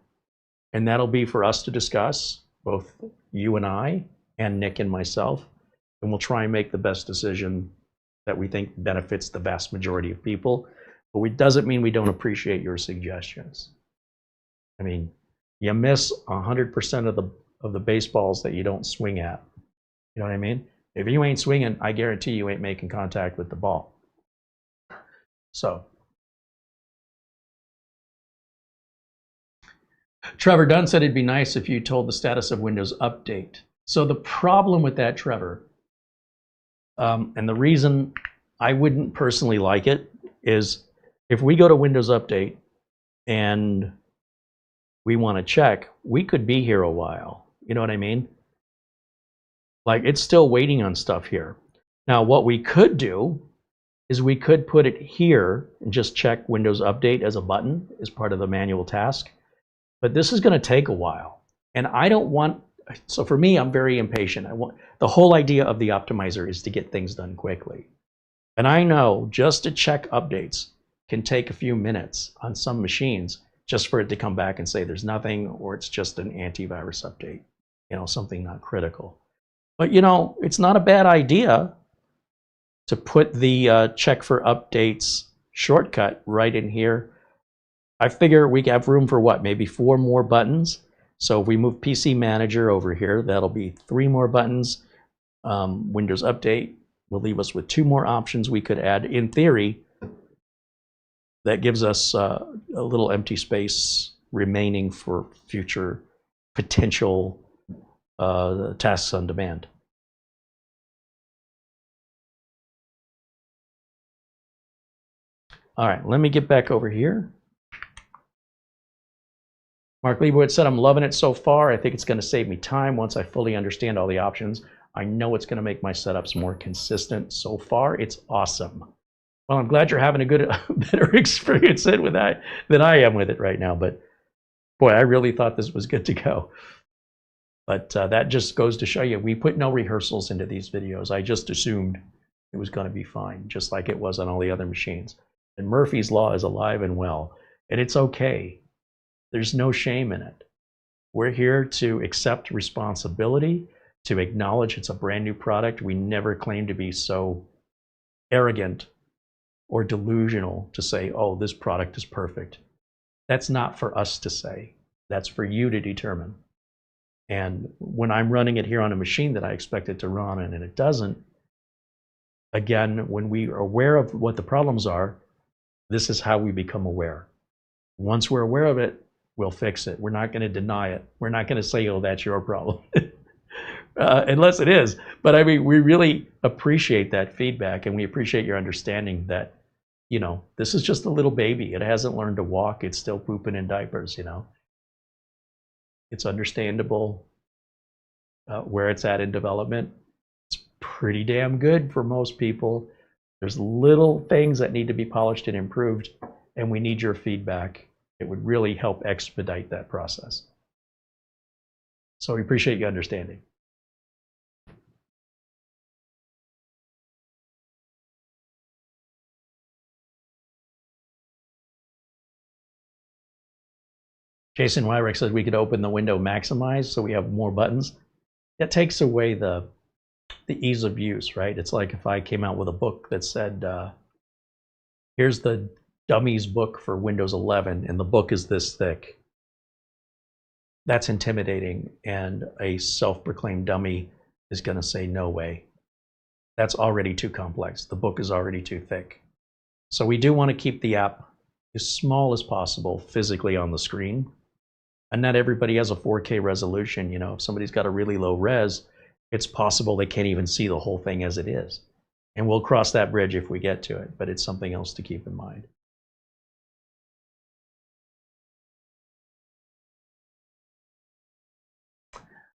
And that'll be for us to discuss, both you and I, and Nick and myself. And we'll try and make the best decision that we think benefits the vast majority of people. but it doesn't mean we don't appreciate your suggestions. I mean, you miss 100% of the baseballs that you don't swing at. You know what I mean? If you ain't swinging, I guarantee you ain't making contact with the ball. So, Trevor Dunn said it'd be nice if you told the status of Windows Update. So the problem with that, Trevor, and the reason I wouldn't personally like it is if we go to Windows Update and we want to check, we could be here a while. You know what I mean? Like, it's still waiting on stuff here. Now, what we could do is we could put it here and just check Windows Update as a button as part of the manual task. But this is going to take a while. And I don't want, so for me, I'm very impatient. The whole idea of the optimizer is to get things done quickly. And I know just to check updates can take a few minutes on some machines just for it to come back and say there's nothing, or it's just an antivirus update, you know, something not critical. But, you know, it's not a bad idea to put the check for updates shortcut right in here. I figure we have room for what, maybe 4 more buttons. So if we move PC Manager over here, that'll be 3 more buttons. Windows Update will leave us with 2 more options we could add. In theory, that gives us a little empty space remaining for future potential tasks on demand. All right, let me get back over here. Mark Leibowitz said, I'm loving it so far. I think it's going to save me time once I fully understand all the options. I know it's going to make my setups more consistent. So far, it's awesome. Well, I'm glad you're having a better experience with that than I am with it right now. But boy, I really thought this was good to go. But that just goes to show you, we put no rehearsals into these videos. I just assumed it was going to be fine, just like it was on all the other machines. And Murphy's Law is alive and well, and it's okay. There's no shame in it. We're here to accept responsibility, to acknowledge it's a brand new product. We never claim to be so arrogant or delusional to say, oh, this product is perfect. That's not for us to say. That's for you to determine. And when I'm running it here on a machine that I expect it to run on and it doesn't, again, when we are aware of what the problems are, this is how we become aware. Once we're aware of it, we'll fix it. We're not going to deny it. We're not going to say, oh, that's your problem. Unless it is. But I mean, we really appreciate that feedback, and we appreciate your understanding that, you know, this is just a little baby. It hasn't learned to walk. It's still pooping in diapers, you know. It's understandable where it's at in development. It's pretty damn good for most people. There's little things that need to be polished and improved, and we need your feedback. It would really help expedite that process. So we appreciate you understanding. Jason Wyrick says we could open the window maximize so we have more buttons. That takes away the ease of use, right? It's like if I came out with a book that said, here's the dummies book for Windows 11, and the book is this thick. That's intimidating, and a self-proclaimed dummy is going to say, no way. That's already too complex. The book is already too thick. So we do want to keep the app as small as possible physically on the screen. And not everybody has a 4K resolution. You know, if somebody's got a really low res, it's possible they can't even see the whole thing as it is. And we'll cross that bridge if we get to it, but it's something else to keep in mind.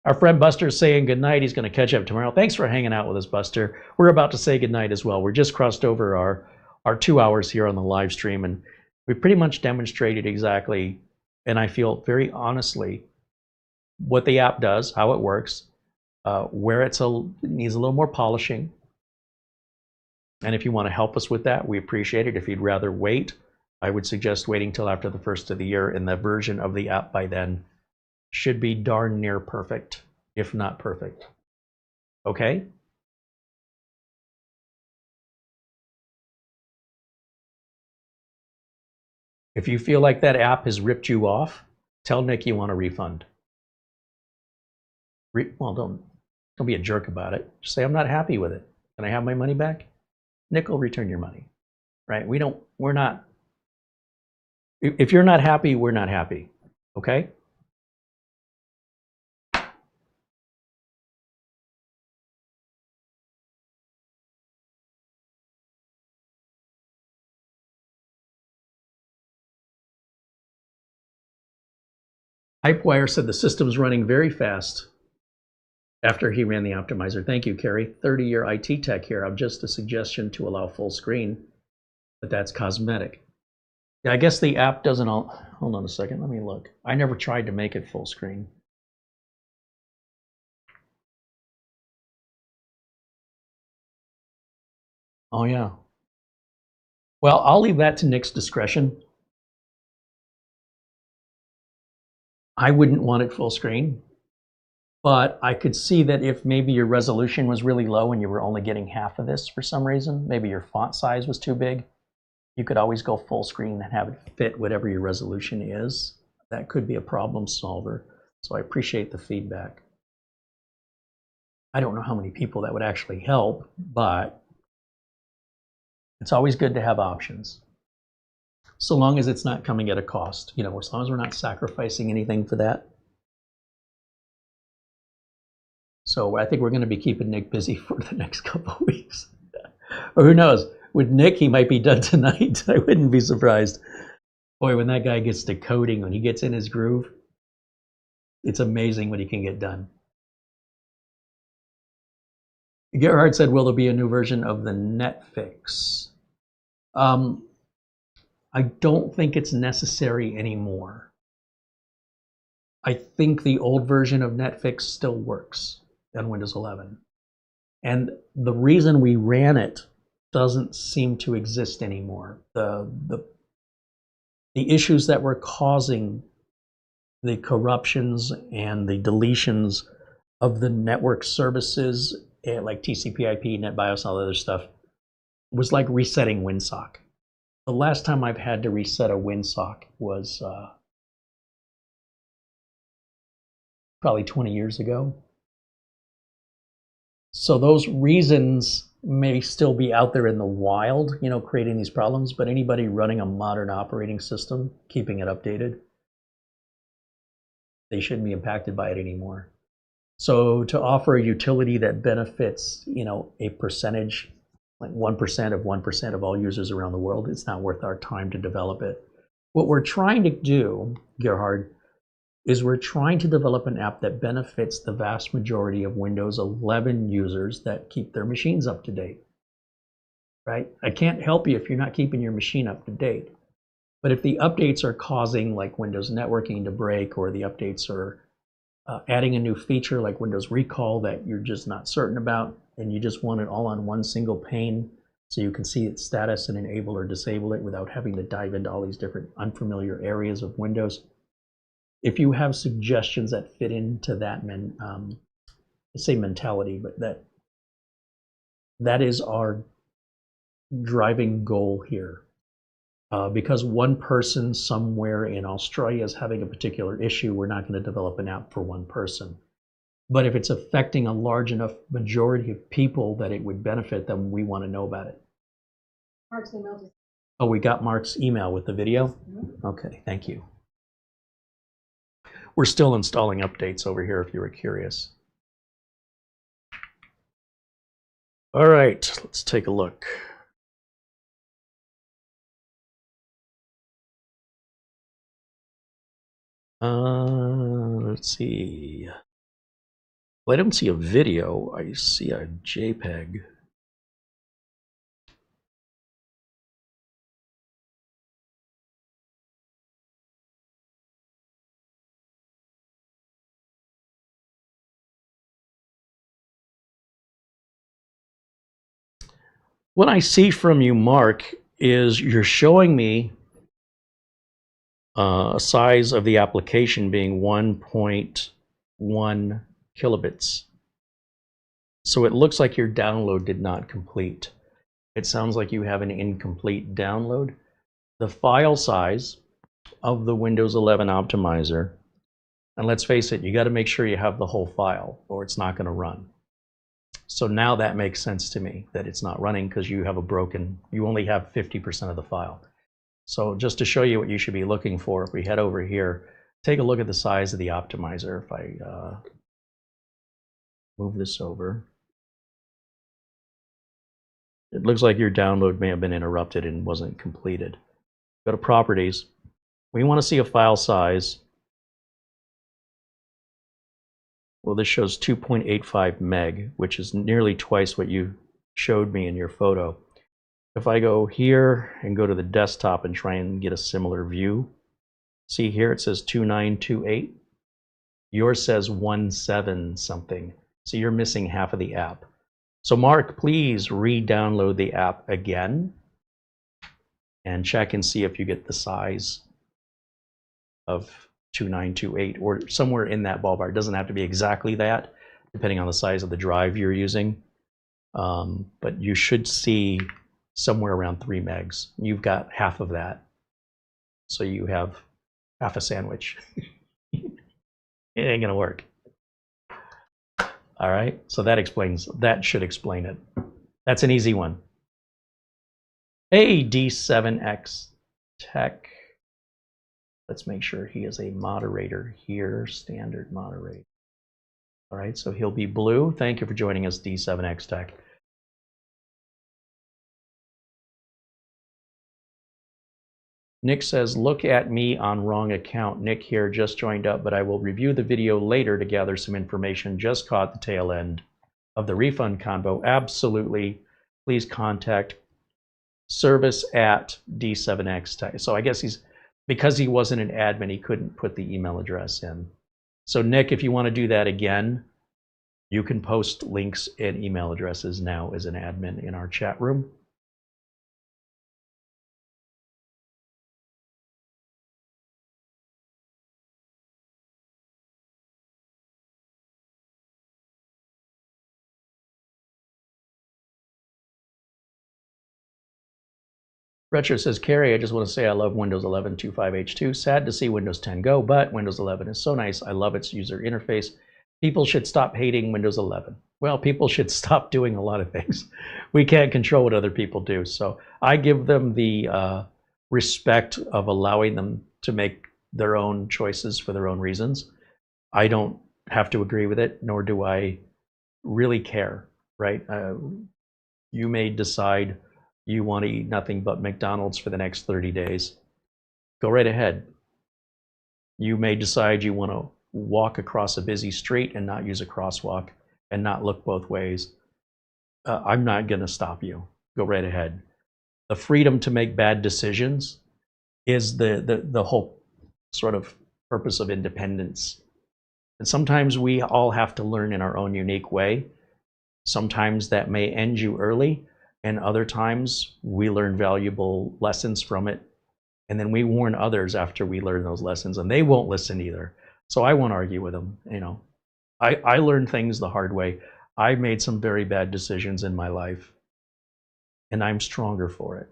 Our friend Buster's saying goodnight. He's going to catch up tomorrow. Thanks for hanging out with us, Buster. We're about to say goodnight as well. We're just crossed over our 2 hours here on the live stream, and we pretty much demonstrated exactly, and I feel very honestly, what the app does, how it works, where it needs a little more polishing. And if you want to help us with that, we appreciate it. If you'd rather wait, I would suggest waiting till after the first of the year, and the version of the app by then should be darn near perfect, if not perfect. Okay? If you feel like that app has ripped you off, tell Nick you want a refund. Well, don't be a jerk about it. Just say, I'm not happy with it. Can I have my money back? Nick will return your money, right? We're not, if you're not happy, we're not happy, okay? Hypewire said the system's running very fast after he ran the optimizer. Thank you, Carey. 30-year IT tech here. I'm just a suggestion to allow full screen, but that's cosmetic. Yeah, I guess the app doesn't all, hold on a second, let me look. I never tried to make it full screen. Oh yeah. Well, I'll leave that to Nick's discretion. I wouldn't want it full screen, but I could see that if maybe your resolution was really low and you were only getting half of this for some reason, maybe your font size was too big, you could always go full screen and have it fit whatever your resolution is. That could be a problem solver. So I appreciate the feedback. I don't know how many people that would actually help, but it's always good to have options. So long as it's not coming at a cost, you know, as long as we're not sacrificing anything for that. So I think we're going to be keeping Nick busy for the next couple of weeks. Or who knows, with Nick, he might be done tonight. I wouldn't be surprised. Boy, when that guy gets to coding, when he gets in his groove, it's amazing what he can get done. Gerhard said, will there be a new version of the Netflix? I don't think it's necessary anymore. I think the old version of Netflix still works on Windows 11. And the reason we ran it doesn't seem to exist anymore. The issues that were causing the corruptions and the deletions of the network services, like TCP/IP, NetBIOS, all that other stuff, was like resetting WinSock. The last time I've had to reset a WinSock was probably 20 years ago. So those reasons may still be out there in the wild, you know, creating these problems, but anybody running a modern operating system, keeping it updated, they shouldn't be impacted by it anymore. So to offer a utility that benefits, you know, a percentage, like 1% of 1% of all users around the world, it's not worth our time to develop it. What we're trying to do, Gerhard, is we're trying to develop an app that benefits the vast majority of Windows 11 users that keep their machines up to date, right? I can't help you if you're not keeping your machine up to date. But if the updates are causing like Windows networking to break, or the updates are adding a new feature like Windows Recall that you're just not certain about, and you just want it all on one single pane so you can see its status and enable or disable it without having to dive into all these different unfamiliar areas of Windows. If you have suggestions that fit into that say mentality, but that is our driving goal here. Because one person somewhere in Australia is having a particular issue, we're not going to develop an app for one person. But if it's affecting a large enough majority of people that it would benefit them, we want to know about it. Mark's email. Oh, we got Mark's email with the video? Mm-hmm. Okay, thank you. We're still installing updates over here if you were curious. All right, let's take a look. Let's see. Well, I don't see a video. I see a JPEG. What I see from you, Mark, is you're showing me a size of the application being 1.1 kilobits. So it looks like your download did not complete. It sounds like you have an incomplete download. the file size of the Windows 11 optimizer. And let's face it, you got to make sure you have the whole file or it's not going to run. So now that makes sense to me that it's not running because you only have 50% of the file. So just to show you what you should be looking for, if we head over here, take a look at the size of the optimizer. If I move this over, it looks like your download may have been interrupted and wasn't completed. Go to Properties. We want to see a file size. Well, this shows 2.85 meg, which is nearly twice what you showed me in your photo. If I go here and go to the desktop and try and get a similar view, see here it says 2928. Yours says 17 something. So you're missing half of the app. So Mark, please re-download the app again and check and see if you get the size of 2928 or somewhere in that ballpark. It doesn't have to be exactly that, depending on the size of the drive you're using. But you should see somewhere around 3 megs. You've got half of that. So you have half a sandwich. It ain't gonna work. All right, so that should explain it. That's an easy one. Hey, D7X Tech. Let's make sure he is a moderator here, standard moderator. All right, so he'll be blue. Thank you for joining us, D7X Tech. Nick says, look at me on wrong account. Nick here, just joined up, but I will review the video later to gather some information. Just caught the tail end of the refund convo. Absolutely. Please contact service@D7X Tech. So I guess because he wasn't an admin, he couldn't put the email address in. So Nick, if you want to do that again, you can post links and email addresses now as an admin in our chat room. Retro says, Carey, I just want to say I love Windows 11 25H2. Sad to see Windows 10 go, but Windows 11 is so nice. I love its user interface. People should stop hating Windows 11. Well, people should stop doing a lot of things. We can't control what other people do. So I give them the respect of allowing them to make their own choices for their own reasons. I don't have to agree with it, nor do I really care, right? You may decide you want to eat nothing but McDonald's for the next 30 days. Go right ahead. You may decide you want to walk across a busy street and not use a crosswalk and not look both ways. I'm not going to stop you. Go right ahead. The freedom to make bad decisions is the whole sort of purpose of independence. And sometimes we all have to learn in our own unique way. Sometimes that may end you early, and other times we learn valuable lessons from it. And then we warn others after we learn those lessons, and they won't listen either. So I won't argue with them. You know, I learned things the hard way. I made some very bad decisions in my life, and I'm stronger for it.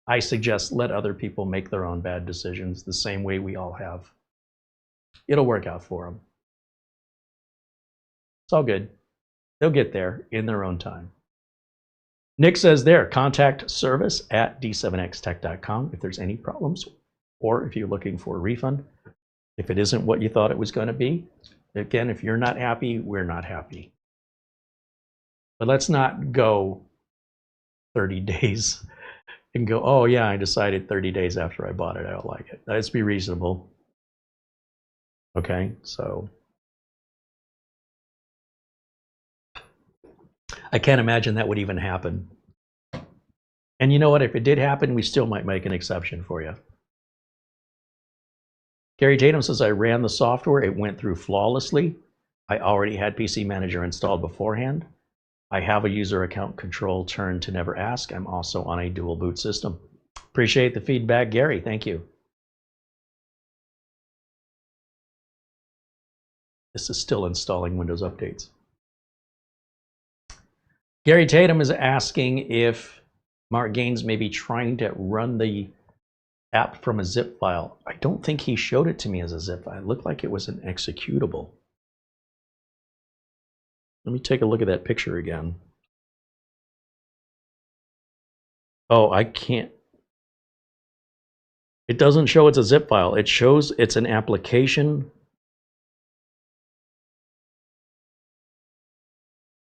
I suggest let other people make their own bad decisions the same way we all have. It'll work out for them. It's all good. They'll get there in their own time. Nick says there, contact service@d7xtech.com if there's any problems, or if you're looking for a refund. If it isn't what you thought it was going to be, again, if you're not happy, we're not happy. But let's not go 30 days and go, oh yeah, I decided 30 days after I bought it, I don't like it. Let's be reasonable. Okay, so I can't imagine that would even happen. And you know what? If it did happen, we still might make an exception for you. Gary Tatum says, I ran the software. It went through flawlessly. I already had PC Manager installed beforehand. I have a user account control turned to never ask. I'm also on a dual boot system. Appreciate the feedback, Gary. Thank you. This is still installing Windows updates. Gary Tatum is asking if Mark Gaines may be trying to run the app from a zip file. I don't think he showed it to me as a zip file. It looked like it was an executable. Let me take a look at that picture again. Oh, I can't. It doesn't show it's a zip file. It shows it's an application.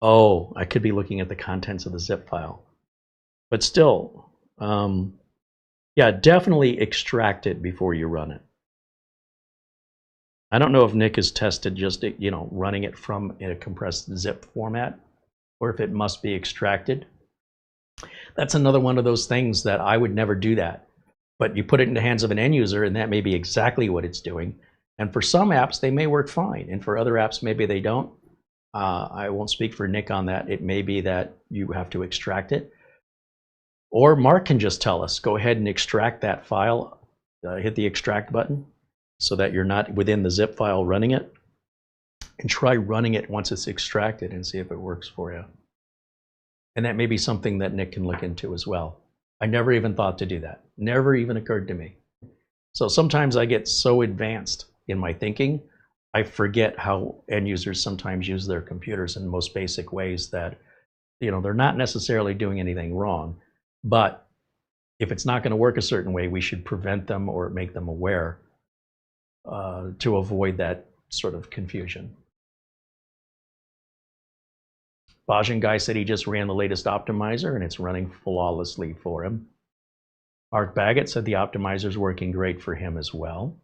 Oh, I could be looking at the contents of the zip file. But still, yeah, definitely extract it before you run it. I don't know if Nick has tested just, running it from in a compressed zip format, or if it must be extracted. That's another one of those things that I would never do that. But you put it in the hands of an end user, and that may be exactly what it's doing. And for some apps, they may work fine. And for other apps, maybe they don't. I won't speak for Nick on that. It may be that you have to extract it. Or Mark can just tell us, go ahead and extract that file. Hit the extract button so that you're not within the zip file running it. And try running it once it's extracted and see if it works for you. And that may be something that Nick can look into as well. I never even thought to do that. Never even occurred to me. So sometimes I get so advanced in my thinking, I forget how end users sometimes use their computers in the most basic ways that, they're not necessarily doing anything wrong. But if it's not going to work a certain way, we should prevent them or make them aware to avoid that sort of confusion. Bajan Guy said he just ran the latest optimizer and it's running flawlessly for him. Mark Baggett said the optimizer is working great for him as well.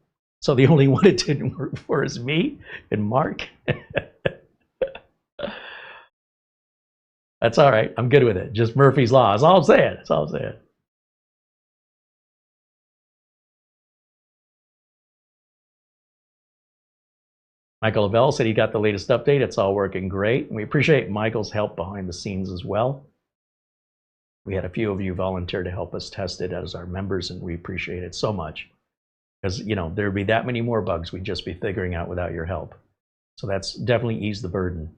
So the only one it didn't work for is me and Mark. That's all right. I'm good with it. Just Murphy's Law. That's all I'm saying. That's all I'm saying. Michael Lavelle said he got the latest update. It's all working great. We appreciate Michael's help behind the scenes as well. We had a few of you volunteer to help us test it as our members, and we appreciate it so much. Because, there'd be that many more bugs we'd just be figuring out without your help. So that's definitely eased the burden.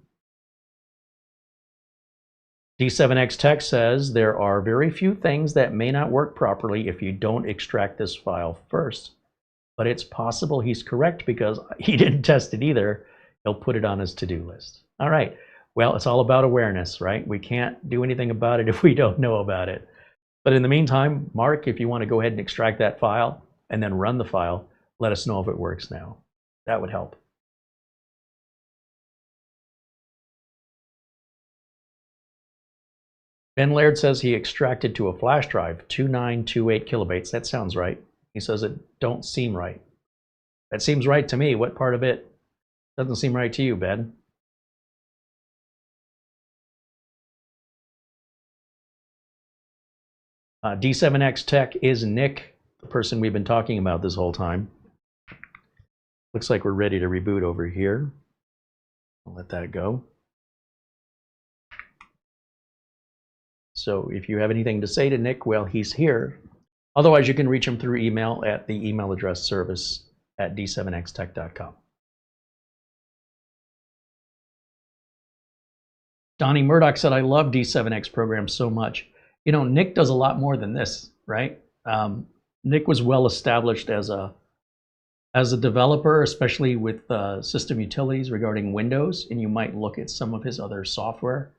D7X Tech says there are very few things that may not work properly if you don't extract this file first. But it's possible he's correct because he didn't test it either. He'll put it on his to-do list. All right. Well, it's all about awareness, right? We can't do anything about it if we don't know about it. But in the meantime, Mark, if you want to go ahead and extract that file and then run the file, let us know if it works now. That would help. Ben Laird says he extracted to a flash drive, 2928 kilobytes. That sounds right. He says it don't seem right. That seems right to me. What part of it doesn't seem right to you, Ben? D7X Tech is Nick, the person we've been talking about this whole time. Looks like we're ready to reboot over here. I'll let that go. So if you have anything to say to Nick, well, he's here. Otherwise, you can reach him through email at the email address service@d7xtech.com. Donnie Murdoch said, I love D7X programs so much. Nick does a lot more than this, right? Nick was well established as a developer, especially with system utilities regarding Windows, and you might look at some of his other software.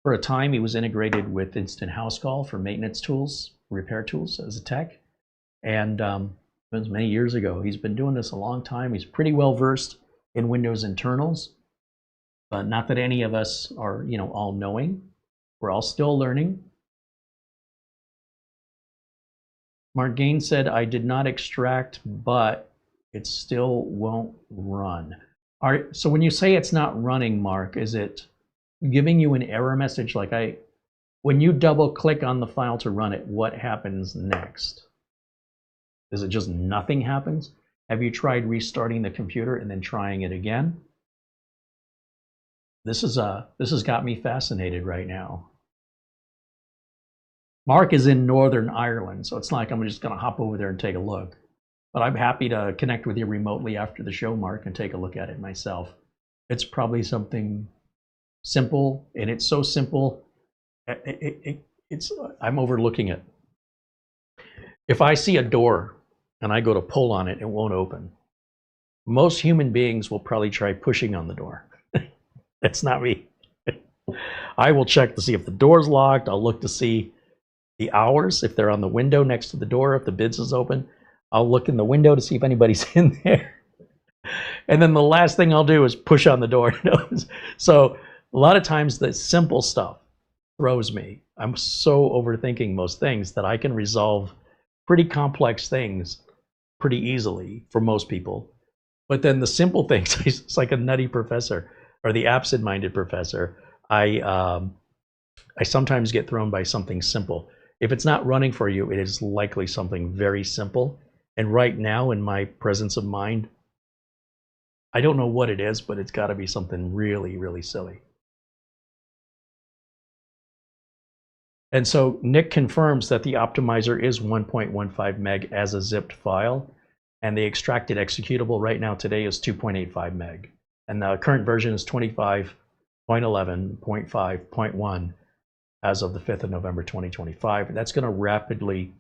For a time, he was integrated with Instant House Call for maintenance tools, repair tools as a tech. And it was many years ago. He's been doing this a long time. He's pretty well versed in Windows internals, but not that any of us are, all knowing. We're all still learning. Mark Gaines said, I did not extract, but it still won't run. All right, so when you say it's not running, Mark, is it giving you an error message? Like when you double click on the file to run it, what happens next? Is it just nothing happens? Have you tried restarting the computer and then trying it again? This has got me fascinated right now. Mark is in Northern Ireland, so it's not like I'm just going to hop over there and take a look. But I'm happy to connect with you remotely after the show, Mark, and take a look at it myself. It's probably something simple, and it's so simple, I'm overlooking it. If I see a door and I go to pull on it, it won't open. Most human beings will probably try pushing on the door. That's not me. I will check to see if the door's locked. I'll look to see the hours, if they're on the window next to the door, if the bids is open. I'll look in the window to see if anybody's in there. And then the last thing I'll do is push on the door. So a lot of times the simple stuff throws me. I'm so overthinking most things that I can resolve pretty complex things pretty easily for most people. But then the simple things, it's like a nutty professor or the absent-minded professor. I sometimes get thrown by something simple. If it's not running for you, it is likely something very simple. And right now, in my presence of mind, I don't know what it is, but it's got to be something really, really silly. And so Nick confirms that the optimizer is 1.15 meg as a zipped file, and the extracted executable right now today is 2.85 meg. And the current version is 25.11.5.1 as of the 5th of November 2025. That's going to rapidly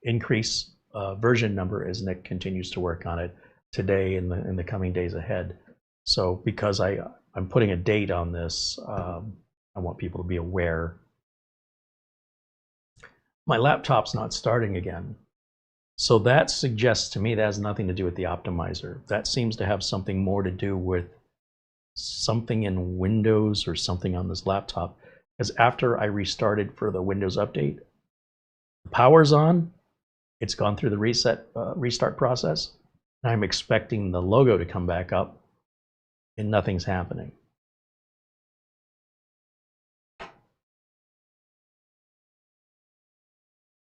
increase version number as Nick continues to work on it today and in the coming days ahead. So because I'm putting a date on this, I want people to be aware. My laptop's not starting again. So that suggests to me that has nothing to do with the optimizer. That seems to have something more to do with something in Windows or something on this laptop. Because after I restarted for the Windows update, the power's on, it's gone through the restart process, and I'm expecting the logo to come back up, and nothing's happening.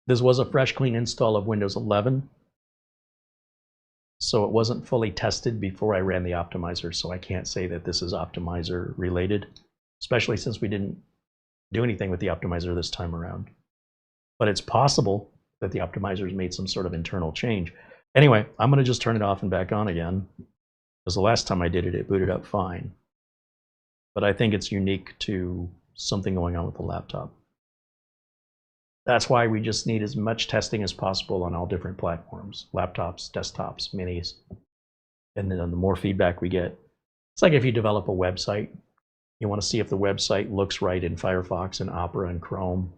This was a fresh, clean install of Windows 11, so it wasn't fully tested before I ran the optimizer, so I can't say that this is optimizer related, especially since we didn't do anything with the optimizer this time around. But it's possible that the optimizer's made some sort of internal change. Anyway, I'm going to just turn it off and back on again, because the last time I did it, it booted up fine. But I think it's unique to something going on with the laptop. That's why we just need as much testing as possible on all different platforms, laptops, desktops, minis. And then the more feedback we get, it's like if you develop a website, you want to see if the website looks right in Firefox and Opera and Chrome.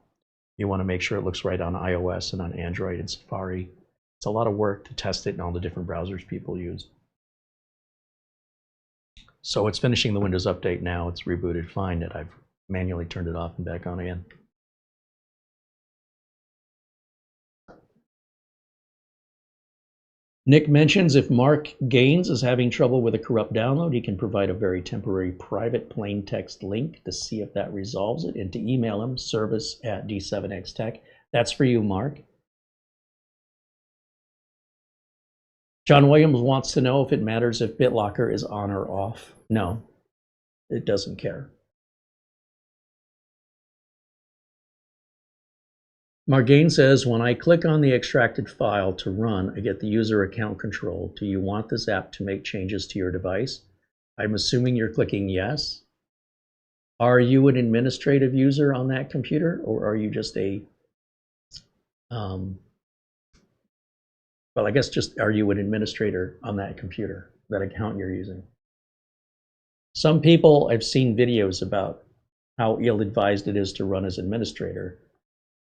You want to make sure it looks right on iOS and on Android and Safari. It's a lot of work to test it in all the different browsers people use. So it's finishing the Windows update now. It's rebooted fine that I've manually turned it off and back on again. Nick mentions if Mark Gaines is having trouble with a corrupt download, he can provide a very temporary private plain text link to see if that resolves it, and to email him, service@d7xtech. That's for you, Mark. John Williams wants to know if it matters if BitLocker is on or off. No, it doesn't care. Margain says, when I click on the extracted file to run, I get the user account control. Do you want this app to make changes to your device? I'm assuming you're clicking yes. Are you an administrative user on that computer, or are you just a, well, I guess just, are you an administrator on that computer, that account you're using? Some people, I've seen videos about how ill-advised it is to run as administrator.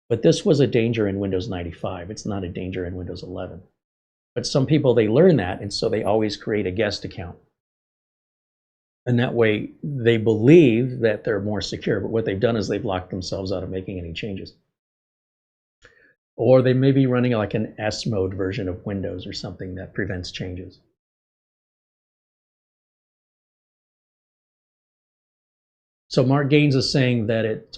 But this was a danger in Windows 95. It's not a danger in Windows 11. But some people, they learn that, and so they always create a guest account. And that way, they believe that they're more secure. But what they've done is they've locked themselves out of making any changes. Or they may be running like an S mode version of Windows or something that prevents changes. So Mark Gaines is saying that it,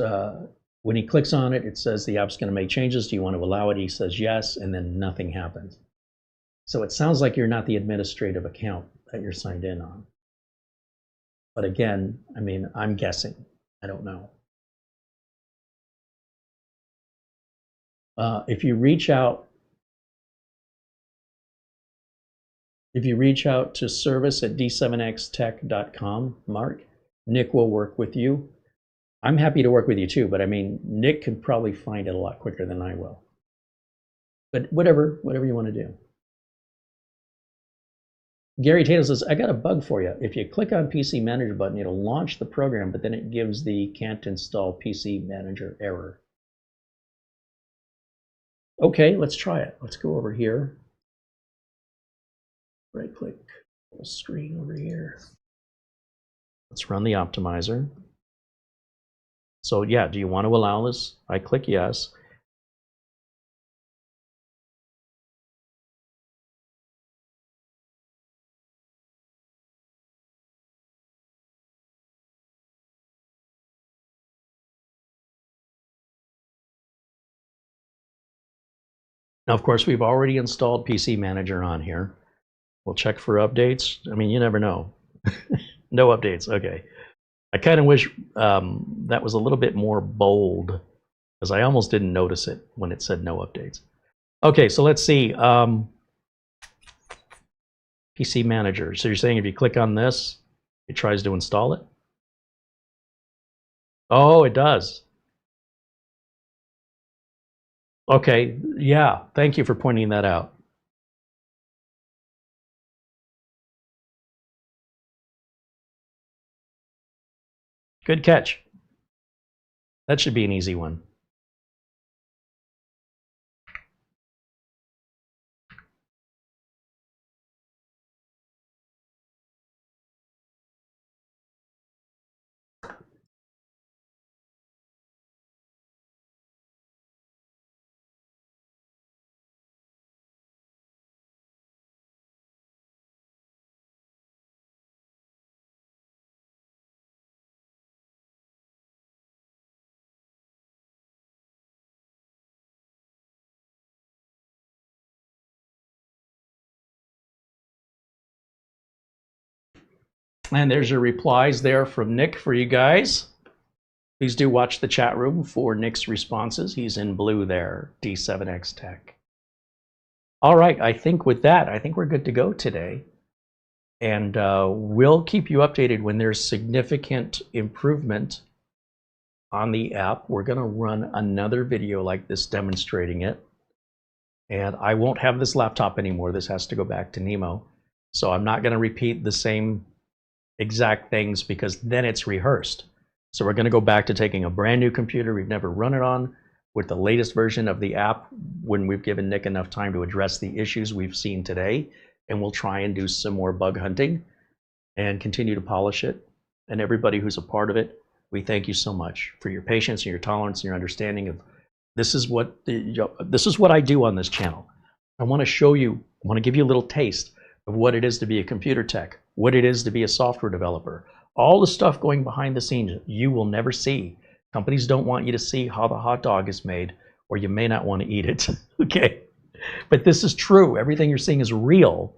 when he clicks on it, it says the app's going to make changes. Do you want to allow it? He says yes, and then nothing happens. So it sounds like you're not the administrative account that you're signed in on. But again, I mean, I'm guessing. I don't know. If you reach out to service@d7xtech.com, Mark, Nick will work with you. I'm happy to work with you too, but I mean, Nick can probably find it a lot quicker than I will. But whatever you want to do. Gary Taylor says, I got a bug for you. If you click on PC Manager button, it'll launch the program, but then it gives the can't install PC Manager error. Okay, let's try it. Let's go over here. Right click, full screen over here. Let's run the optimizer. So yeah, do you want to allow this? I click yes. Now, of course, we've already installed PC Manager on here. We'll check for updates. I mean, you never know. No updates, okay. I kind of wish that was a little bit more bold, because I almost didn't notice it when it said no updates. Okay, so let's see. PC Manager. So you're saying if you click on this, it tries to install it? Oh, it does. Okay, yeah, thank you for pointing that out. Good catch. That should be an easy one. And there's your replies there from Nick for you guys. Please do watch the chat room for Nick's responses. He's in blue there, D7X Tech. All right, I think with that, I think we're good to go today. And we'll keep you updated when there's significant improvement on the app. We're going to run another video like this demonstrating it. And I won't have this laptop anymore. This has to go back to Nemo. So I'm not going to repeat the same exact things, because then it's rehearsed. So we're going to go back to taking a brand new computer we've never run it on with the latest version of the app when we've given Nick enough time to address the issues we've seen today. And we'll try and do some more bug hunting and continue to polish it. And everybody who's a part of it, we thank you so much for your patience and your tolerance and your understanding of this is what I do on this channel. I want to show you, I want to give you a little taste of what it is to be a computer tech, what it is to be a software developer, all the stuff going behind the scenes you will never see. Companies don't want you to see how the hot dog is made, or you may not want to eat it, okay? But this is true. Everything you're seeing is real,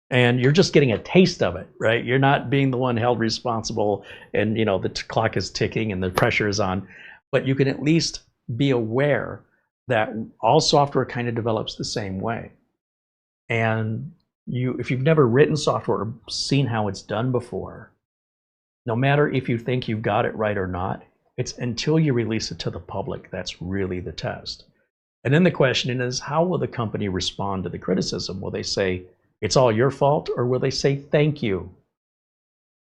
and you're just getting a taste of it, right? You're not being the one held responsible, and you know the clock is ticking and the pressure is on, but you can at least be aware that all software kind of develops the same way. And if you've never written software or seen how it's done before, no matter if you think you've got it right or not, it's until you release it to the public that's really the test. And then the question is, how will the company respond to the criticism? Will they say, it's all your fault, or will they say, thank you?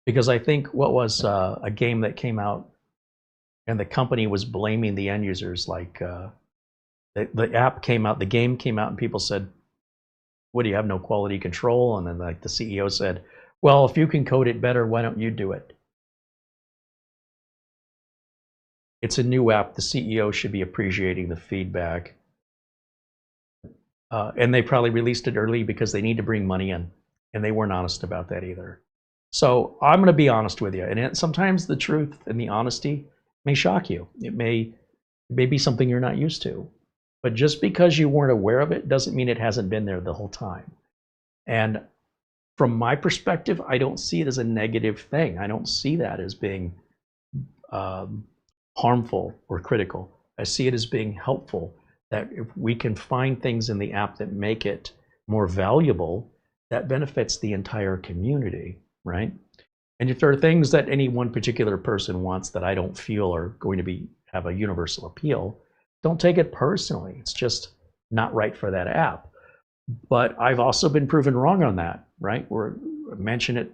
Because I think what was a game that came out and the company was blaming the end users, like the app came out, the game came out, and people said, what, do you have no quality control? And then like the CEO said, well, if you can code it better, why don't you do it? It's a new app. The CEO should be appreciating the feedback. And they probably released it early because they need to bring money in, and they weren't honest about that either. So I'm going to be honest with you. And sometimes the truth and the honesty may shock you. It may be something you're not used to. But just because you weren't aware of it doesn't mean it hasn't been there the whole time. And from my perspective, I don't see it as a negative thing. I don't see that as being harmful or critical. I see it as being helpful, that if we can find things in the app that make it more valuable, that benefits the entire community, right? And if there are things that any one particular person wants that I don't feel are going to have a universal appeal, don't take it personally. It's just not right for that app. But I've also been proven wrong on that, right? Or mention it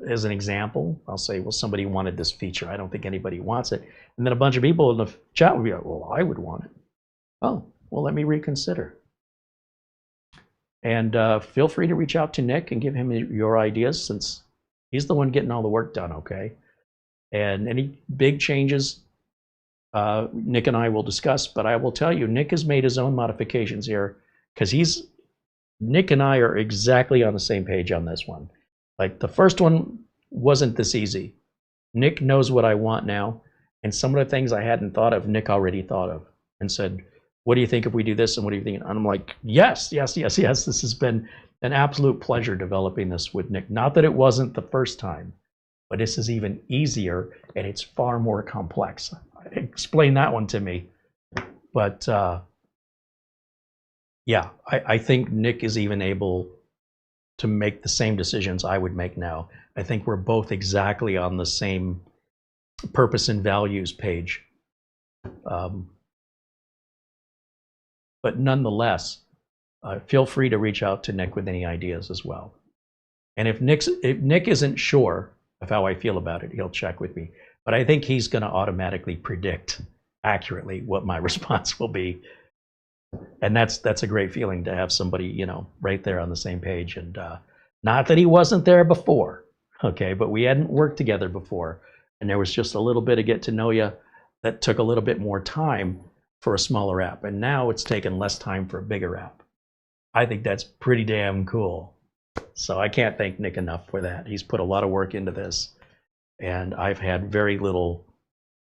as an example. I'll say, well, somebody wanted this feature. I don't think anybody wants it. And then a bunch of people in the chat will be like, well, I would want it. Oh, well, let me reconsider. And feel free to reach out to Nick and give him your ideas, since he's the one getting all the work done, okay? And any big changes, Nick and I will discuss, but I will tell you, Nick has made his own modifications here, because Nick and I are exactly on the same page on this one. Like, the first one wasn't this easy. Nick knows what I want now, and some of the things I hadn't thought of, Nick already thought of and said, what do you think if we do this, and what do you think? And I'm like, yes, yes, yes, yes. This has been an absolute pleasure developing this with Nick. Not that it wasn't the first time, but this is even easier, and it's far more complex. Explain that one to me. But yeah, I think Nick is even able to make the same decisions I would make now. I think we're both exactly on the same purpose and values page. But nonetheless, feel free to reach out to Nick with any ideas as well. And if Nick isn't sure of how I feel about it, he'll check with me. But I think he's going to automatically predict accurately what my response will be. And that's a great feeling to have somebody, you know, right there on the same page. And not that he wasn't there before, okay, but we hadn't worked together before. And there was just a little bit of get to know you that took a little bit more time for a smaller app. And now it's taken less time for a bigger app. I think that's pretty damn cool. So I can't thank Nick enough for that. He's put a lot of work into this, and I've had very little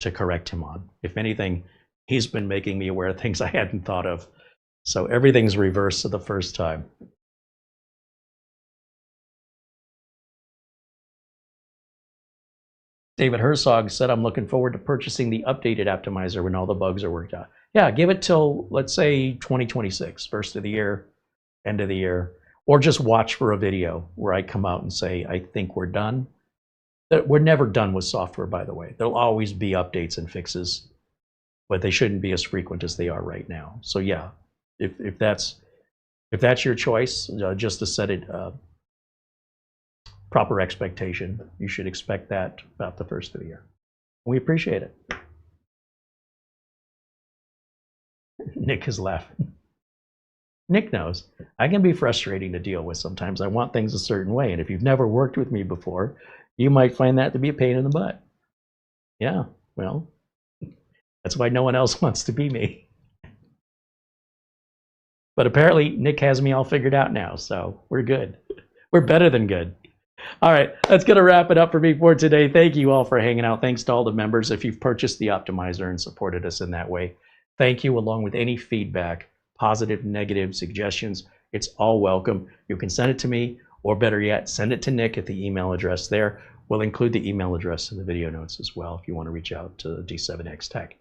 to correct him on. If anything, he's been making me aware of things I hadn't thought of. So everything's reversed to the first time. David Herzog said, I'm looking forward to purchasing the updated optimizer when all the bugs are worked out. Yeah, give it till, let's say, 2026, first of the year, end of the year, or just watch for a video where I come out and say, I think we're done. We're never done with software, by the way. There'll always be updates and fixes, but they shouldn't be as frequent as they are right now. So yeah, if that's your choice, just to set it proper expectation, you should expect that about the first of the year. We appreciate it. Nick is laughing. Nick knows I can be frustrating to deal with sometimes. I want things a certain way, and if you've never worked with me before, you might find that to be a pain in the butt. Yeah, well, that's why no one else wants to be me. But apparently Nick has me all figured out now, so we're good. We're better than good. All right, that's going to wrap it up for me for today. Thank you all for hanging out. Thanks to all the members if you've purchased the optimizer and supported us in that way. Thank you, along with any feedback, positive, negative, suggestions. It's all welcome. You can send it to me, or better yet, send it to Nick at the email address there. We'll include the email address in the video notes as well if you want to reach out to D7X Tech.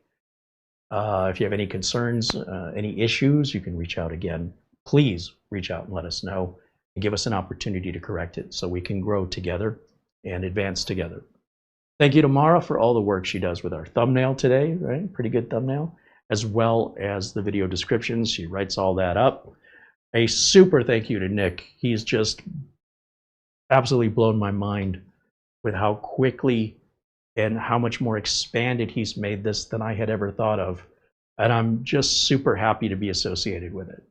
If you have any concerns, any issues, you can reach out again. Please reach out and let us know and give us an opportunity to correct it so we can grow together and advance together. Thank you to Mara for all the work she does with our thumbnail today, right? Pretty good thumbnail, as well as the video descriptions. She writes all that up. A super thank you to Nick. He's just absolutely blown my mind with how quickly and how much more expanded he's made this than I had ever thought of. And I'm just super happy to be associated with it.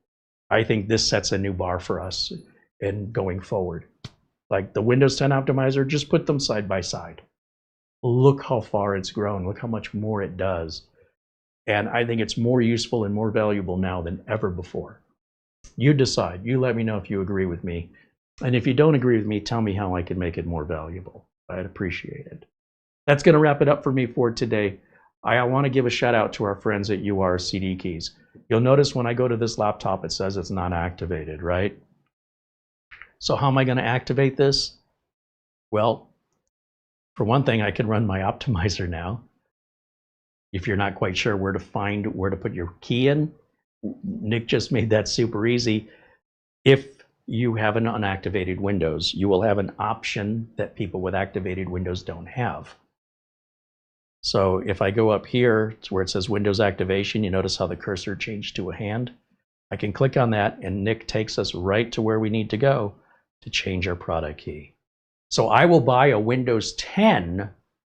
I think this sets a new bar for us in going forward. Like the Windows 10 optimizer, just put them side by side. Look how far it's grown. Look how much more it does. And I think it's more useful and more valuable now than ever before. You decide. You let me know if you agree with me. And if you don't agree with me, tell me how I can make it more valuable. I'd appreciate it. That's going to wrap it up for me for today. I want to give a shout out to our friends at URCDKeys. You'll notice when I go to this laptop, it says it's not activated, right? So how am I going to activate this? Well, for one thing, I can run my optimizer now. If you're not quite sure where to put your key in, Nick just made that super easy. If you have an unactivated Windows, you will have an option that people with activated Windows don't have. So if I go up here to where it says Windows activation, you notice how the cursor changed to a hand. I can click on that and Nick takes us right to where we need to go to change our product key. So I will buy a Windows 10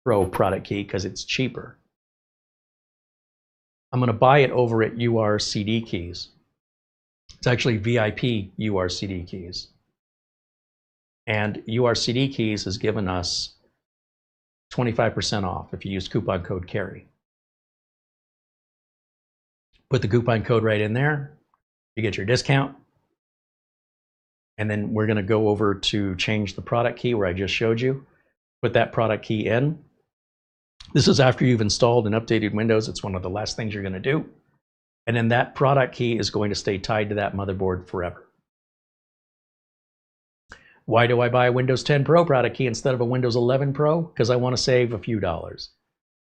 Pro product key because it's cheaper. I'm going to buy it over at URCDKeys. It's actually VIP-URCDKeys. And URCDKeys has given us 25% off if you use coupon code Carey. Put the coupon code right in there. You get your discount. And then we're going to go over to change the product key where I just showed you. Put that product key in. This is after you've installed and updated Windows. It's one of the last things you're going to do. And then that product key is going to stay tied to that motherboard forever. Why do I buy a Windows 10 Pro product key instead of a Windows 11 Pro? Because I want to save a few dollars.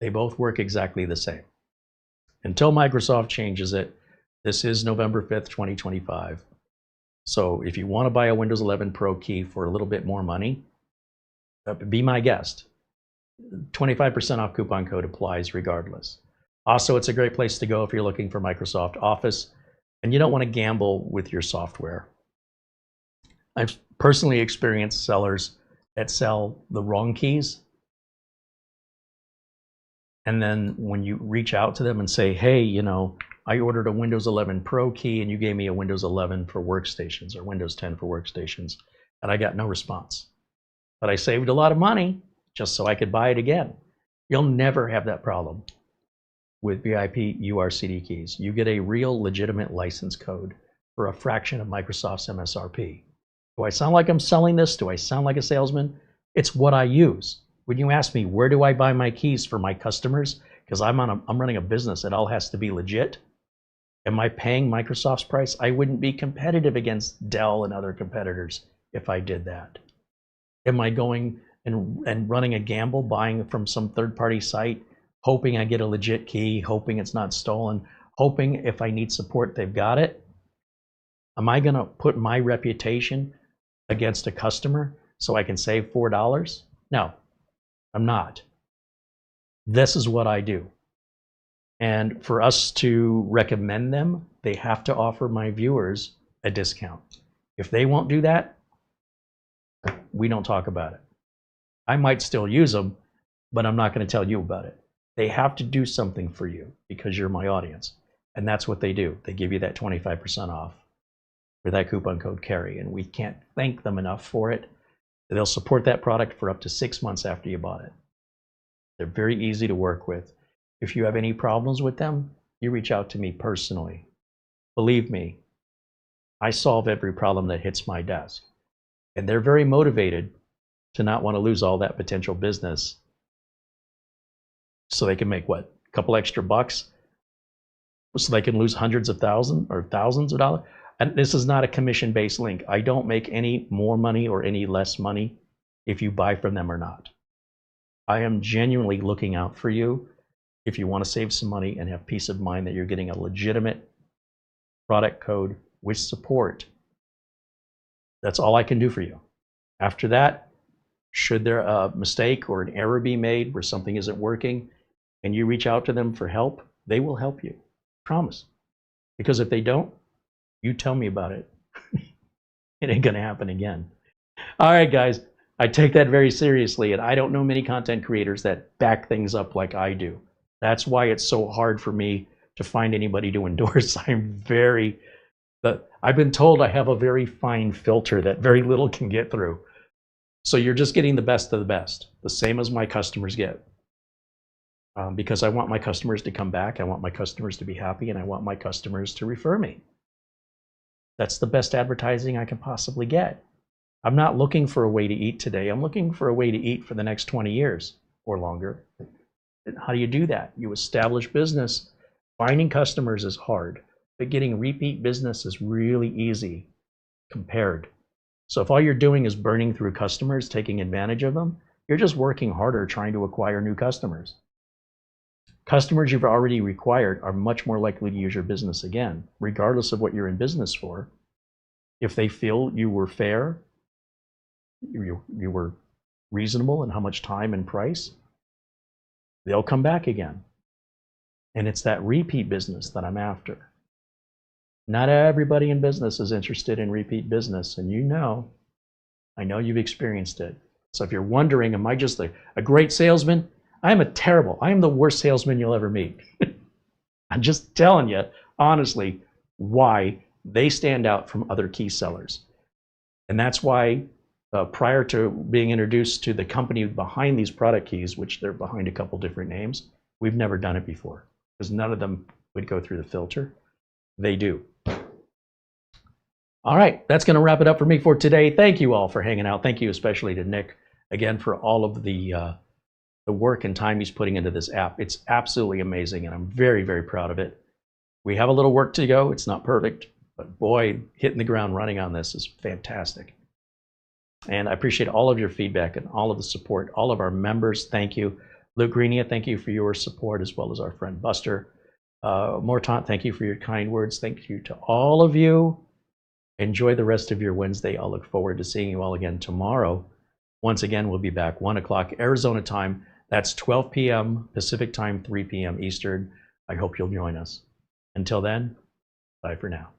They both work exactly the same. Until Microsoft changes it, this is November 5th, 2025. So if you want to buy a Windows 11 Pro key for a little bit more money, be my guest. 25% off coupon code applies regardless. Also, it's a great place to go if you're looking for Microsoft Office and you don't want to gamble with your software. I've personally experienced sellers that sell the wrong keys. And then when you reach out to them and say, hey, you know, I ordered a Windows 11 Pro key and you gave me a Windows 11 for workstations or Windows 10 for workstations, and I got no response. But I saved a lot of money just so I could buy it again. You'll never have that problem with VIP-URCDKeys. You get a real legitimate license code for a fraction of Microsoft's MSRP. Do I sound like I'm selling this? Do I sound like a salesman? It's what I use. When you ask me, where do I buy my keys for my customers? Because I'm running a business, it all has to be legit. Am I paying Microsoft's price? I wouldn't be competitive against Dell and other competitors if I did that. Am I going and running a gamble, buying from some third-party site, hoping I get a legit key, hoping it's not stolen, hoping if I need support, they've got it? Am I going to put my reputation against a customer so I can save $4? No, I'm not. This is what I do. And for us to recommend them, they have to offer my viewers a discount. If they won't do that, we don't talk about it. I might still use them, but I'm not going to tell you about it. They have to do something for you because you're my audience. And that's what they do. They give you that 25% off with that coupon code Carey, and we can't thank them enough for it. They'll support that product for up to 6 months after you bought it. They're very easy to work with. If you have any problems with them, you reach out to me personally. Believe me, I solve every problem that hits my desk. And they're very motivated to not want to lose all that potential business so they can make, what, a couple extra bucks? So they can lose hundreds of thousands or thousands of dollars? And this is not a commission-based link. I don't make any more money or any less money if you buy from them or not. I am genuinely looking out for you if you want to save some money and have peace of mind that you're getting a legitimate product code with support. That's all I can do for you. After that, should there a mistake or an error be made where something isn't working and you reach out to them for help, they will help you. Promise. Because if they don't, you tell me about it. It ain't gonna happen again. All right, guys, I take that very seriously, and I don't know many content creators that back things up like I do. That's why it's so hard for me to find anybody to endorse. I've been told I have a very fine filter that very little can get through. So you're just getting the best of the best, the same as my customers get. Because I want my customers to come back, I want my customers to be happy, and I want my customers to refer me. That's the best advertising I can possibly get. I'm not looking for a way to eat today. I'm looking for a way to eat for the next 20 years or longer. And how do you do that? You establish business. Finding customers is hard, but getting repeat business is really easy compared. So if all you're doing is burning through customers, taking advantage of them, you're just working harder trying to acquire new customers. Customers you've already acquired are much more likely to use your business again, regardless of what you're in business for. If they feel you were fair, you were reasonable in how much time and price, they'll come back again. And it's that repeat business that I'm after. Not everybody in business is interested in repeat business, and I know you've experienced it. So if you're wondering, am I just a great salesman? I am the worst salesman you'll ever meet. I'm just telling you, honestly, why they stand out from other key sellers. And that's why prior to being introduced to the company behind these product keys, which they're behind a couple different names, we've never done it before because none of them would go through the filter. They do. All right, that's going to wrap it up for me for today. Thank you all for hanging out. Thank you especially to Nick, again, for all of the work and time he's putting into this app. It's absolutely amazing, and I'm very, very proud of it. We have a little work to go. It's not perfect, but boy, hitting the ground running on this is fantastic. And I appreciate all of your feedback and all of the support. All of our members, thank you. Luke Greenia, thank you for your support, as well as our friend Buster. Mortant, thank you for your kind words. Thank you to all of you. Enjoy the rest of your Wednesday. I'll look forward to seeing you all again tomorrow. Once again, we'll be back 1 o'clock Arizona time. That's 12 p.m. Pacific time, 3 p.m. Eastern. I hope you'll join us. Until then, bye for now.